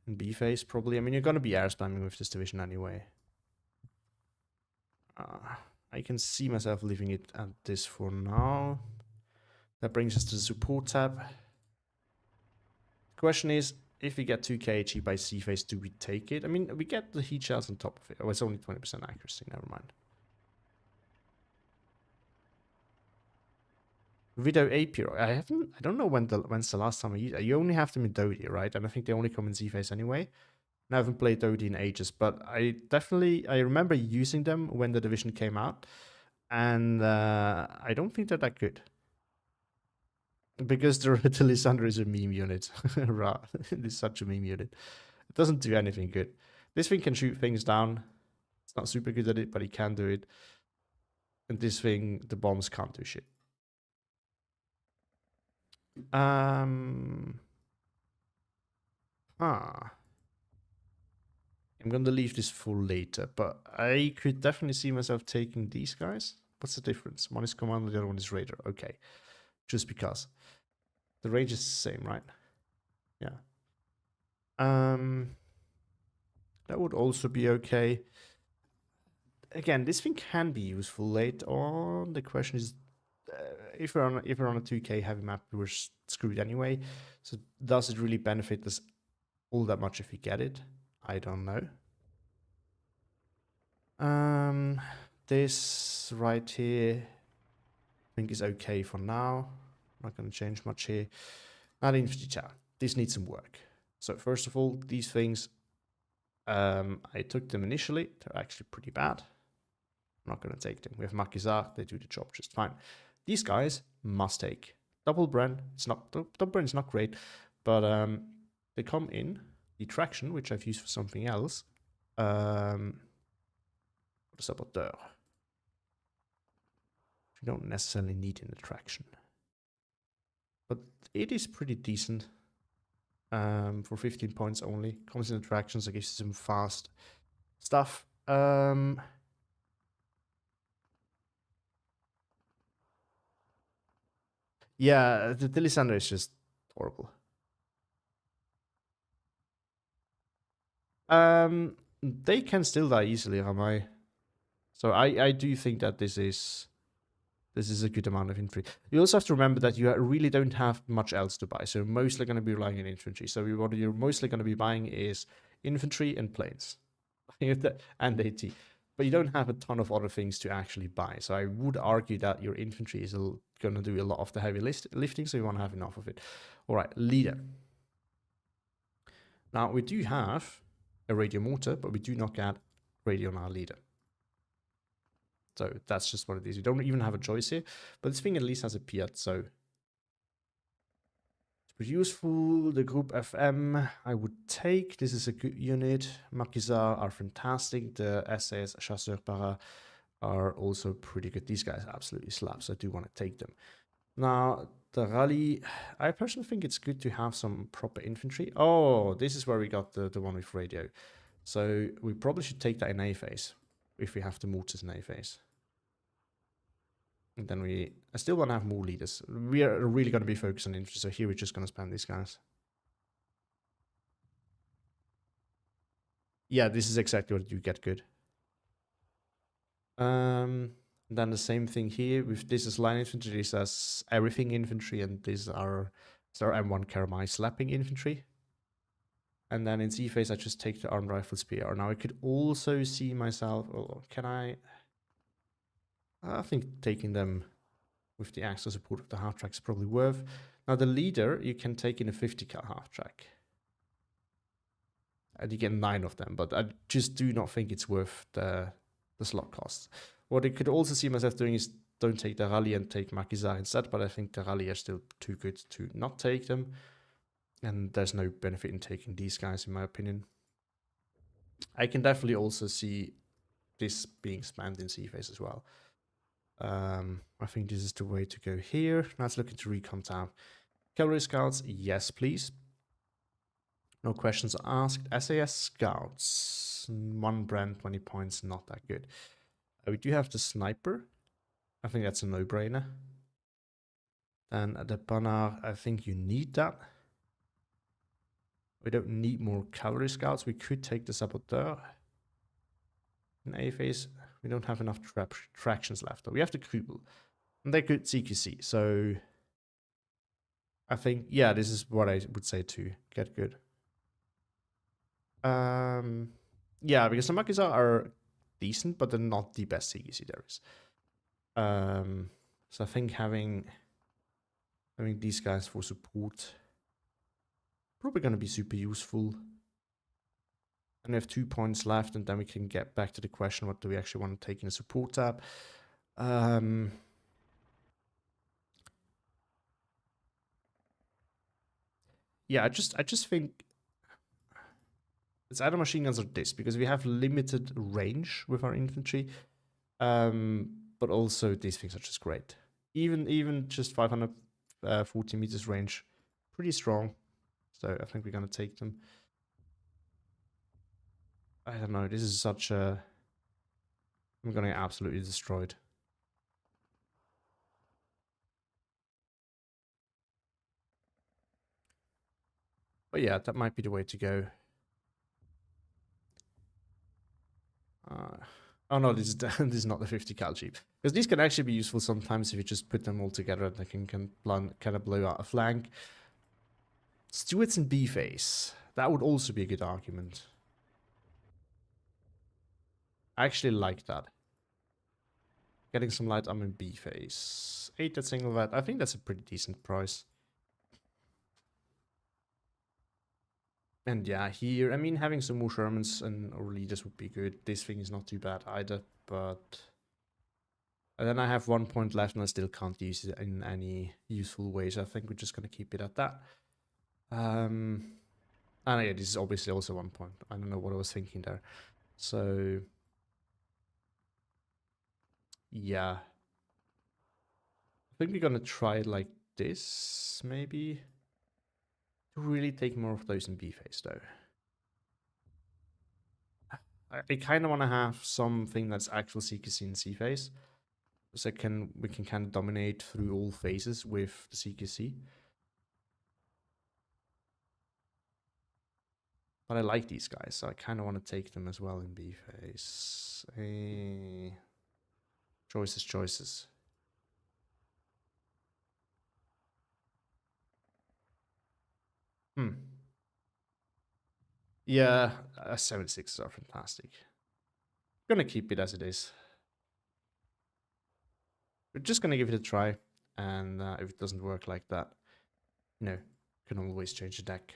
in B phase probably. I mean, you're gonna be air spamming with this division anyway. I can see myself leaving it at this for now. That brings us to the support tab. The question is, if we get 2k HE by C phase, do we take it? I mean, we get the heat shells on top of it. Oh, it's only 20% accuracy, never mind. Widow Apior. I don't know when's the last time I used it. You only have them in Dodie, right? And I think they only come in Z phase anyway. And I haven't played Dodie in ages, but I remember using them when the division came out. And I don't think they're that good. Because the Lysandra is a meme unit. It is such a meme unit. It doesn't do anything good. This thing can shoot things down. It's not super good at it, but he can do it. And this thing, the bombs can't do shit. I'm going to leave this for later, but I could definitely see myself taking these guys. What's the difference? One is commander, the other one is raider. Okay, just because. The range is the same, right? Yeah. That would also be okay. Again, this thing can be useful late on. The question is, if we're on a 2k heavy map, we're screwed anyway. So does it really benefit us all that much if we get it? I don't know. This right here, I think is okay for now. Not going to change much here. Not infantry chat. This needs some work. So first of all, these things, I took them initially. They're actually pretty bad. I'm not going to take them. We have Maquisard. They do the job just fine. These guys must take. Double Bren. Double Bren is not great, but they come in the traction, which I've used for something else. The Saboteur. You don't necessarily need an attraction, but it is pretty decent. For 15 points only. Comes in attractions, so gives you some fast stuff. Yeah, the Lysandra is just horrible. They can still die easily, Ramai. So I do think that this is This is a good amount of infantry. You also have to remember that you really don't have much else to buy. So you're mostly going to be relying on infantry. So what you're mostly going to be buying is infantry and planes and AT. But you don't have a ton of other things to actually buy. So I would argue that your infantry is going to do a lot of the heavy lifting. So you want to have enough of it. All right, leader. Now we do have a radio mortar, but we do not get radio on our leader. So that's just what it is. We don't even have a choice here, but this thing at least has a Piat, so it's pretty useful. The Group FM I would take. This is a good unit. Maquisards are fantastic. The SAS Chasseurs Para are also pretty good. These guys absolutely slap, so I do want to take them. Now, the rally, I personally think it's good to have some proper infantry. Oh, this is where we got the one with radio. So we probably should take that in A phase, if we have the mortars in A phase. And then I still want to have more leaders. We are really going to be focused on infantry, so here we're just going to spam these guys. Yeah, this is exactly what you get good. Then the same thing here with this is line infantry, this is everything infantry, and these are M1 Karamai slapping infantry. And then in C phase, I just take the armed rifle spear. Now I could also see myself, can I think taking them with the extra support of the half track is probably worth. Now the leader, you can take in a 50 cal half track. And you get 9 of them, but I just do not think it's worth the slot cost. What I could also see myself doing is don't take the rally and take Maquisards instead, but I think the rally are still too good to not take them. And there's no benefit in taking these guys, in my opinion. I can definitely also see this being spammed in C phase as well. I think this is the way to go here. Now let's look into recon tab. Cavalry scouts, yes please. No questions asked. SAS scouts, 1 brand, 20 points, not that good. We do have the sniper. I think that's a no-brainer. Then the Panard, I think you need that. We don't need more cavalry scouts. We could take the saboteur. In A phase, we don't have enough tractions left. We have the Krubel. And they could CQC. So I think, yeah, this is what I would say to get good. Yeah, because the Maquisards are decent, but they're not the best CQC there is. So I think having these guys for support probably going to be super useful. And we have 2 points left, and then we can get back to the question: what do we actually want to take in a support tab? Yeah, I just think it's either machine guns or this, because we have limited range with our infantry, but also these things are just great. Even just 540 meters range, pretty strong. So I think we're gonna take them. I don't know. This is such a. I'm gonna get absolutely destroyed. But yeah, that might be the way to go. Oh no, this is not the 50 cal cheap. Because these can actually be useful sometimes if you just put them all together and they can kind of blow out a flank. Stuarts in B phase. That would also be a good argument. I actually like that. Getting some light armor in B phase. 8 at single vat. I think that's a pretty decent price. And yeah, here, I mean, having some more Shermans or leaders would be good. This thing is not too bad either, but... And then I have 1 point left and I still can't use it in any useful ways. I think we're just going to keep it at that. And yeah, this is obviously also 1 point. I don't know what I was thinking there. So... yeah. I think we're going to try it like this, maybe. To really take more of those in B phase, though. I kind of want to have something that's actual CQC in C phase. So we can kind of dominate through all phases with the CQC. But I like these guys, so I kind of want to take them as well in B phase. Choices. Yeah, 76s are fantastic. Gonna keep it as it is. We're just gonna give it a try, and if it doesn't work like that, you know, can always change the deck.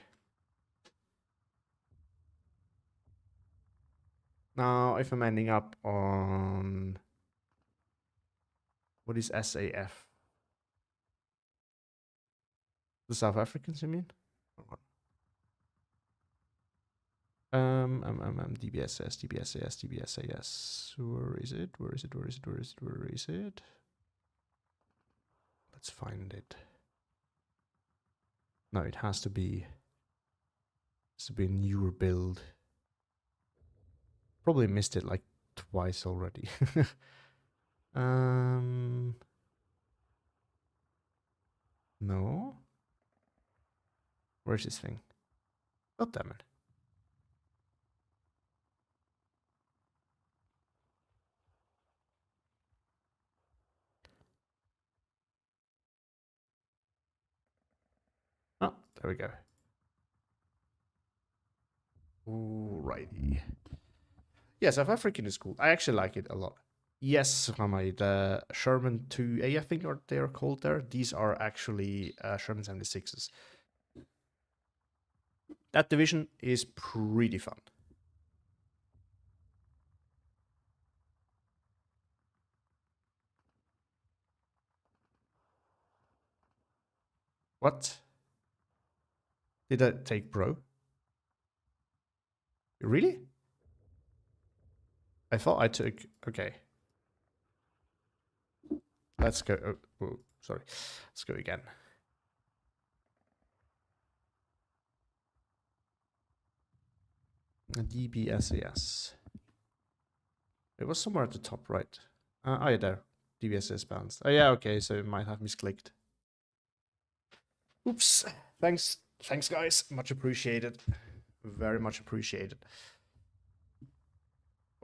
Now, if I'm ending up on... What is SAF? The South Africans, you mean? DBSS, DBSAS, DBSAS. Where is it? Where is it? Where is it? Where is it? Where is it? Let's find it. No, it has to be a newer build. Probably missed it like twice already. No. Where's this thing? God damn it. Oh, there we go. Alrighty. Yeah, South African is cool. I actually like it a lot. Yes, Ramai, the Sherman 2A, I think they are called there. These are actually Sherman 76s. That division is pretty fun. What? Did I take bro? Really? I thought I took... Okay. Let's go... Oh, sorry. Let's go again. DBSAS. It was somewhere at the top right. Oh, yeah, there. DBSS balanced. Oh, yeah, okay, so it might have misclicked. Oops. Thanks, guys. Much appreciated. Very much appreciated.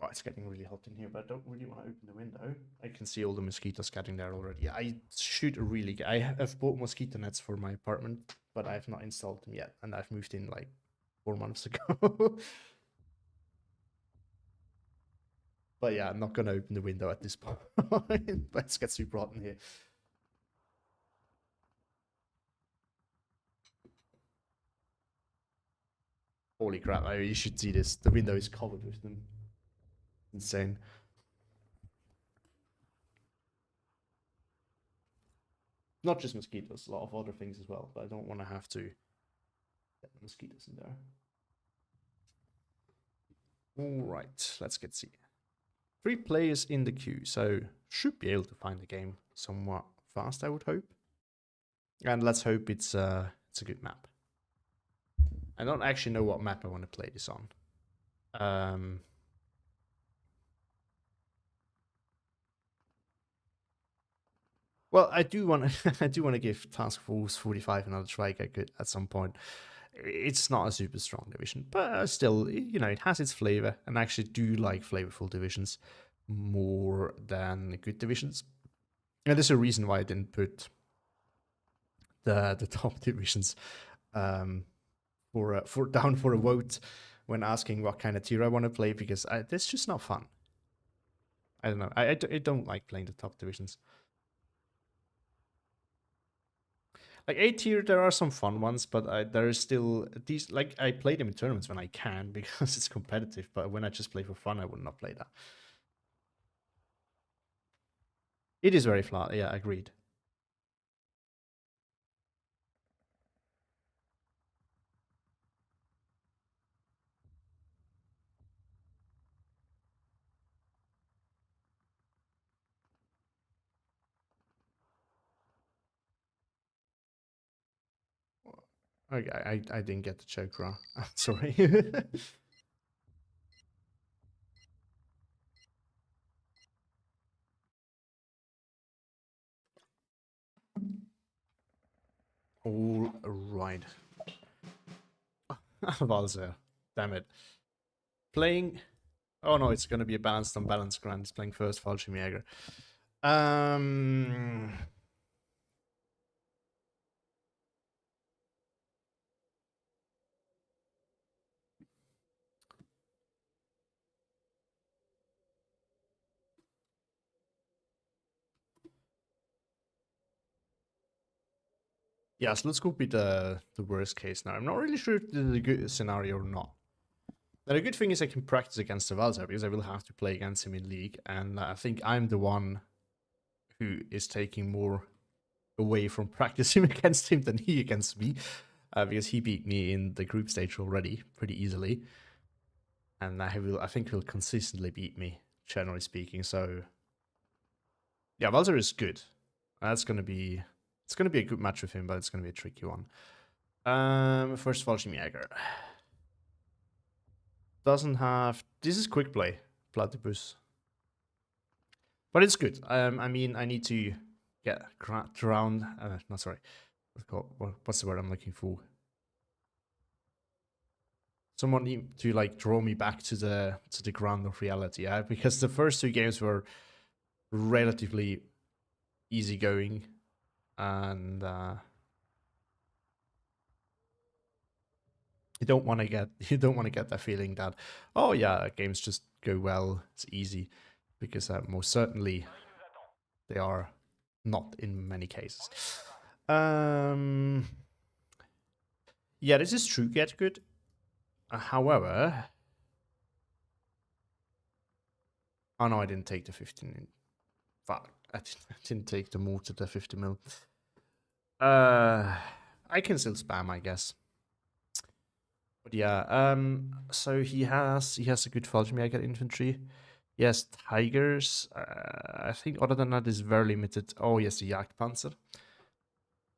Oh, it's getting really hot in here, but I don't really want to open the window. I can see all the mosquitoes getting there already. I should really... I have bought mosquito nets for my apartment, but I have not installed them yet, and I've moved in like 4 months ago. But yeah, I'm not going to open the window at this point. Let's get super hot in here. Holy crap, I mean, you should see this. The window is covered with them. Insane. Not just mosquitoes, a lot of other things as well, but I don't want to have to get mosquitoes in there. All right, let's get see. 3 players in the queue, so should be able to find the game somewhat fast, I would hope. And let's hope it's a good map. I don't actually know what map I want to play this on. Well, I do want to give Task Force 45 another try at some point. It's not a super strong division, but still, you know, it has its flavor, and I actually do like flavorful divisions more than good divisions. And there's a reason why I didn't put the top divisions for down for a vote when asking what kind of tier I want to play, because it's just not fun. I don't know. I don't like playing the top divisions. Like A tier, there are some fun ones, but there is still these. Like I play them in tournaments when I can because it's competitive. But when I just play for fun, I would not play that. It is very flat. Yeah, agreed. Okay, I didn't get the chokra. Sorry. All right. Valzer. Damn it. Playing... Oh no, it's going to be a balanced unbalanced grand. It's playing first Fallschirmjäger. Yeah, so let's go with the worst case now. I'm not really sure if this is a good scenario or not. Now, the good thing is I can practice against the Valzar because I will have to play against him in League, and I think I'm the one who is taking more away from practicing against him than he against me, because he beat me in the group stage already pretty easily, and I think he'll consistently beat me, generally speaking. So yeah, Valzar is good. It's gonna be a good match with him, but it's gonna be a tricky one. First Fallschirmjäger doesn't have. This is quick play, Platypus, but it's good. I mean, I need to get drowned. Not sorry. What's the word I'm looking for? Someone need to like draw me back to the ground of reality, yeah? Because the first two games were relatively easygoing, and you don't want to get that feeling that, oh yeah, games just go well, it's easy, because most certainly they are not in many cases. Yeah, this is true. Get good. However, oh no, I didn't take the 15. Fuck, I didn't take the mortar, the 50 mil. I can still spam, I guess. But yeah, so he has a good Fallschirmjäger infantry. He has Tigers. I think other than that is very limited. Oh, yes, the Jagdpanzer.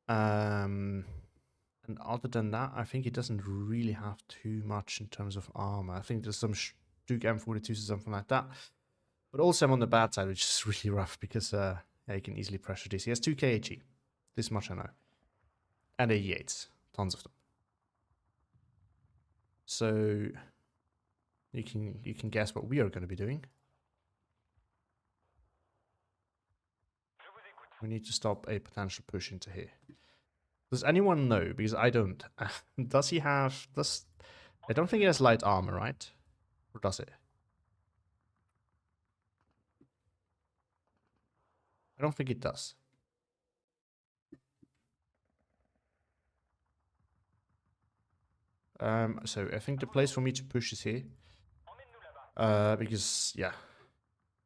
And other than that, I think he doesn't really have too much in terms of armor. I think there's some Duke M42s or something like that. But also I'm on the bad side, which is really rough because yeah, he can easily pressure this. He has 2 KHE. This much I know. And 88s. Tons of them. So you can guess what we are going to be doing. We need to stop a potential push into here. Does anyone know? Because I don't. Does he have... I don't think he has light armor, right? Or does it? I don't think it does. So I think the place for me to push is here. Because, yeah,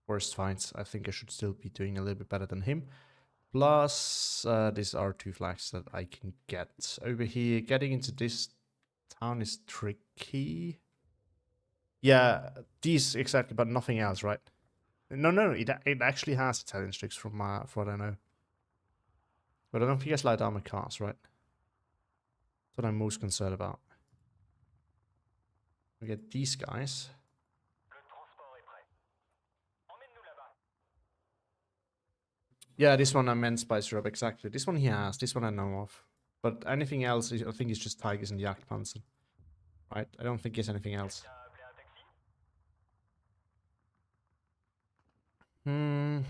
worst finds, I think I should still be doing a little bit better than him. Plus, these are 2 flags that I can get over here. Getting into this town is tricky. Yeah, these exactly, but nothing else, right? No, it actually has Italian sticks from what I know. But I don't think it has light armor cars, right? That's what I'm most concerned about. We get these guys. Yeah, this one I meant Spice Syrup, exactly. This one he has, this one I know of. But anything else, I think it's just Tigers and Jagdpanzer. Right? I don't think there's anything else. Is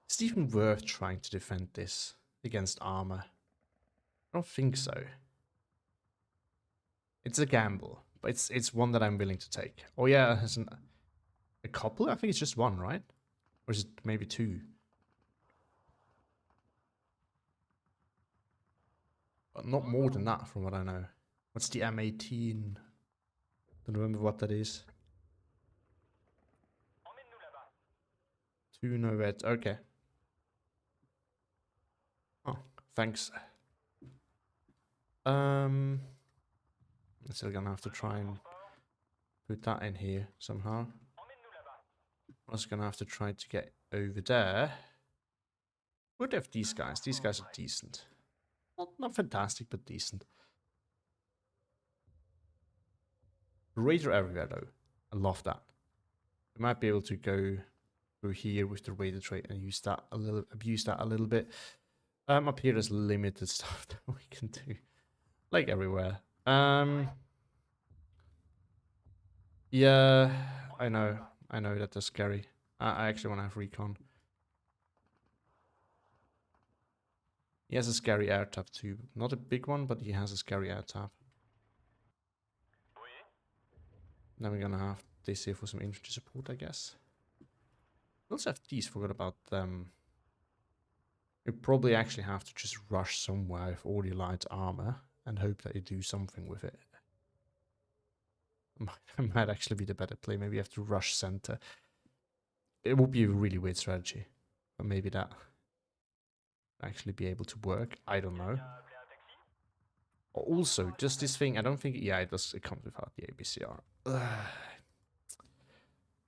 it even worth trying to defend this against armor? I don't think so. It's a gamble, but it's one that I'm willing to take. Oh yeah, it has a couple? I think it's just one, right? Or is it maybe 2? But not more than that, from what I know. What's the M18? Don't remember what that is. 2 no red. Okay. Oh, thanks. I'm still gonna have to try and put that in here somehow. I'm also gonna have to try to get over there. Would have these guys. These guys are decent. Not fantastic, but decent. Raider everywhere though. I love that. We might be able to go through here with the Raider trait and use that a little, abuse that a little bit. Up here there's limited stuff that we can do, like everywhere. Yeah, I know that they're scary. I actually want to have recon. He has a scary air tap too. Not a big one, but he has a scary air tap. Then we're gonna have this here for some infantry support, I guess. We also have these, forgot about them. You probably actually have to just rush somewhere with all your light armor and hope that you do something with it. Might actually be the better play. Maybe you have to rush center. It would be a really weird strategy, but maybe that actually be able to work. I don't know. Also, just this thing, I don't think, yeah, it comes without the ABCR. Ugh.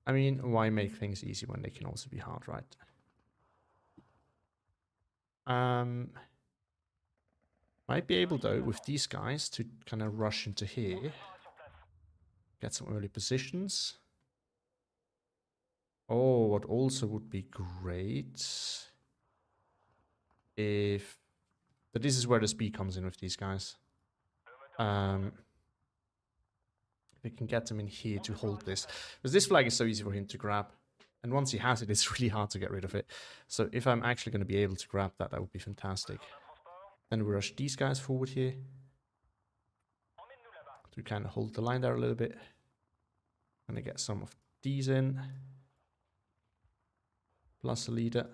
I mean, why make things easy when they can also be hard, right? Might be able, though, with these guys to kind of rush into here. Get some early positions. Oh, what also would be great if... But this is where the speed comes in with these guys. We can get him in here to hold this. Because this flag is so easy for him to grab. And once he has it, it's really hard to get rid of it. So if I'm actually going to be able to grab that, that would be fantastic. Then we rush these guys forward here. To kind of hold the line there a little bit. Gonna get some of these in. Plus a leader.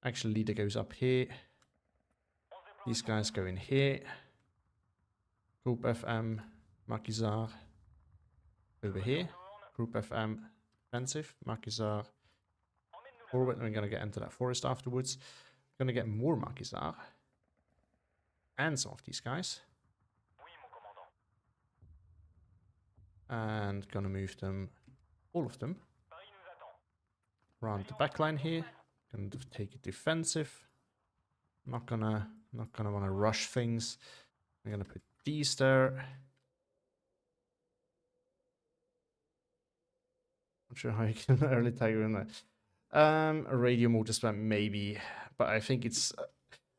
Actually, leader goes up here. These guys go in here. Group FM, Maquisard over here. Group FM, defensive. Maquisard forward. And we're going to get into that forest afterwards. Going to get more Maquisard. And some of these guys. And going to move them, all of them, around the back line here. Going to take it defensive. Not gonna want to rush things. I'm gonna put these there. Not sure how you can early tiger in there. A radio motor spam maybe, but I think it's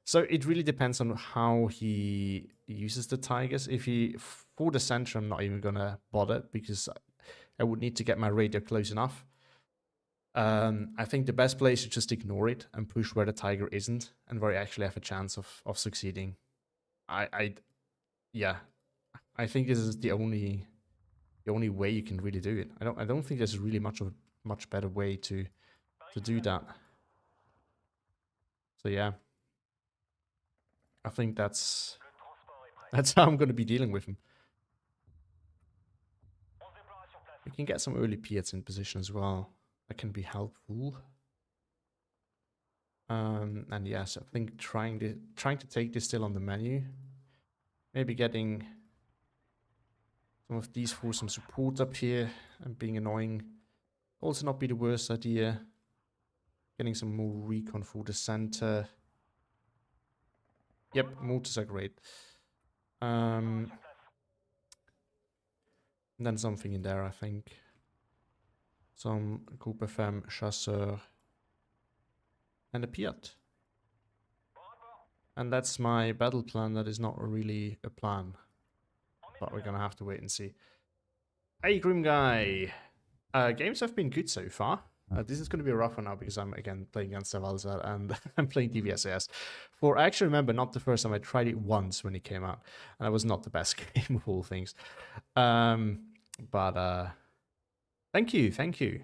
so it really depends on how he uses the tigers. If he for the center, I'm not even gonna bother because I would need to get my radio close enough. I think the best play is to just ignore it and push where the tiger isn't and where you actually have a chance of succeeding. Yeah, I think this is the only way you can really do it. I don't think there's really much better way to do that. So yeah, I think that's how I'm going to be dealing with him. We can get some early Piets in position as well. That can be helpful. And yes, I think trying to take this still on the menu. Maybe getting some of these for some support up here and being annoying. Also not be the worst idea. Getting some more recon for the center. Yep, mortars are great. And then something in there, I think. Some Group FM, Chasseur, and a Piat. And that's my battle plan. That is not really a plan. But we're gonna have to wait and see. Hey, Grim Guy! Games have been good so far. This is going to be a rough one now because I'm again playing against Savalzar and I'm playing DVSS. I actually remember not the first time. I tried it once when it came out. And it was not the best game of all things. Thank you.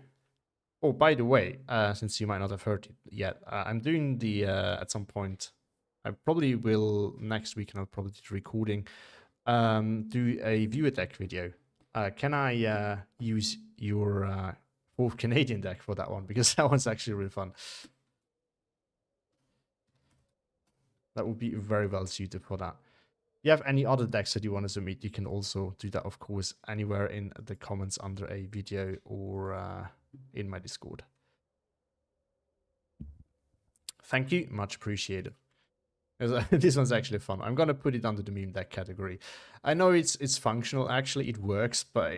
Oh, by the way, since you might not have heard it yet, I'm doing the, at some point, I probably will next week, and I'll probably do recording, do a viewer deck video. Can I use your 4th Canadian deck for that one? Because that one's actually really fun. That would be very well suited for that. If you have any other decks that you want to submit, you can also do that, of course, anywhere in the comments under a video or in my Discord. Thank you, much appreciated. This one's actually fun. I'm gonna put it under the meme deck category. I know it's functional, actually it works, but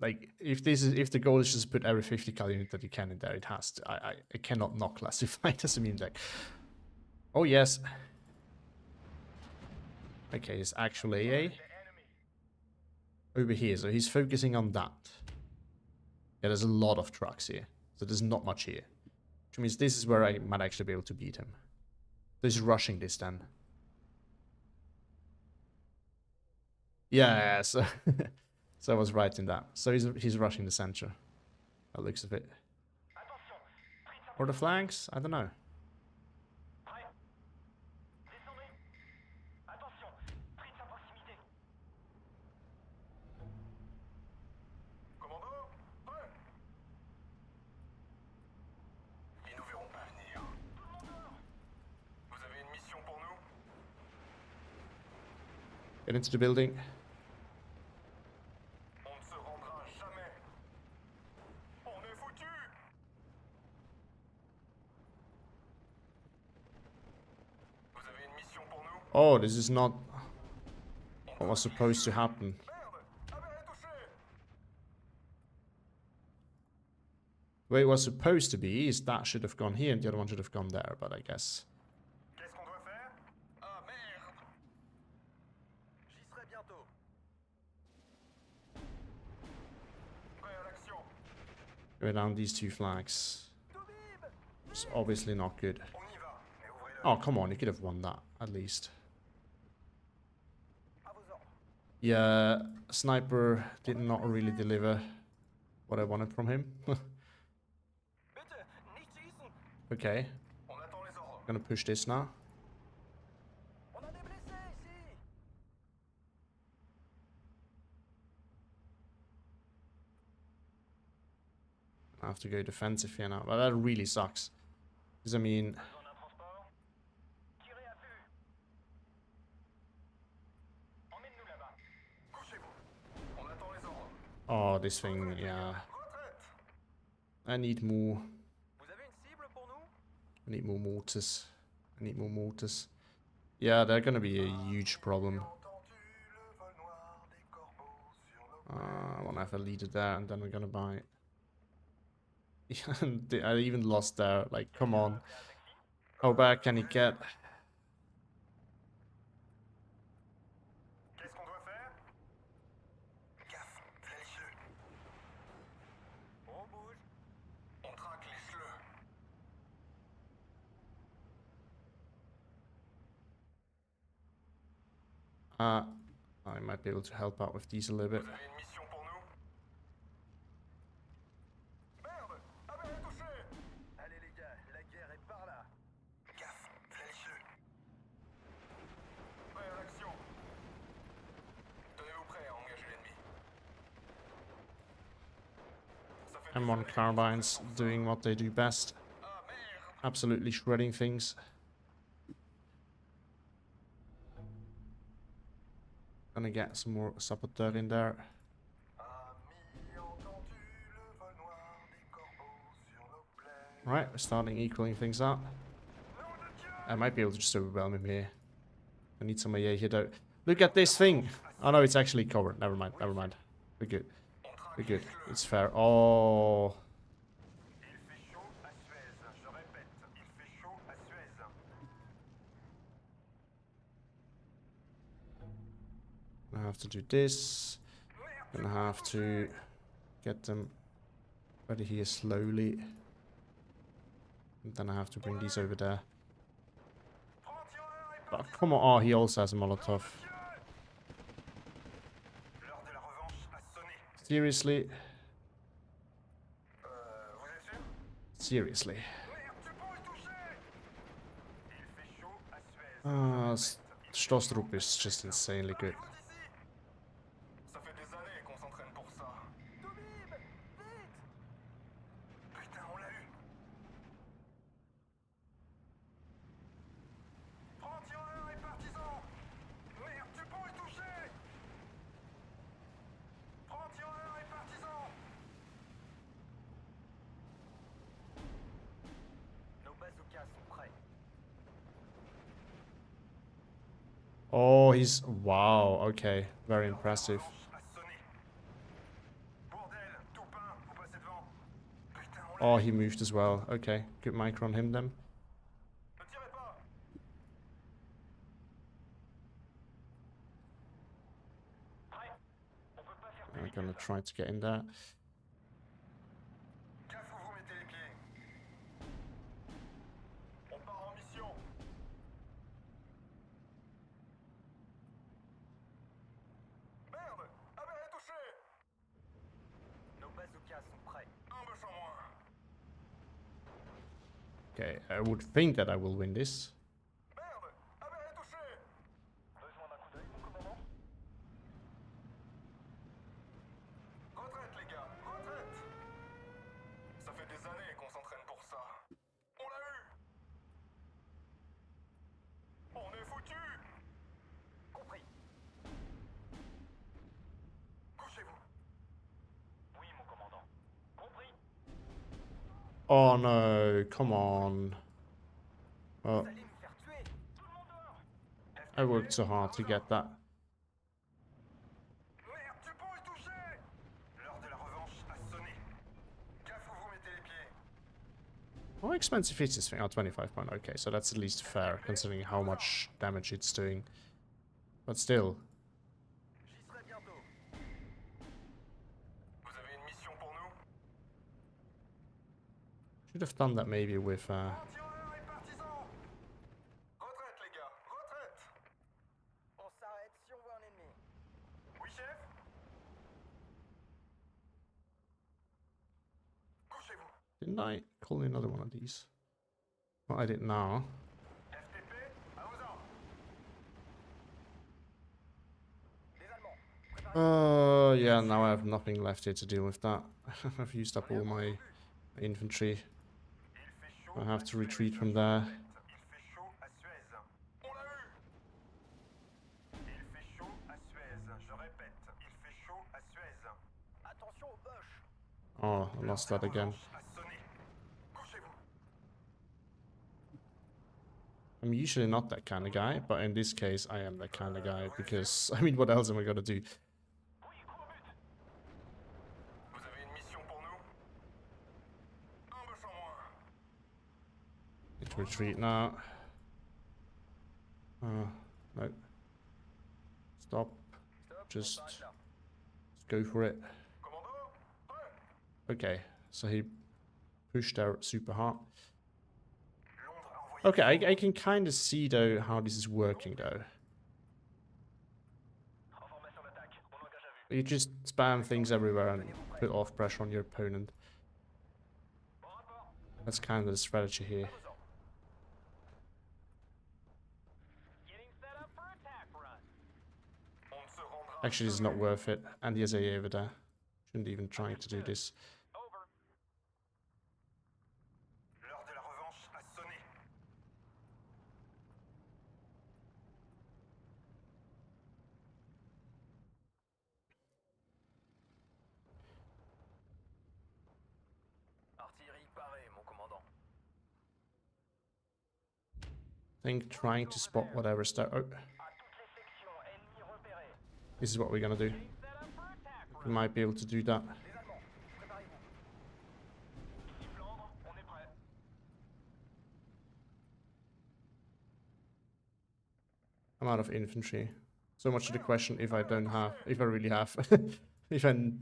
like if the goal is just put every 50 cal unit that you can in there, it has to. I cannot not classify it as a meme deck. Oh yes. Okay, it's actually AA over here, so he's focusing on that. Yeah, there's a lot of trucks here, so there's not much here, which means this is where I might actually be able to beat him. So he's rushing this then. Yeah, so so I was right in that. So he's rushing the center. That looks of it. Or the flanks? I don't know. Get into the building. On ne se rendra jamais. On est foutu. Vous avez une mission pour nous? Oh, this is not what was supposed to happen. Merde! Avéré touché! The way it was supposed to be is that should have gone here and the other one should have gone there, but I guess. Qu'est-ce qu'on doit faire? Ah merde! J'y serai bientôt. Prêt à l'action. Go down these two flags. Toubib! It's obviously not good. On y va, mais ouvrez-le. Oh, come on, you could have won that, at least. À vos ordres. Yeah, Sniper did not really deliver what I wanted from him. Bitte, nicht schießen! Okay, On attend les ordres. gonna push this now. On a des blessés ici! I have to go defensive here now, but that really sucks. Because I mean, Besoin d'un transport? Tirez à vue! Emmène-nous là-bas. Couchez-vous. On attend les ordres. oh, this thing, yeah. Retraite! I need more. Vous avez une cible pour nous? I need more mortars. I need more mortars. Yeah, they're gonna be a huge problem. I wanna have a leader there, and then we're gonna buy. I even lost there. Like, come on. How bad can it get? Qu'est-ce qu'on doit faire? Gaffe, flèche-le. On bouge. On traque les le. I might be able to help out with these a little bit. Vous avez une mission pour nous? Merde! Avéré touché! Allez les gars, la guerre est par là. Gaffe, flèche-le. Prêt à l'action. Tenez-vous prêt à engager l'ennemi. Ça fait des M1 années carbines doing what they do best. Ah merde! Absolutely shredding things. Gonna get some more saboteur in there. Amis, entendu le vol noir des corbeaux sur nos plaines. Right, we're starting equaling things up. Nom de Dieu! I might be able to just overwhelm him here. I need some AA here though. Look at this thing! Oh no, it's actually covered. Never mind, never mind. We're good. On traque We're les good. le. It's fair. Oh, Il fait chaud à Suez. Je répète, il fait chaud à Suez. I have to do this. Gonna have to get them ready here slowly. And then I have to bring these over there. Franc-tireur est Oh, parti. come on. Oh, he also has a Molotov. L'heure de la revanche a sonné. Seriously? Vous êtes sûr? Seriously. Merde, Dupont est touché. Il fait chaud à Suez. Stostrup is just insanely good. D'ici. Ça fait des années qu'on s'entraîne pour ça. Toubib, vite! Putain, on l'a eu. Franc-tireur et partisan. Merde, Dupont est touché. Franc-tireur et partisan. Nos bazookas sont prêts. Oh, he's... Wow, okay. Very impressive. A sonné. Bourdel, Toupin, vous passez devant. Putain, on l'a Oh, he moved as well. Okay, good micro on him then. Ne tirez pas. Prêt. On peut pas faire I'm gonna try to get in there. Gaffe où vous mettez les pieds. On part en mission. Merde! Avéré touché! Nos bazookas sont prêts. Un bœuf en moins. Okay, I would think that I will win this. Merde! Avéré touché! Besoin d'un coup d'œil, mon commandant? Retraite, les gars! Retraite! Ça fait des années qu'on s'entraîne pour ça. On l'a eu! On est foutu! Compris. Oh no, come on. Oh, Vous allez nous faire tuer. Tout le monde dehors. I worked so hard to get that. Merde, Dupont est touché. L'heure de la revanche a sonné. Gaffe où vous mettez les pieds. How expensive is this thing? Oh, 25 pound. Okay, so that's at least fair, considering how much damage it's doing. But still. J'y serai bientôt. Vous avez une mission pour nous? Should have done that maybe with... Francs-tireurs et partisans. Retraite, les gars, retraite. On s'arrête si on voit un ennemi. Oui, chef? Couchez-vous. Didn't I call another one of these? Well, I did now. FTP, à vos ordres. Les Allemands, préparez. Yeah, now I have nothing left here to deal with that. I've used up all my infantry. Il fait chaud. I have à to retreat Suez, from je there. répète. Il fait chaud à Suez. On l'a eu. Il fait chaud à Suez. Je répète, il fait chaud à Suez. Attention aux Boches. Oh, I lost that again. A sonné. Couchez-vous. I'm usually not that kind of guy, but in this case I am that kind of guy, because, I mean, what else am I gonna do? Vous avez une mission pour nous? Un bœuf en moins. Need to retreat now. No. Stop. Just go for it. Commando, prêt. Okay, so he pushed out super hard. Londres a envoyé. Okay, I can kind of see though how this is working though. Information d'attaque. On engage à vue. You just spam things everywhere and put off pressure on your opponent. Bon rapport. That's kind of the strategy here. Vos ordres. Getting set up for attack run. On ne se rendra Actually, it's not worth it. And there's AA over there. Shouldn't even try to do this. Over. L'heure de la revanche a sonné. Artillerie parée, mon commandant. I think trying to spot whatever's there. Oh, À toutes les sections, ennemis repérés. this is what we're gonna do. Getting set up for attack We run. might be able to do that. Les Allemands, préparez-vous. Ici Flandre, on est prêt. I'm out of infantry. So much to the question if I don't have, if I really have, if Target neutralized.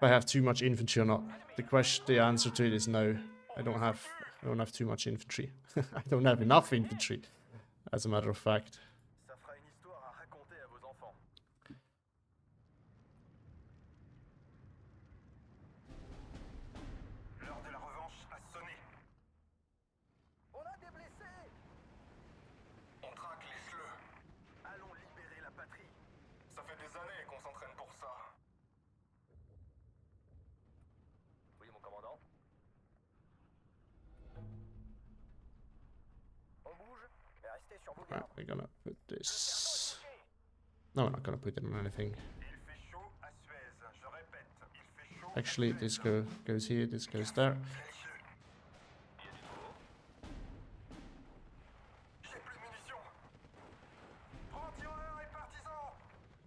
I have too much infantry or not. The answer to it is no. I don't have too much infantry. I don't have enough infantry, as a matter of fact. Ça fera une histoire à raconter à vos enfants. L'heure de la revanche a sonné. On a des blessés. On traque les schleux. Allons libérer la patrie. Ça fait des années qu'on s'entraîne pour ça. Oui, mon commandant. On bouge, mais restez sur vos Right, gardes. we're gonna put this. No, we're not gonna put it on anything. Il fait chaud à Suez. Je répète, il fait chaud. Actually, this goes here, this goes there. J'ai plus de munitions. Francs-tireurs et partisans.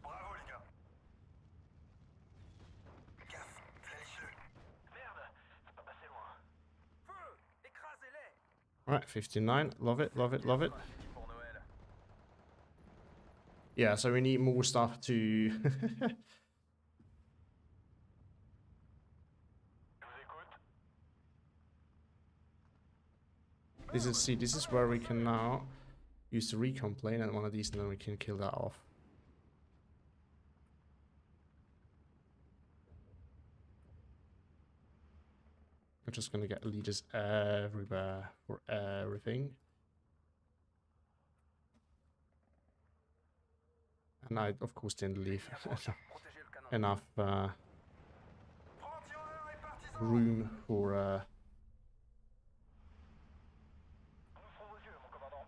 Bravo les gars. Gaffe, flèche-le. Merde, c'est pas passé loin. Feu, écrasez-les. Right, 59. Love it, love it, love it. Pour Noël. Yeah, so we need more stuff to. Je vous écoute. This is where we can now use the recon plane and one of these, and then we can kill that off. We're just gonna get leaders everywhere for everything. And I, of course, didn't leave Protégez le canon. enough Francs-tireurs et partisans. room for Ouvrons vos yeux, mon commandant.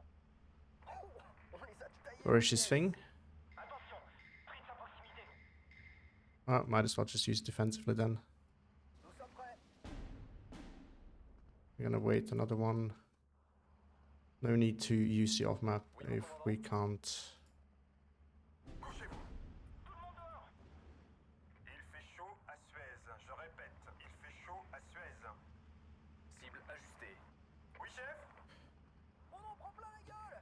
On les a taillés. where is this thing? Attention, Fritz à proximité. Might as well just use defensively then. Nous sommes prêts. We're gonna wait another one. No need to use the off map if we can't. Couchez-vous. Tout le monde dehors. Il fait chaud à Suez. Je répète, il fait chaud à Suez. Cible ajustée. Oui, chef? On en prend plein la gueule.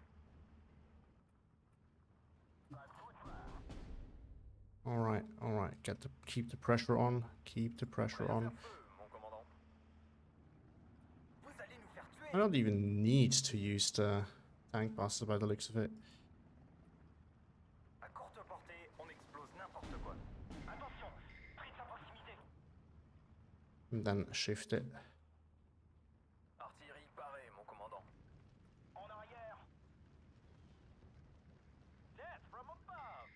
All right. Keep the pressure on. Keep the pressure on. Mon commandant. Vous allez nous faire tuer. I don't even need to use the tank buster by the looks of it. À courte portée, on explose n'importe quoi. Attention, prise à proximité. And then shift it. Artillerie parée, mon commandant. En arrière. Death from above.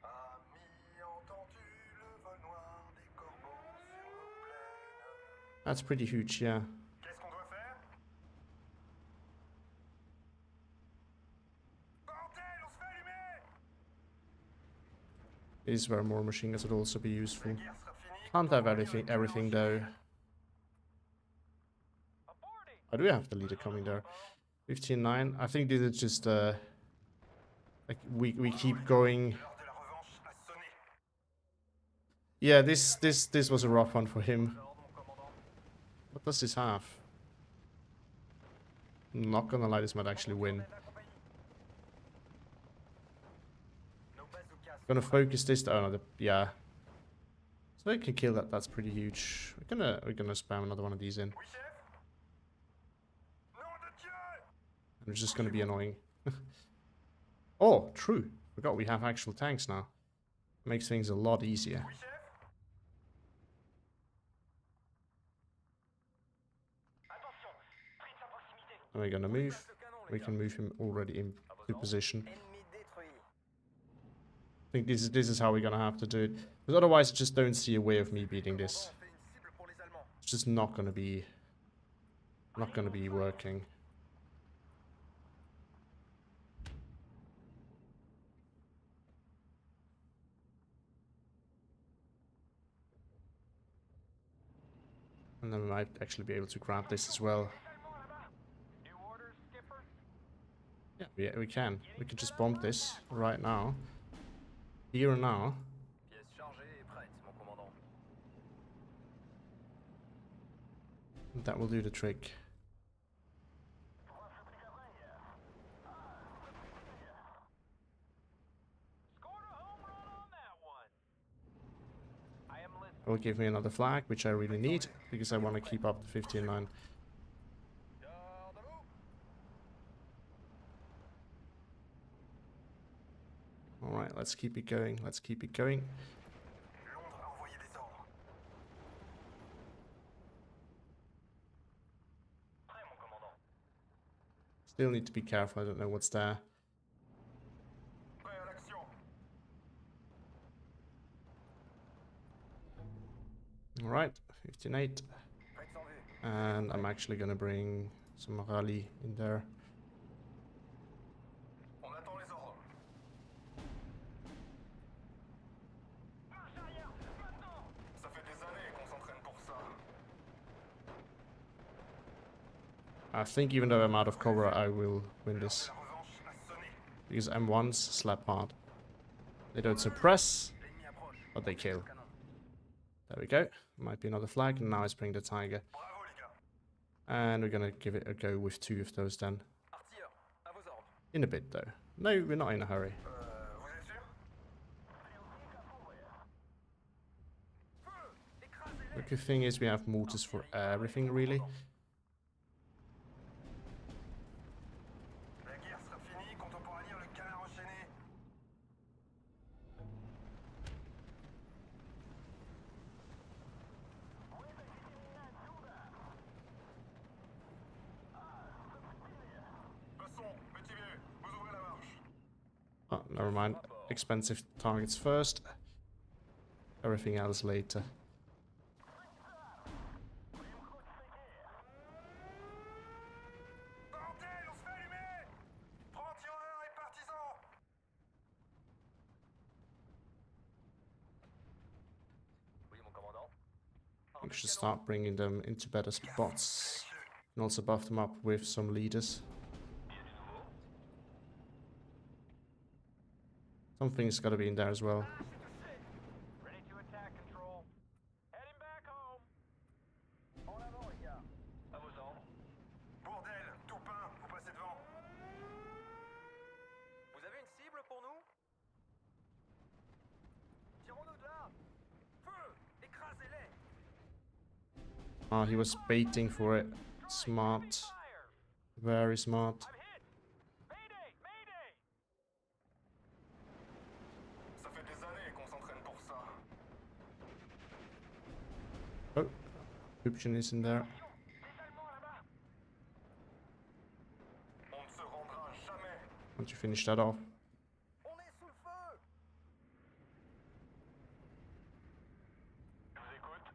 Amis, entendu le vol noir des corbeaux sur nos plaines. That's pretty huge, yeah. Qu'est-ce qu'on doit faire? Bordel, on se fait allumer! This is where more machine guns would also be useful. La guerre sera finie. Can't have everything though. I do have the leader coming there. 15-9. I think this is just like we keep going. L'heure de la revanche a sonné. Yeah, this was a rough one for him. L'ordre, mon commandant. What does this have? I'm not gonna lie, this might actually win. Nos bazookas. Gonna focus this. Oh no, yeah. So it can kill that. That's pretty huge. We're gonna spam another one of these in. Oui, chef? Nom de Dieu! And it's just gonna be annoying. Oh, true. Forgot we have actual tanks now. Makes things a lot easier. Oui, chef? Attention, prise à proximité. And we're gonna move. Le canon, les We gars. can move him already into position. Ennemi détruit. I think this is how we're gonna have to do it. Because otherwise I just don't see a way of me beating this. On fait une cible pour les Allemands. It's just not gonna be working. And then we might actually be able to grab this as well. New orders, skipper? Yeah, we can. We could just bomb this right now. Here and now. Pièce chargée et prête, mon commandant. That will do the trick. Scored a home run on that one. I am listening. It will give me another flag, which I really need, because I want to keep up the 15-9. Garde à vous. Alright, let's keep it going. Let's keep it going. Londres a envoyé des ordres. Prêt, mon commandant. Still need to be careful, I don't know what's there. Prêt à l'action. Alright, 15-8. Prête en vue. And I'm actually gonna bring some rally in there. On attend les ordres. Marche arrière, maintenant. Ça fait des années qu'on s'entraîne pour ça. I think even though I'm out of cover, I will win this. La revanche a sonné. Because M1s slap hard. They don't suppress, L'ennemi approche. but they kill. Canon. There we go. Might be another flag, and now it's bring the Tiger. Bravo, les gars. And we're gonna give it a go with 2 of those then. Artilleurs, à vos ordres. In a bit though. No, we're not in a hurry. Vous êtes sûr? Feu! Écrasez-les! The good thing is we have mortars for everything really. La guerre sera finie quand on pourra lire le canard enchaîné. Passons, petit vieux, vous ouvrez la marche. Oh, never mind. Expensive targets first. Everything else later. Bordel, on se fait allumer! Prends tireur et partisan! Oui, mon commandant. We should start bringing them into better spots. And also buff them up with some leaders. Something's got to be in there as well. Ready to attack, control. Heading back home. En avant, les gars. À vos ordres. Bordel, Toupin, vous passez devant. Vous avez une cible pour nous? Tirons-nous de là. Feu! Écrasez-les! Ah, he was baiting for it. Smart. Very smart. I'm hit! Mayday! Mayday! Ça fait des années qu'on s'entraîne pour ça. Oh, option is in there. Les Allemands là-bas! On ne se rendra jamais. Once you finish that off. On est sous le feu! Je vous écoute.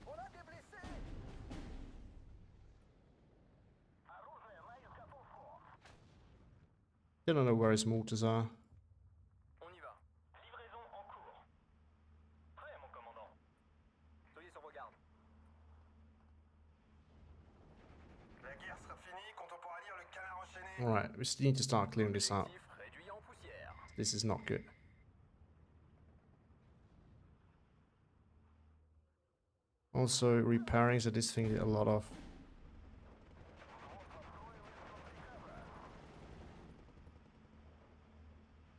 On a des blessés! I don't know where his mortars are. On y va. Livraison en cours. Prêt, mon commandant. Soyez sur vos gardes. La guerre sera finie quand on pourra lire le canard enchaîné. Alright, we still need to start clearing this out. Objectif réduit en poussière. This is not good. Also, repairing, so this thing did a lot of.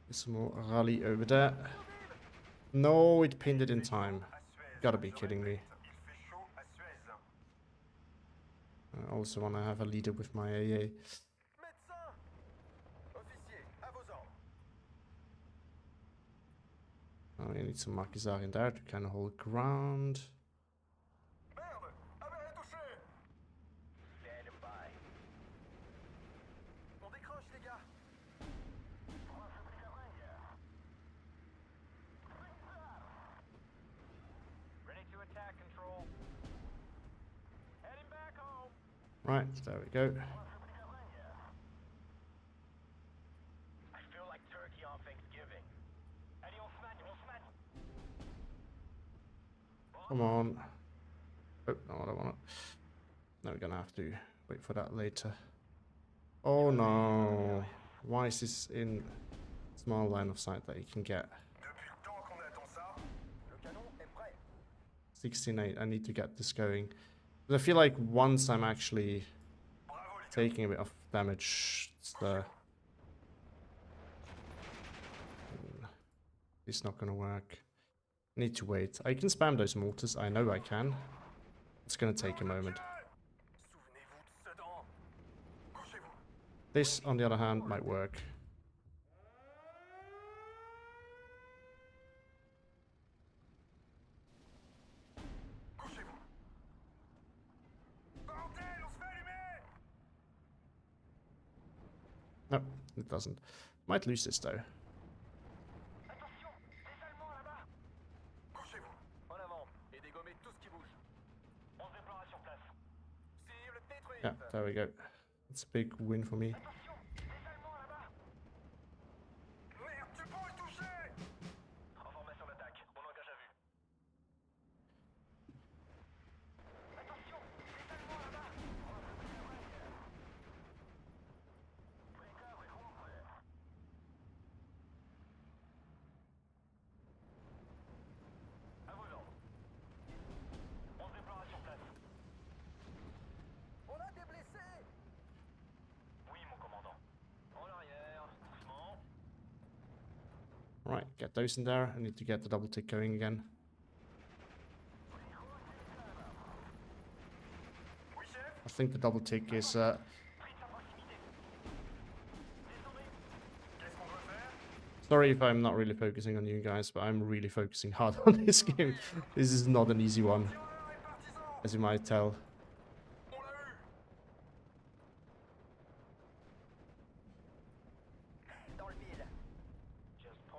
There's some more rally over there. No, it pinned it in time. Gotta be kidding me. Il fait chaud à Suez. I also want to have a leader with my AA. Médecin! Officier, à vos ordres. I need some Maquisards in there to kind of hold ground. Merde! Aver est touché! Stand by. On décroche, les gars! Ready to attack, control. Heading back home. Right, there we go. I feel like turkey on Thanksgiving. Allez, on se manie, on se manie. Come on. Oh, no, I don't want it. No, we're gonna have to wait for that later. Oh no. Why is this in small line of sight that you can get? Depuis le temps qu'on attend ça, le canon est prêt. 16-8, I need to get this going. But I feel like once I'm actually Bravo, les gars. taking a bit of damage, it's not gonna work. Need to wait. I can spam those mortars, I know I can. It's gonna take a moment. Souvenez-vous de Sedan. Couchez-vous. This, on the other hand, might work. Couchez-vous. Bordel, on se fait allumer! No, it doesn't. Might lose this though. Attention, des Allemands là-bas. Couchez-vous. En avant et dégommez tout ce qui bouge. On se déploiera sur place. Cible détruite. Yeah, there we go. It's a big win for me. Attention, des Allemands là-bas. Merde, tu peux le toucher! Information d'attaque, on engage à vue. Attention, des Allemands là-bas. Brigade est rentrée. À vos ordres. On se déploiera sur place. On a des blessés! Oui, mon commandant. En arrière, doucement. Right, get those in there. I need to get the double tick going again. Oui, chef. I think the double tick is Prise à proximité. Descendez. Qu'est-ce qu'on doit faire? sorry if I'm not really focusing on you guys, but I'm really focusing hard on this game. This is not an easy one, Tireurs et partisans! as you might tell. On l'a eu! Dans le mille.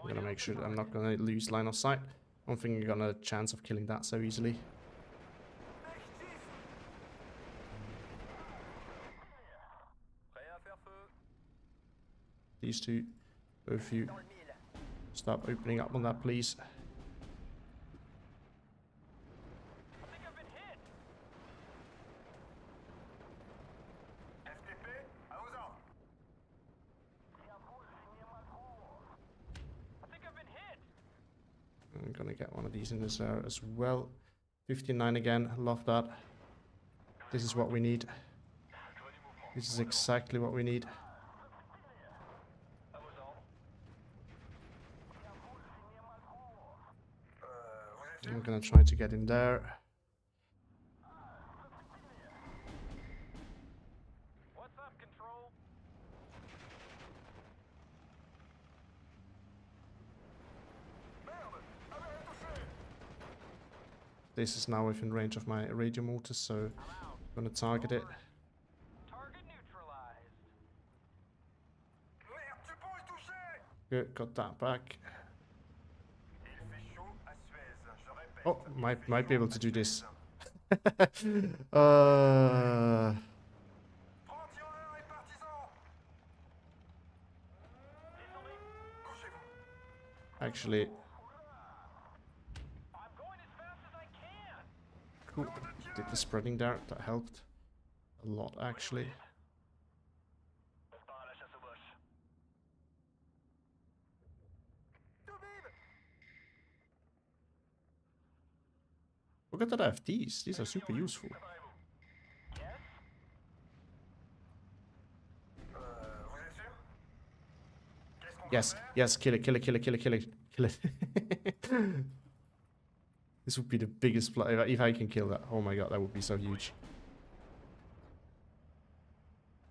I'm gonna make sure that I'm not gonna lose line of sight. I don't think I got a chance of killing that so easily. Prêt à faire feu. These two, both of you, Dans le mille. stop opening up on that, please. gonna get one of these in this area as well. 59 again, love that. This is what we need. This is exactly what we need. I'm gonna try to get in there. What's up, Control? Merde! Avere touché! This is now within range of my radio mortars, so I'm gonna target it. Target neutralized. Merde, tu peux y toucher! Good, got that back. Il fait chaud à Suez, je répète. Oh, might be able to do this. Prends tireurs et partisans! Descendez! Couchez-vous! Actually, I'm going as fast as I can! cool. Did the spreading there, that helped a lot actually. On part à la chasse aux boches. Toubib! Look at that I have these are super useful. Préparez-vous. Yes? Vous êtes sûr? Qu'est-ce qu'on Yes, peut faire? yes, kill it, kill it, kill it, kill it, kill it, kill it. This would be the biggest play if I can kill that. Oh my god, that would be so huge.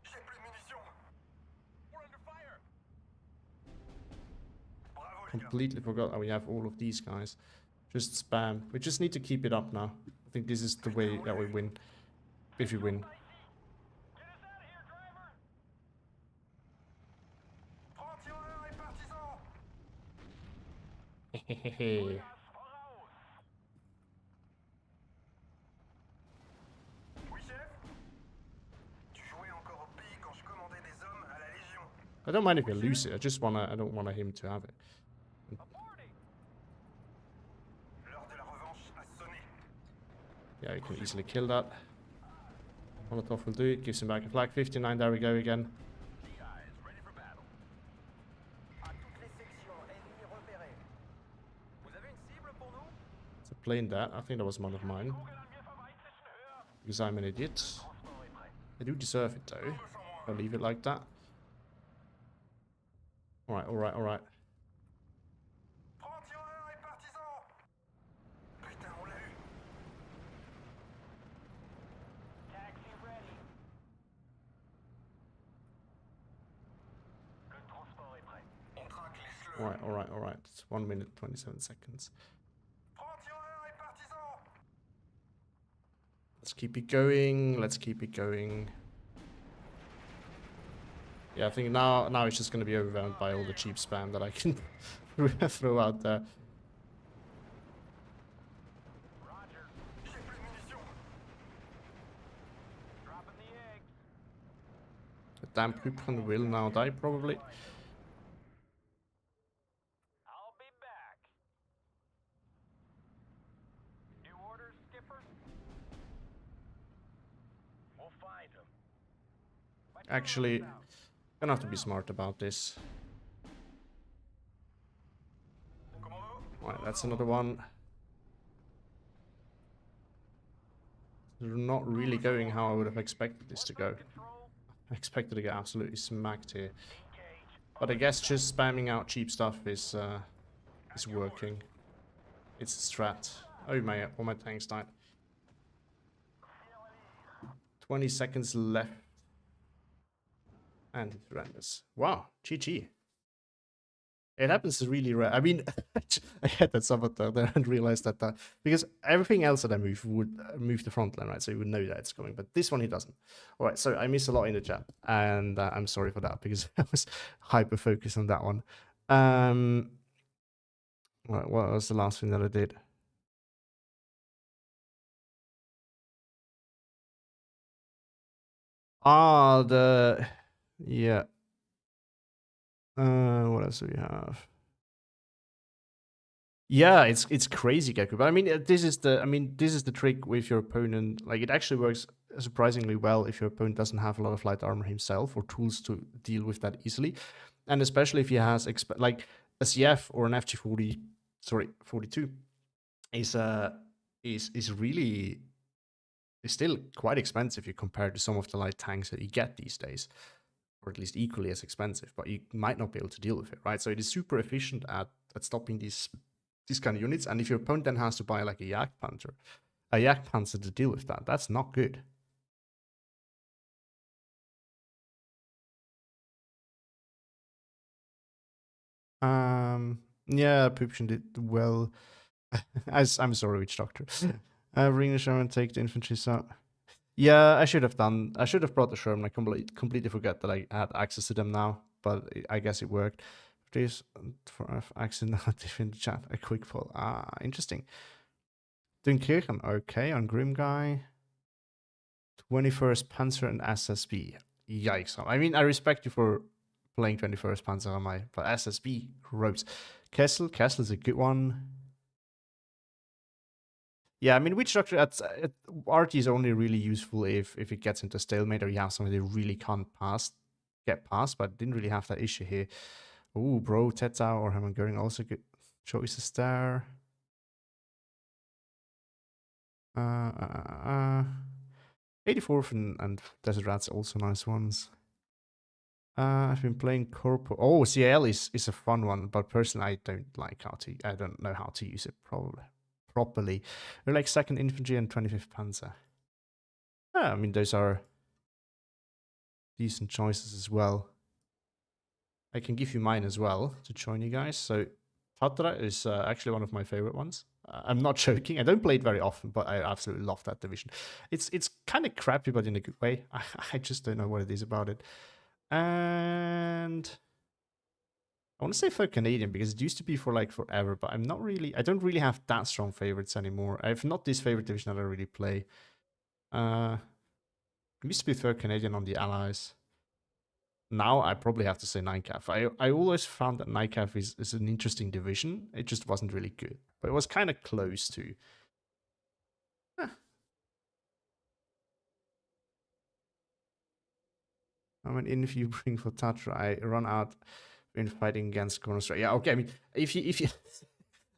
J'ai plus de munitions! We're under fire! Bravo les gars! Completely forgot that we have all of these guys. Just spam. We just need to keep it up now. I think this is the way that we win. If we win. Get us out of here, driver! Prends tireurs et partisans! Hehehe. Oui, chef? Tu jouais encore au pays quand je commandais des hommes à la Légion. I don't mind if we lose it. I don't want him to have it. L'heure de la revanche a sonné. Yeah, you can easily kill that. Molotov will do it. Gives him back a flag. 59. There we go again. Ready for battle. À toutes les sections, ennemis repérés. Vous avez une cible pour nous? It's a plane that. I think that was one of mine. Because I'm an idiot. I do deserve it though. I'll leave it like that. Alright, alright, alright. Prends tireurs et partisans! Putain, on l'a eu! Taxi ready. Le transport est prêt. On traque les slurs. Alright, alright, alright. It's 1 minute 27 seconds. Prends tireurs et partisans! Let's keep it going. Let's keep it going. Yeah, I think now it's just going to be overwhelmed by all the cheap spam that I can throw out there. Roger. J'ai plus de munitions. Dropping the eggs. The damn Poupon will now die, probably. I'll be back. New orders, Skipper? We'll find him. Actually, gonna have to be smart about this. Commando? Right, that's another one. They're not really going how I would have expected this to go. Control? I expected to get absolutely smacked here. Engage. But I guess just spamming out cheap stuff is working. It's a strat. Oh my, all my tanks died. 20 seconds left. And it renders. Wow, GG. It happens really rare. I mean, I had that saboteur there and realized that because everything else that I move would move the front line, right? So you would know that it's coming, but this one he doesn't. All right, so I miss a lot in the chat, and I'm sorry for that because I was hyper focused on that one. Right, what was the last thing that I did? Ah, yeah. What else do we have? Yeah, it's crazy, Geku. But I mean, this is the trick with your opponent. Like, it actually works surprisingly well if your opponent doesn't have a lot of light armor himself or tools to deal with that easily, and especially if he has like a CF or an FG40 42 is really is still quite expensive if you compare to some of the light tanks that you get these days, or at least equally as expensive, but you might not be able to deal with it, right? So it is super efficient at stopping these kind of units, and if your opponent then has to buy like a Jagdpanzer to deal with that, that's not good. Yeah, Pupchen did well. I'm sorry, Witch Doctor. Bring the Sherman, take the infantry. So, yeah, I should have brought the Sherman. I completely forgot that I had access to them now, but I guess it worked. Please, for accent narrative in the chat. A quick poll. Interesting. Dunkirchen, okay, on Grim Guy. 21st Panzer and SSB. Yikes. I mean, I respect you for playing 21st Panzer on my, but SSB, gross. Kessel is a good one. Yeah, I mean, Witch Doctor at RT is only really useful if it gets into stalemate or you have something they really can't get past, but didn't really have that issue here. Ooh, bro, Tetzau or Hermann Göring also good choices there. 84th and Desert Rats also nice ones. I've been playing Corpo. Oh, CL is a fun one, but personally, I don't know how to use it properly. They're like 2nd Infantry and 25th Panzer. Yeah, I mean, those are decent choices as well. I can give you mine as well to join you guys. So Tatra is actually one of my favorite ones. I'm not joking. I don't play it very often, but I absolutely love that division. It's kind of crappy, but in a good way. I just don't know what it is about it. And I want to say for Canadian because it used to be for like forever, but I don't really have that strong favorites anymore. I have not this favorite division that I really play. It used to be third Canadian on the Allies. Now I probably have to say NICAF. I always found that NICAF is an interesting division. It just wasn't really good, but it was kind of close to. I mean, if you bring for Tatra, I run out in fighting against Gorno. Yeah, okay. I mean, if you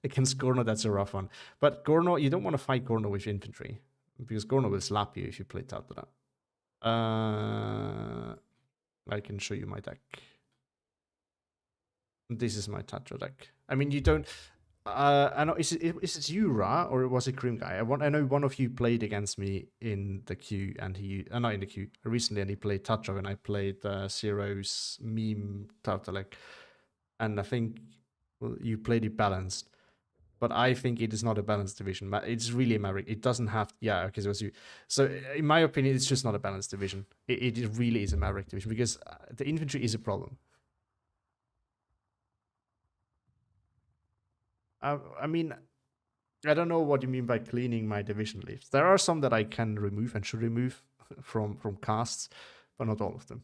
against Gorno, that's a rough one. But Gorno, you don't want to fight Gorno with infantry because Gorno will slap you if you play Tatra. I can show you my deck. This is my Tatra deck. I mean, you don't. I know. Is it you, Ra, or was it Grim Guy? I know one of you played against me in the queue, and he not in the queue recently, and he played Tatra, and I played Zero's meme Tartalek, and I think you played it balanced. But I think it is not a balanced division. It's really a Maverick. It doesn't have. Yeah, okay, so it was you. So in my opinion, it's just not a balanced division. It really is a Maverick division because the infantry is a problem. I mean, I don't know what you mean by cleaning my division lists. There are some that I can remove and should remove from casts, but not all of them.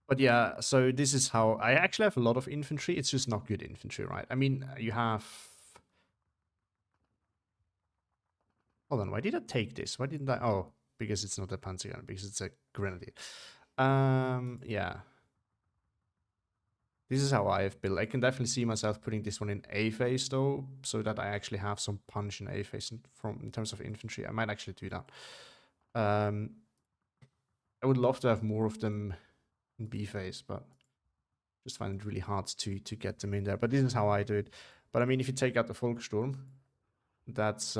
But yeah, so this is how I actually have a lot of infantry. It's just not good infantry, right? I mean, you have. Hold on, why did I take this? Why didn't I? Oh, because it's not a Panzer, because it's a Grenadier. Yeah. This is how I have built. I can definitely see myself putting this one in A phase though, so that I actually have some punch in A phase in terms of infantry. I might actually do that. I would love to have more of them in B phase, but just find it really hard to get them in there. But this is how I do it. But I mean, if you take out the Volkssturm, that's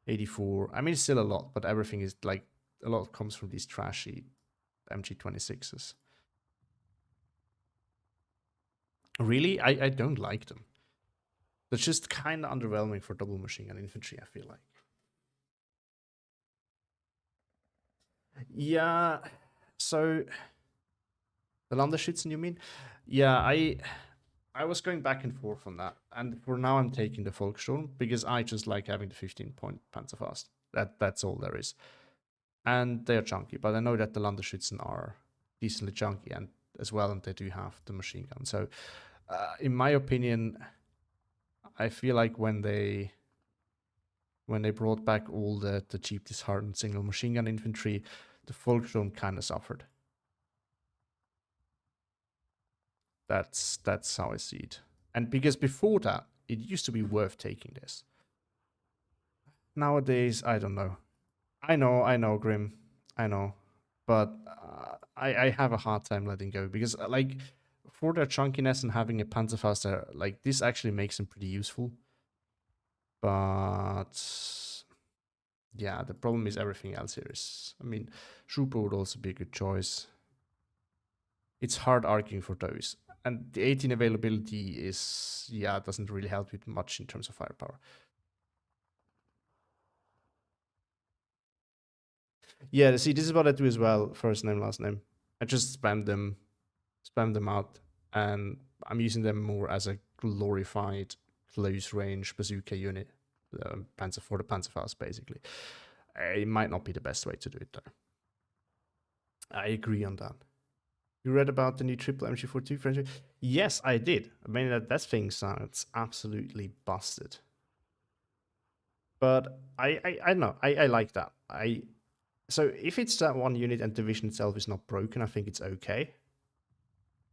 84. I mean, it's still a lot, but everything is like a lot comes from these trashy MG26s. Really, I don't like them. They're just kind of underwhelming for double machine gun infantry, I feel like. Yeah, so the Landeschützen, you mean? Yeah, I was going back and forth on that, and for now I'm taking the Volkssturm because I just like having the 15-point Panzerfaust. That's all there is, and they are chunky. But I know that the Landeschützen are decently chunky and as well, and they do have the machine gun. So, in my opinion, I feel like when they brought back all the cheap disheartened single machine gun infantry, the Volkssturm kind of suffered. That's how I see it. And because before that, it used to be worth taking this. Nowadays, I don't know. I know, Grim. I know. But I have a hard time letting go because, like, for their chunkiness and having a Panzerfaust there, like, this actually makes them pretty useful. But yeah, the problem is everything else here is, I mean, Trooper would also be a good choice. It's hard arguing for those. And the 18 availability is, yeah, doesn't really help with much in terms of firepower. Yeah, see, this is what I do as well. First name, last name. I just spam them out, and I'm using them more as a glorified close range bazooka unit, Panzer for the Panzerfaust, basically. It might not be the best way to do it, though. I agree on that. You read about the new triple MG42 French? Yes, I did. I mean, that thing sounds absolutely busted. But I don't know. I like that. So if it's that one unit and division itself is not broken, I think it's okay.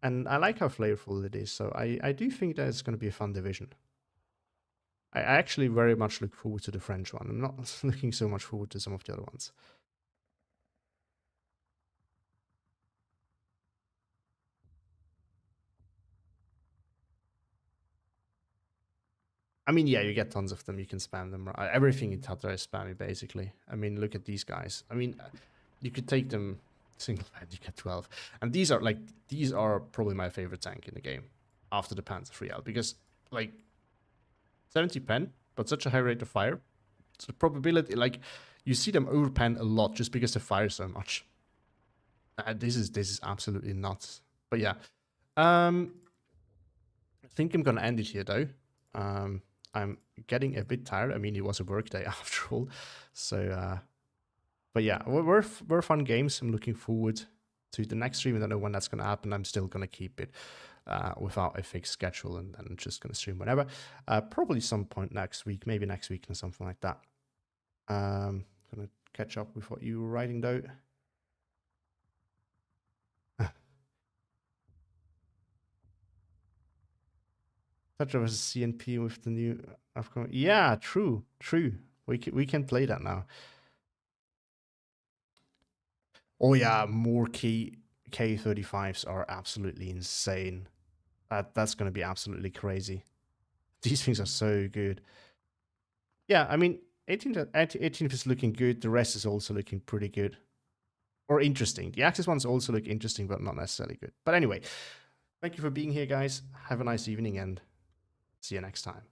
And I like how flavorful it is. So I do think that it's going to be a fun division. I actually very much look forward to the French one. I'm not looking so much forward to some of the other ones. I mean, yeah, you get tons of them. You can spam them. Everything in Tatra is spammy, basically. I mean, look at these guys. I mean, you could take them single band, you get 12. And these are probably my favorite tank in the game after the Panzer 3L because, like, 70 pen, but such a high rate of fire. So the probability, like, you see them overpen a lot just because they fire so much. This is absolutely nuts. But yeah, I think I'm gonna end it here though. I'm getting a bit tired. I mean, it was a work day after all. So, but yeah, we're fun games. I'm looking forward to the next stream. I don't know when that's gonna happen. I'm still gonna keep it without a fixed schedule, and I'm just gonna stream whenever. Probably some point next week, maybe next week or something like that. Gonna catch up with what you were writing though. Tetra versus CNP with the new Afghan. Yeah, true. We can play that now. Oh yeah, more K35s are absolutely insane. That's gonna be absolutely crazy. These things are so good. Yeah, I mean, 18th is looking good. The rest is also looking pretty good. Or interesting. The Axis ones also look interesting, but not necessarily good. But anyway, thank you for being here, guys. Have a nice evening and see you next time.